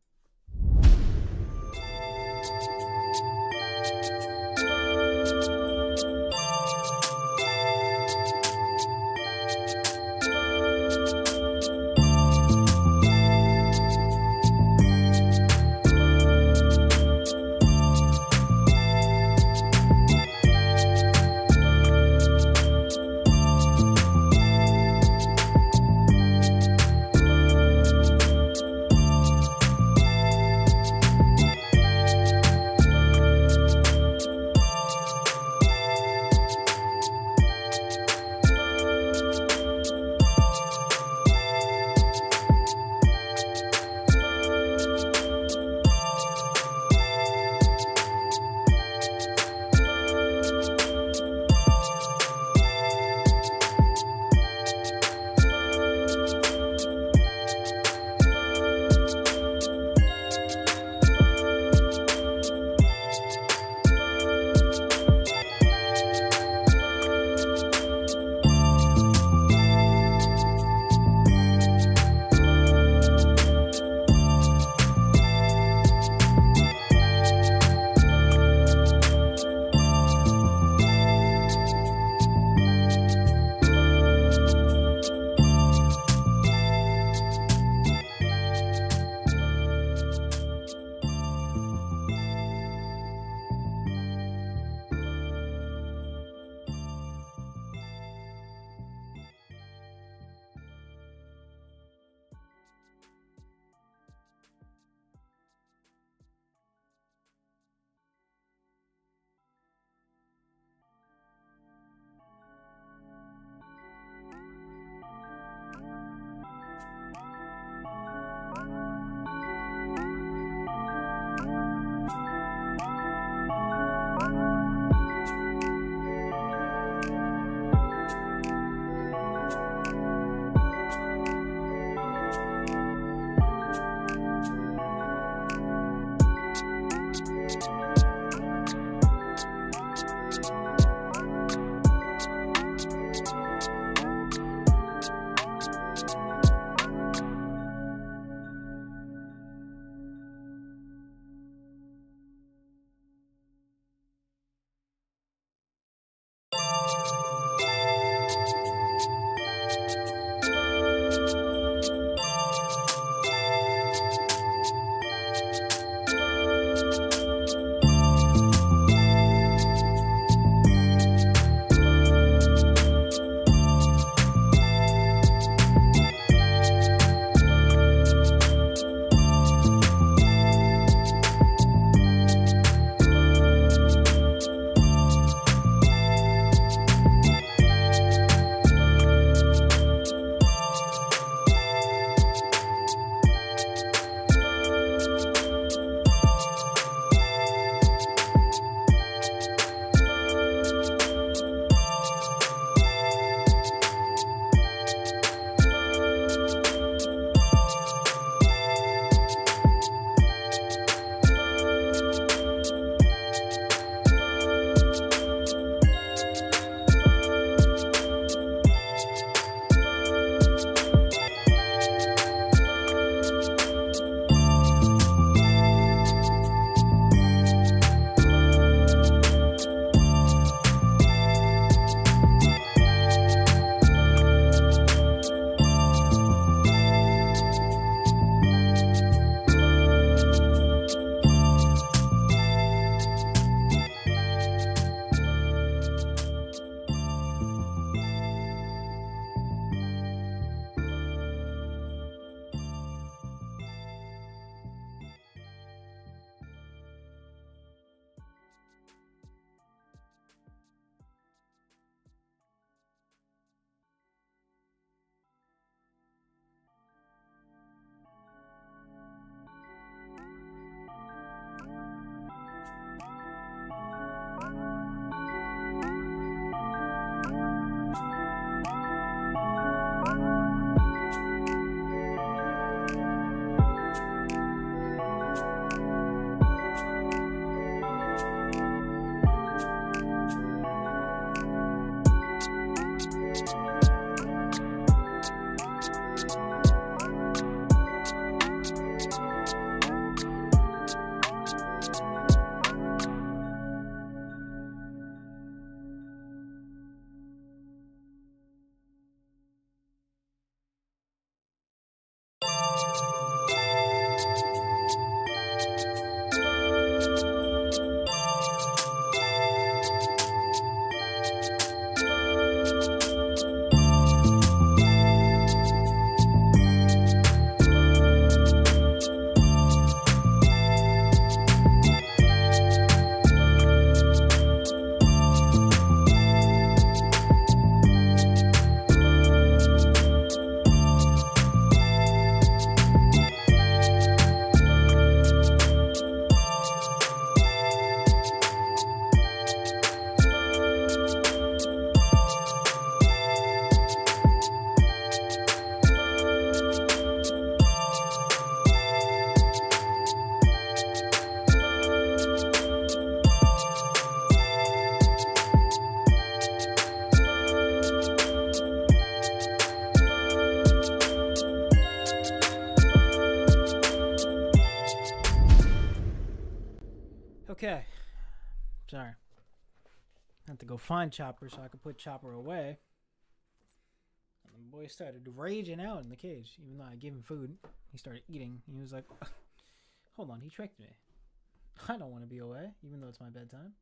Sorry. I had to go find Chopper so I could put Chopper away. And the boy started raging out in the cage. Even though I gave him food, he started eating. He was like, hold on, he tricked me. I don't want to be away, even though it's my bedtime.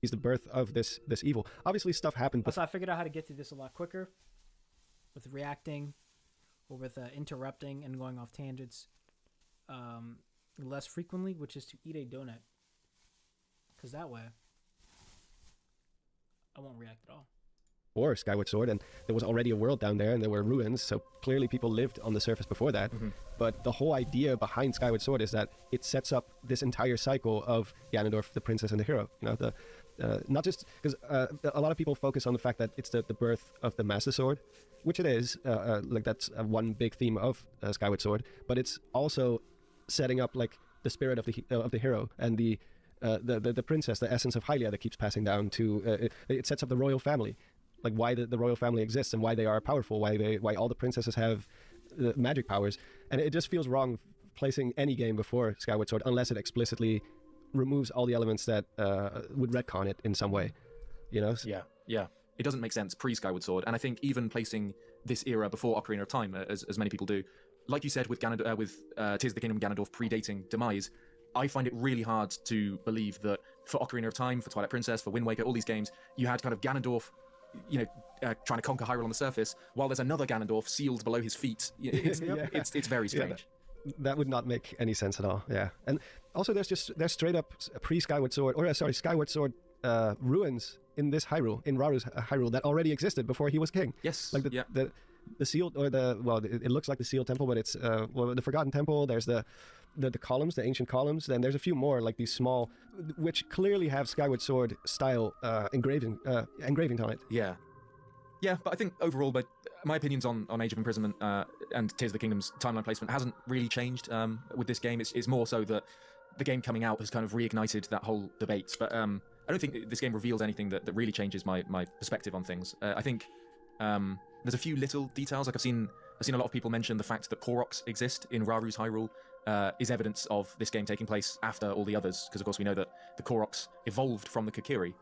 He's the birth of this evil. Obviously, stuff happened. So I figured out how to get through this a lot quicker with reacting or with interrupting and going off tangents less frequently, which is to eat a donut. Because that way, I won't react at all. Or Skyward Sword, and there was already a world down there, and there were ruins, so clearly people lived on the surface before that. But the whole idea behind Skyward Sword is that it sets up this entire cycle of Ganondorf, the princess, and the hero. You know, not just because a lot of people focus on the fact that it's the birth of the Master Sword, which it is. Like that's one big theme of Skyward Sword, but it's also setting up like the spirit of the hero and the princess, the essence of Hylia that keeps passing down to. It sets up the royal family. Like why the royal family exists and why they are powerful, why all the princesses have magic powers, and it just feels wrong placing any game before Skyward Sword unless it explicitly removes all the elements that would retcon it in some way, you know? Yeah. It doesn't make sense pre-Skyward Sword, and I think even placing this era before Ocarina of Time, as many people do, like you said with Tears of the Kingdom Ganondorf predating Demise, I find it really hard to believe that for Ocarina of Time, for Twilight Princess, for Wind Waker, all these games, you had kind of Ganondorf trying to conquer Hyrule on the surface, while there's another Ganondorf sealed below his feet. It's very strange. That would not make any sense at all. Yeah, and also there's straight up pre-Skyward Sword, Skyward Sword ruins in this Hyrule, in Raru's Hyrule, that already existed before he was king. Yes. Like the sealed, or it looks like the sealed temple, but it's the Forgotten Temple. There's the columns, the ancient columns. Then there's a few more, like these small, which clearly have Skyward Sword style engravings on it. Yeah, but I think overall, but my opinions on Age of Imprisonment and Tears of the Kingdom's timeline placement hasn't really changed with this game. It's more so that the game coming out has kind of reignited that whole debate. But I don't think this game reveals anything that really changes my perspective on things. I think there's a few little details. Like I've seen a lot of people mention the fact that Koroks exist in Raru's Hyrule is evidence of this game taking place after all the others, because of course we know that the Koroks evolved from the Kokiri,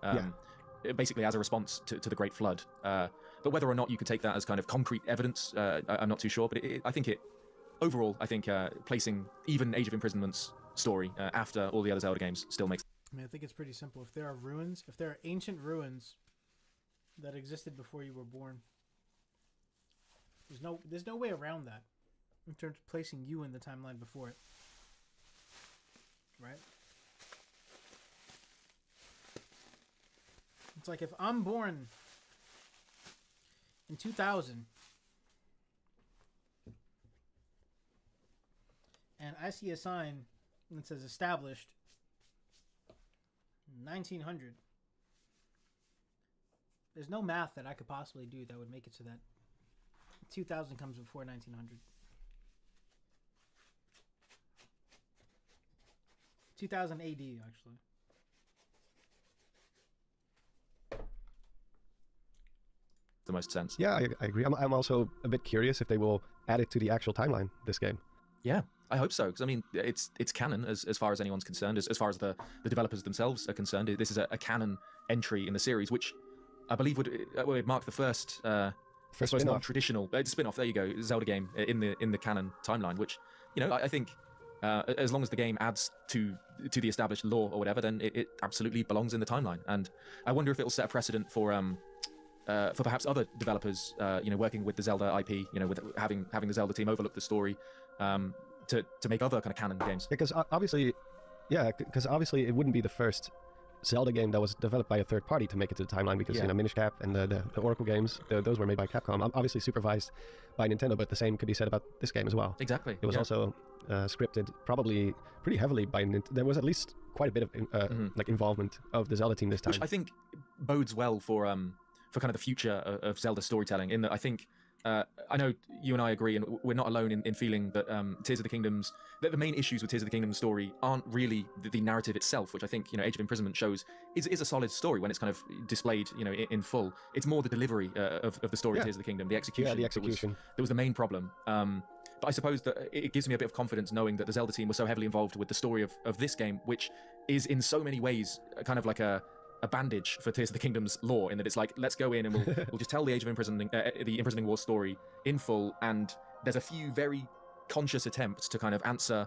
basically as a response to the Great Flood. But whether or not you can take that as kind of concrete evidence, I'm not too sure. But I think placing even Age of Imprisonment's story after all the other Zelda games still makes. I think it's pretty simple. If there are ruins, if there are ancient ruins that existed before you were born, there's no way around that in terms of placing you in the timeline before it. Right? It's like if I'm born in 2000 and I see a sign that says established 1900, there's no math that I could possibly do that would make it so that 2000 comes before 1900. 2000 AD, actually. The most sense. Yeah, I agree. I'm also a bit curious if they will add it to the actual timeline this game. Yeah, I hope so, because I mean it's canon as far as anyone's concerned, as far as the developers themselves are concerned. This is a canon entry in the series, which I believe would mark the first non-traditional spin-off. There you go, Zelda game in the canon timeline. Which I think as long as the game adds to the established lore or whatever, then it absolutely belongs in the timeline. And I wonder if it will set a precedent for perhaps other developers, working with the Zelda IP, with having the Zelda team overlook the story, to make other kind of canon games. Because obviously it wouldn't be the first Zelda game that was developed by a third party to make it to the timeline, because Minish Cap and the Oracle games, those were made by Capcom, obviously supervised by Nintendo, but the same could be said about this game as well. Exactly. It was also scripted probably pretty heavily by Nintendo. There was at least quite a bit of like involvement of the Zelda team this time, which I think bodes well for kind of the future of Zelda storytelling, in that I think I know you and I agree, and we're not alone in feeling that Tears of the Kingdom's, that the main issues with Tears of the Kingdom's story aren't really the narrative itself, which I think Age of Imprisonment shows is a solid story when it's kind of displayed in full. It's more the delivery of the story of Tears of the Kingdom, the execution. Yeah, the execution. That was the main problem. But I suppose that it gives me a bit of confidence knowing that the Zelda team was so heavily involved with the story of this game, which is in so many ways kind of like a bandage for Tears of the Kingdom's lore, in that it's like, let's go in and we'll just tell the Age of Imprisoning, the Imprisoning War story in full, and there's a few very conscious attempts to kind of answer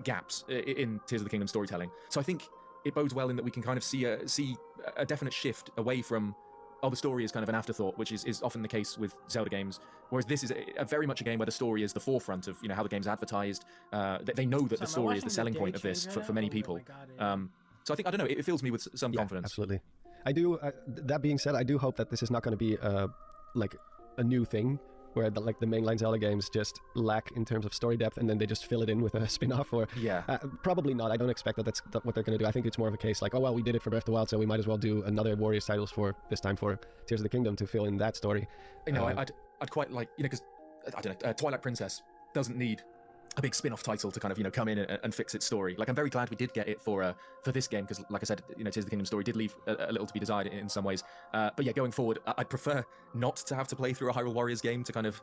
gaps in Tears of the Kingdom storytelling. So I think it bodes well in that we can kind of see a definite shift away from, oh, the story is kind of an afterthought, which is often the case with Zelda games, whereas this is a very much a game where the story is the forefront of, you know, how the game's advertised. They know that the story is the selling point of this for many people. So I think, I don't know, it fills me with some confidence. Absolutely. I do. That being said, I do hope that this is not going to be like a new thing where the mainline Zelda games just lack in terms of story depth, and then they just fill it in with a spin-off. Or probably not. I don't expect that's what they're going to do. I think it's more of a case like, oh well, we did it for Breath of the Wild, so we might as well do another Warriors titles for this time for Tears of the Kingdom to fill in that story. You know, I'd quite like, you know, because I don't know, Twilight Princess doesn't need a big spin-off title to kind of, you know, come in and fix its story. Like, I'm very glad we did get it for this game, because like I said, you know, Tears of the Kingdom story did leave a little to be desired in some ways. But yeah, going forward, I'd prefer not to have to play through a Hyrule Warriors game to kind of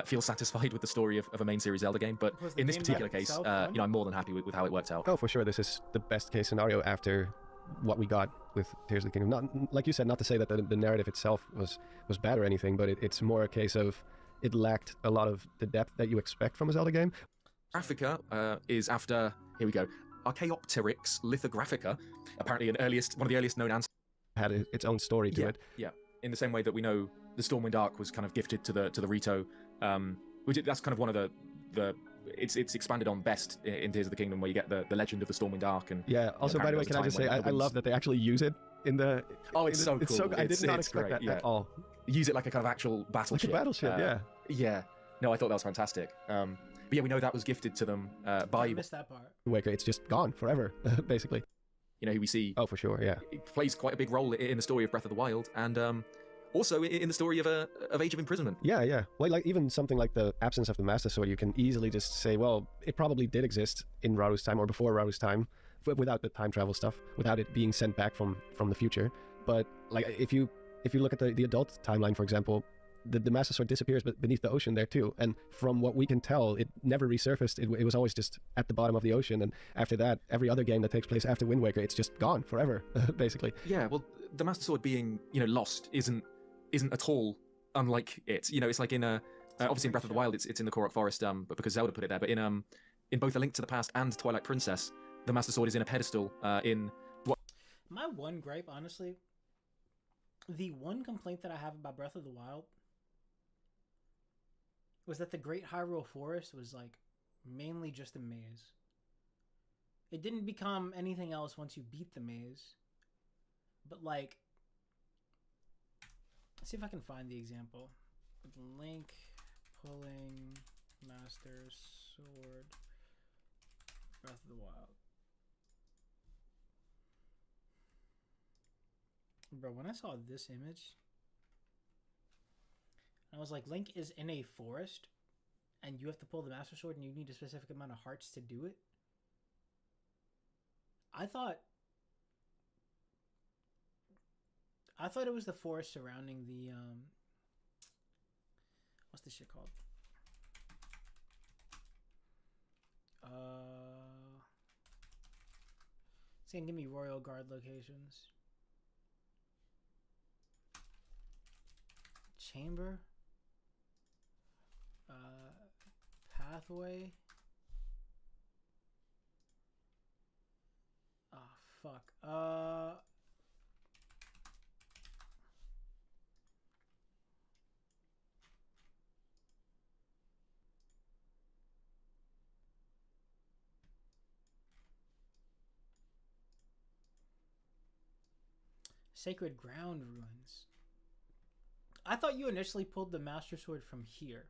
feel satisfied with the story of a main series Zelda game. But in this particular case, you know, I'm more than happy with how it worked out. Oh, for sure, this is the best case scenario after what we got with Tears of the Kingdom. Not, like you said, not to say that the narrative itself was bad or anything, but it's more a case of it lacked a lot of the depth that you expect from a Zelda game. Graphica is after, here we go, Archaeopteryx lithographica, apparently one of the earliest known ancestors. Had its own story to it. Yeah, in the same way that we know the Stormwind Arc was kind of gifted to the Rito, that's kind of one of the it's expanded on best in Tears of the Kingdom, where you get the legend of the Stormwind Arc. And yeah, also, by the way, can I just say, I love that they actually use it in the... Oh, it's so cool. I did not expect that at all. Use it like a kind of actual battleship. Like a battleship, yeah. Yeah. No, I thought that was fantastic. But yeah, we know that was gifted to them by... I missed that part. Waker, it's just gone forever, basically. You know, who we see... Oh, for sure, yeah. It plays quite a big role in the story of Breath of the Wild, and also in the story of Age of Imprisonment. Yeah. Well, like, even something like the absence of the Master Sword, you can easily just say, well, it probably did exist in Raru's time or before Raru's time, without the time travel stuff, without it being sent back from the future. But like, if you look at the adult timeline, for example, the Master Sword disappears beneath the ocean there too, and from what we can tell, it never resurfaced. It was always just at the bottom of the ocean, and after that, every other game that takes place after Wind Waker, it's just gone forever, basically. Yeah, well, the Master Sword being, you know, lost isn't at all unlike it. You know, it's like in obviously in Breath of the Wild, it's in the Korok Forest, but because Zelda put it there. But in both A Link to the Past and Twilight Princess, the Master Sword is in a pedestal. My one gripe, honestly, the one complaint that I have about Breath of the Wild was that the Great Hyrule Forest was like mainly just a maze. It didn't become anything else once you beat the maze. But like, let's see if I can find the example. Link pulling Master Sword, Breath of the Wild. Bro, when I saw this image, I was like, Link is in a forest, and you have to pull the Master Sword, and you need a specific amount of hearts to do it. I thought it was the forest surrounding the what's this shit called? It's gonna give me Royal Guard locations. Chamber. Pathway. Oh, fuck. Sacred Ground Ruins. I thought you initially pulled the Master Sword from here.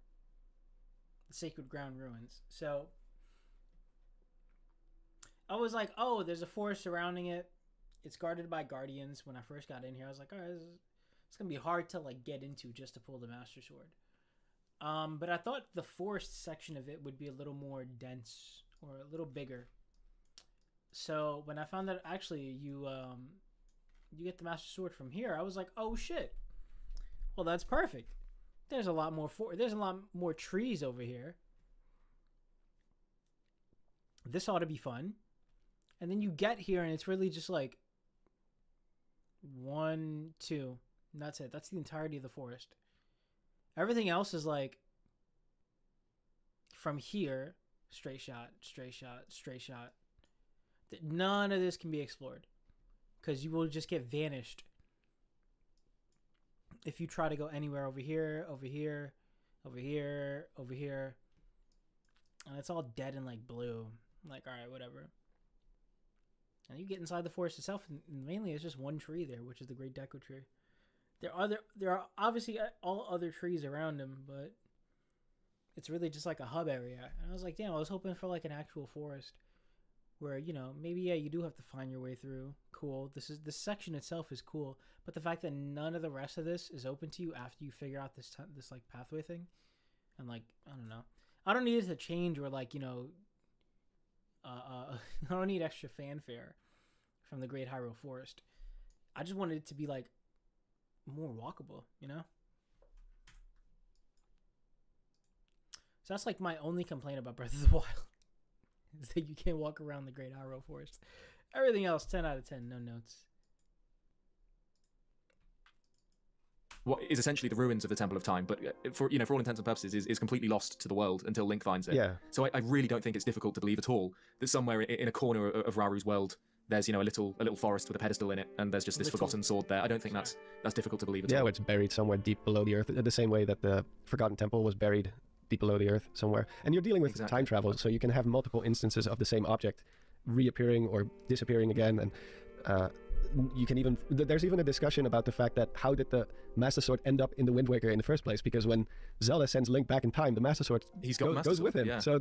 The Sacred Ground Ruins. So I was like, oh, there's a forest surrounding it. It's guarded by guardians. When I first got in here, I was like, all right, it's going to be hard to like get into just to pull the Master Sword. But I thought the forest section of it would be a little more dense or a little bigger. So when I found that actually you get the Master Sword from here, I was like, oh shit. Well, that's perfect. There's a lot more trees over here. this ought to be fun. And then you get here and it's really just like 1, 2. And that's it. That's the entirety of the forest. Everything else is like from here, straight shot, straight shot, straight shot. None of this can be explored because you will just get vanished if you try to go anywhere over here, over here, over here, over here. And it's all dead and like blue. Like, all right, whatever. And you get inside the forest itself, and mainly it's just one tree there, which is the Great Deco tree. There are obviously all other trees around him, but it's really just like a hub area. And I was like, damn, I was hoping for like an actual forest where, you know, maybe, yeah, you do have to find your way through. Cool. This section itself is cool. But the fact that none of the rest of this is open to you after you figure out this like pathway thing. And like, I don't know. I don't need it to change or like, you know, I don't need extra fanfare from the Great Hyrule Forest. I just wanted it to be like more walkable, you know? So that's like my only complaint about Breath of the Wild is that you can't walk around the Great Hyrule Forest. Everything else, 10 out of 10, no notes. What is essentially the ruins of the Temple of Time, but for all intents and purposes, is completely lost to the world until Link finds it. Yeah. So I really don't think it's difficult to believe at all that somewhere in a corner of Raru's world, there's, you know, a little forest with a pedestal in it, and there's just this forgotten sword there. I don't think that's difficult to believe at all. Yeah, it's buried somewhere deep below the earth, the same way that the Forgotten Temple was buried deep below the earth somewhere. And you're dealing with time travel, so you can have multiple instances of the same object reappearing or disappearing again, and you can even there's even a discussion about the fact that how did the Master Sword end up in the Wind Waker in the first place, because when Zelda sends Link back in time, the Master Sword goes with him. Yeah. So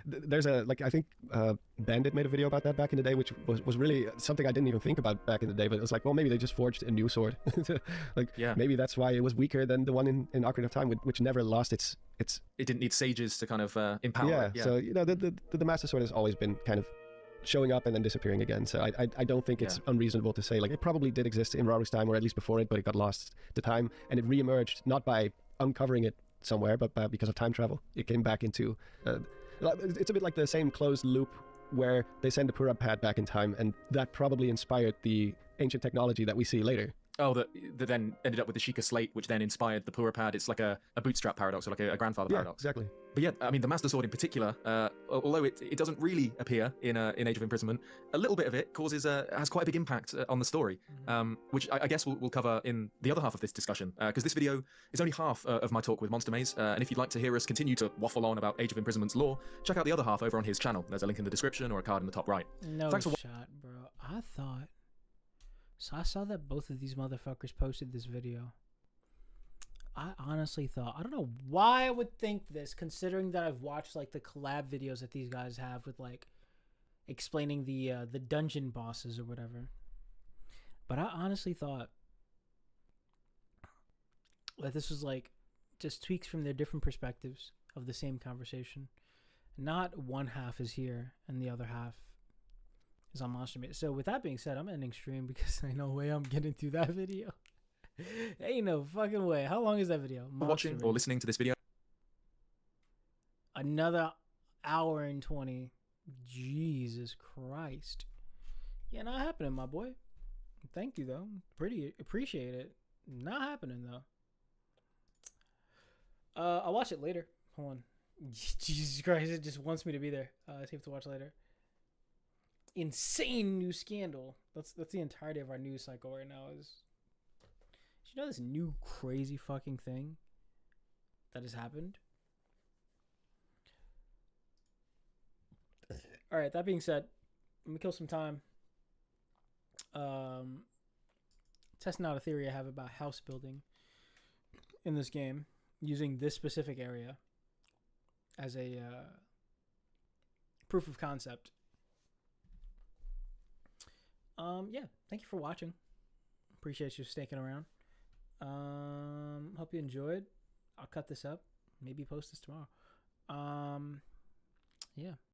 there's a, like, I think Bandit made a video about that back in the day, which was really something I didn't even think about back in the day, but it was like, well, maybe they just forged a new sword. Like, yeah, maybe that's why it was weaker than the one in Ocarina of Time, which never lost its it didn't need sages to kind of empower it. Yeah. So, you know, the Master Sword has always been kind of showing up and then disappearing again. So I don't think it's unreasonable to say, like, it probably did exist in Raru's time, or at least before it, but it got lost to time, and it re-emerged not by uncovering it somewhere, but because of time travel. It came back into it's a bit like the same closed loop where they send the Purab pad back in time, and that probably inspired the ancient technology that we see later. Oh, that then ended up with the Sheikah Slate, which then inspired the Purah Pad. It's like a bootstrap paradox, or like a grandfather paradox. Exactly. But yeah, I mean, the Master Sword in particular, although it doesn't really appear in Age of Imprisonment, a little bit of it has quite a big impact on the story, which I guess we'll cover in the other half of this discussion, because this video is only half of my talk with MonsterMaze, and if you'd like to hear us continue to waffle on about Age of Imprisonment's lore, check out the other half over on his channel. There's a link in the description or a card in the top right. No shot, bro. I saw that both of these motherfuckers posted this video. I honestly thought, I don't know why I would think this, considering that I've watched like the collab videos that these guys have with like explaining the dungeon bosses or whatever. But I honestly thought that this was like just tweaks from their different perspectives of the same conversation. Not one half is here and the other half is on MonsterMaze. So with that being said, I'm ending stream because ain't no way I'm getting through that video. Ain't no fucking way. How long is that video? Watching or listening to this video? Another hour and 20. Jesus Christ. Yeah, not happening, my boy. Thank you, though. Pretty appreciate it. Not happening, though. I'll watch it later. Hold on. Jesus Christ, it just wants me to be there. I have to watch later. Insane new scandal. That's the entirety of our news cycle right now. Did you know this new crazy fucking thing that has happened? All right, that being said, let me kill some time. Testing out a theory I have about house building in this game using this specific area as a proof of concept. Yeah, thank you for watching. Appreciate you sticking around. Hope you enjoyed. I'll cut this up, maybe post this tomorrow. Yeah.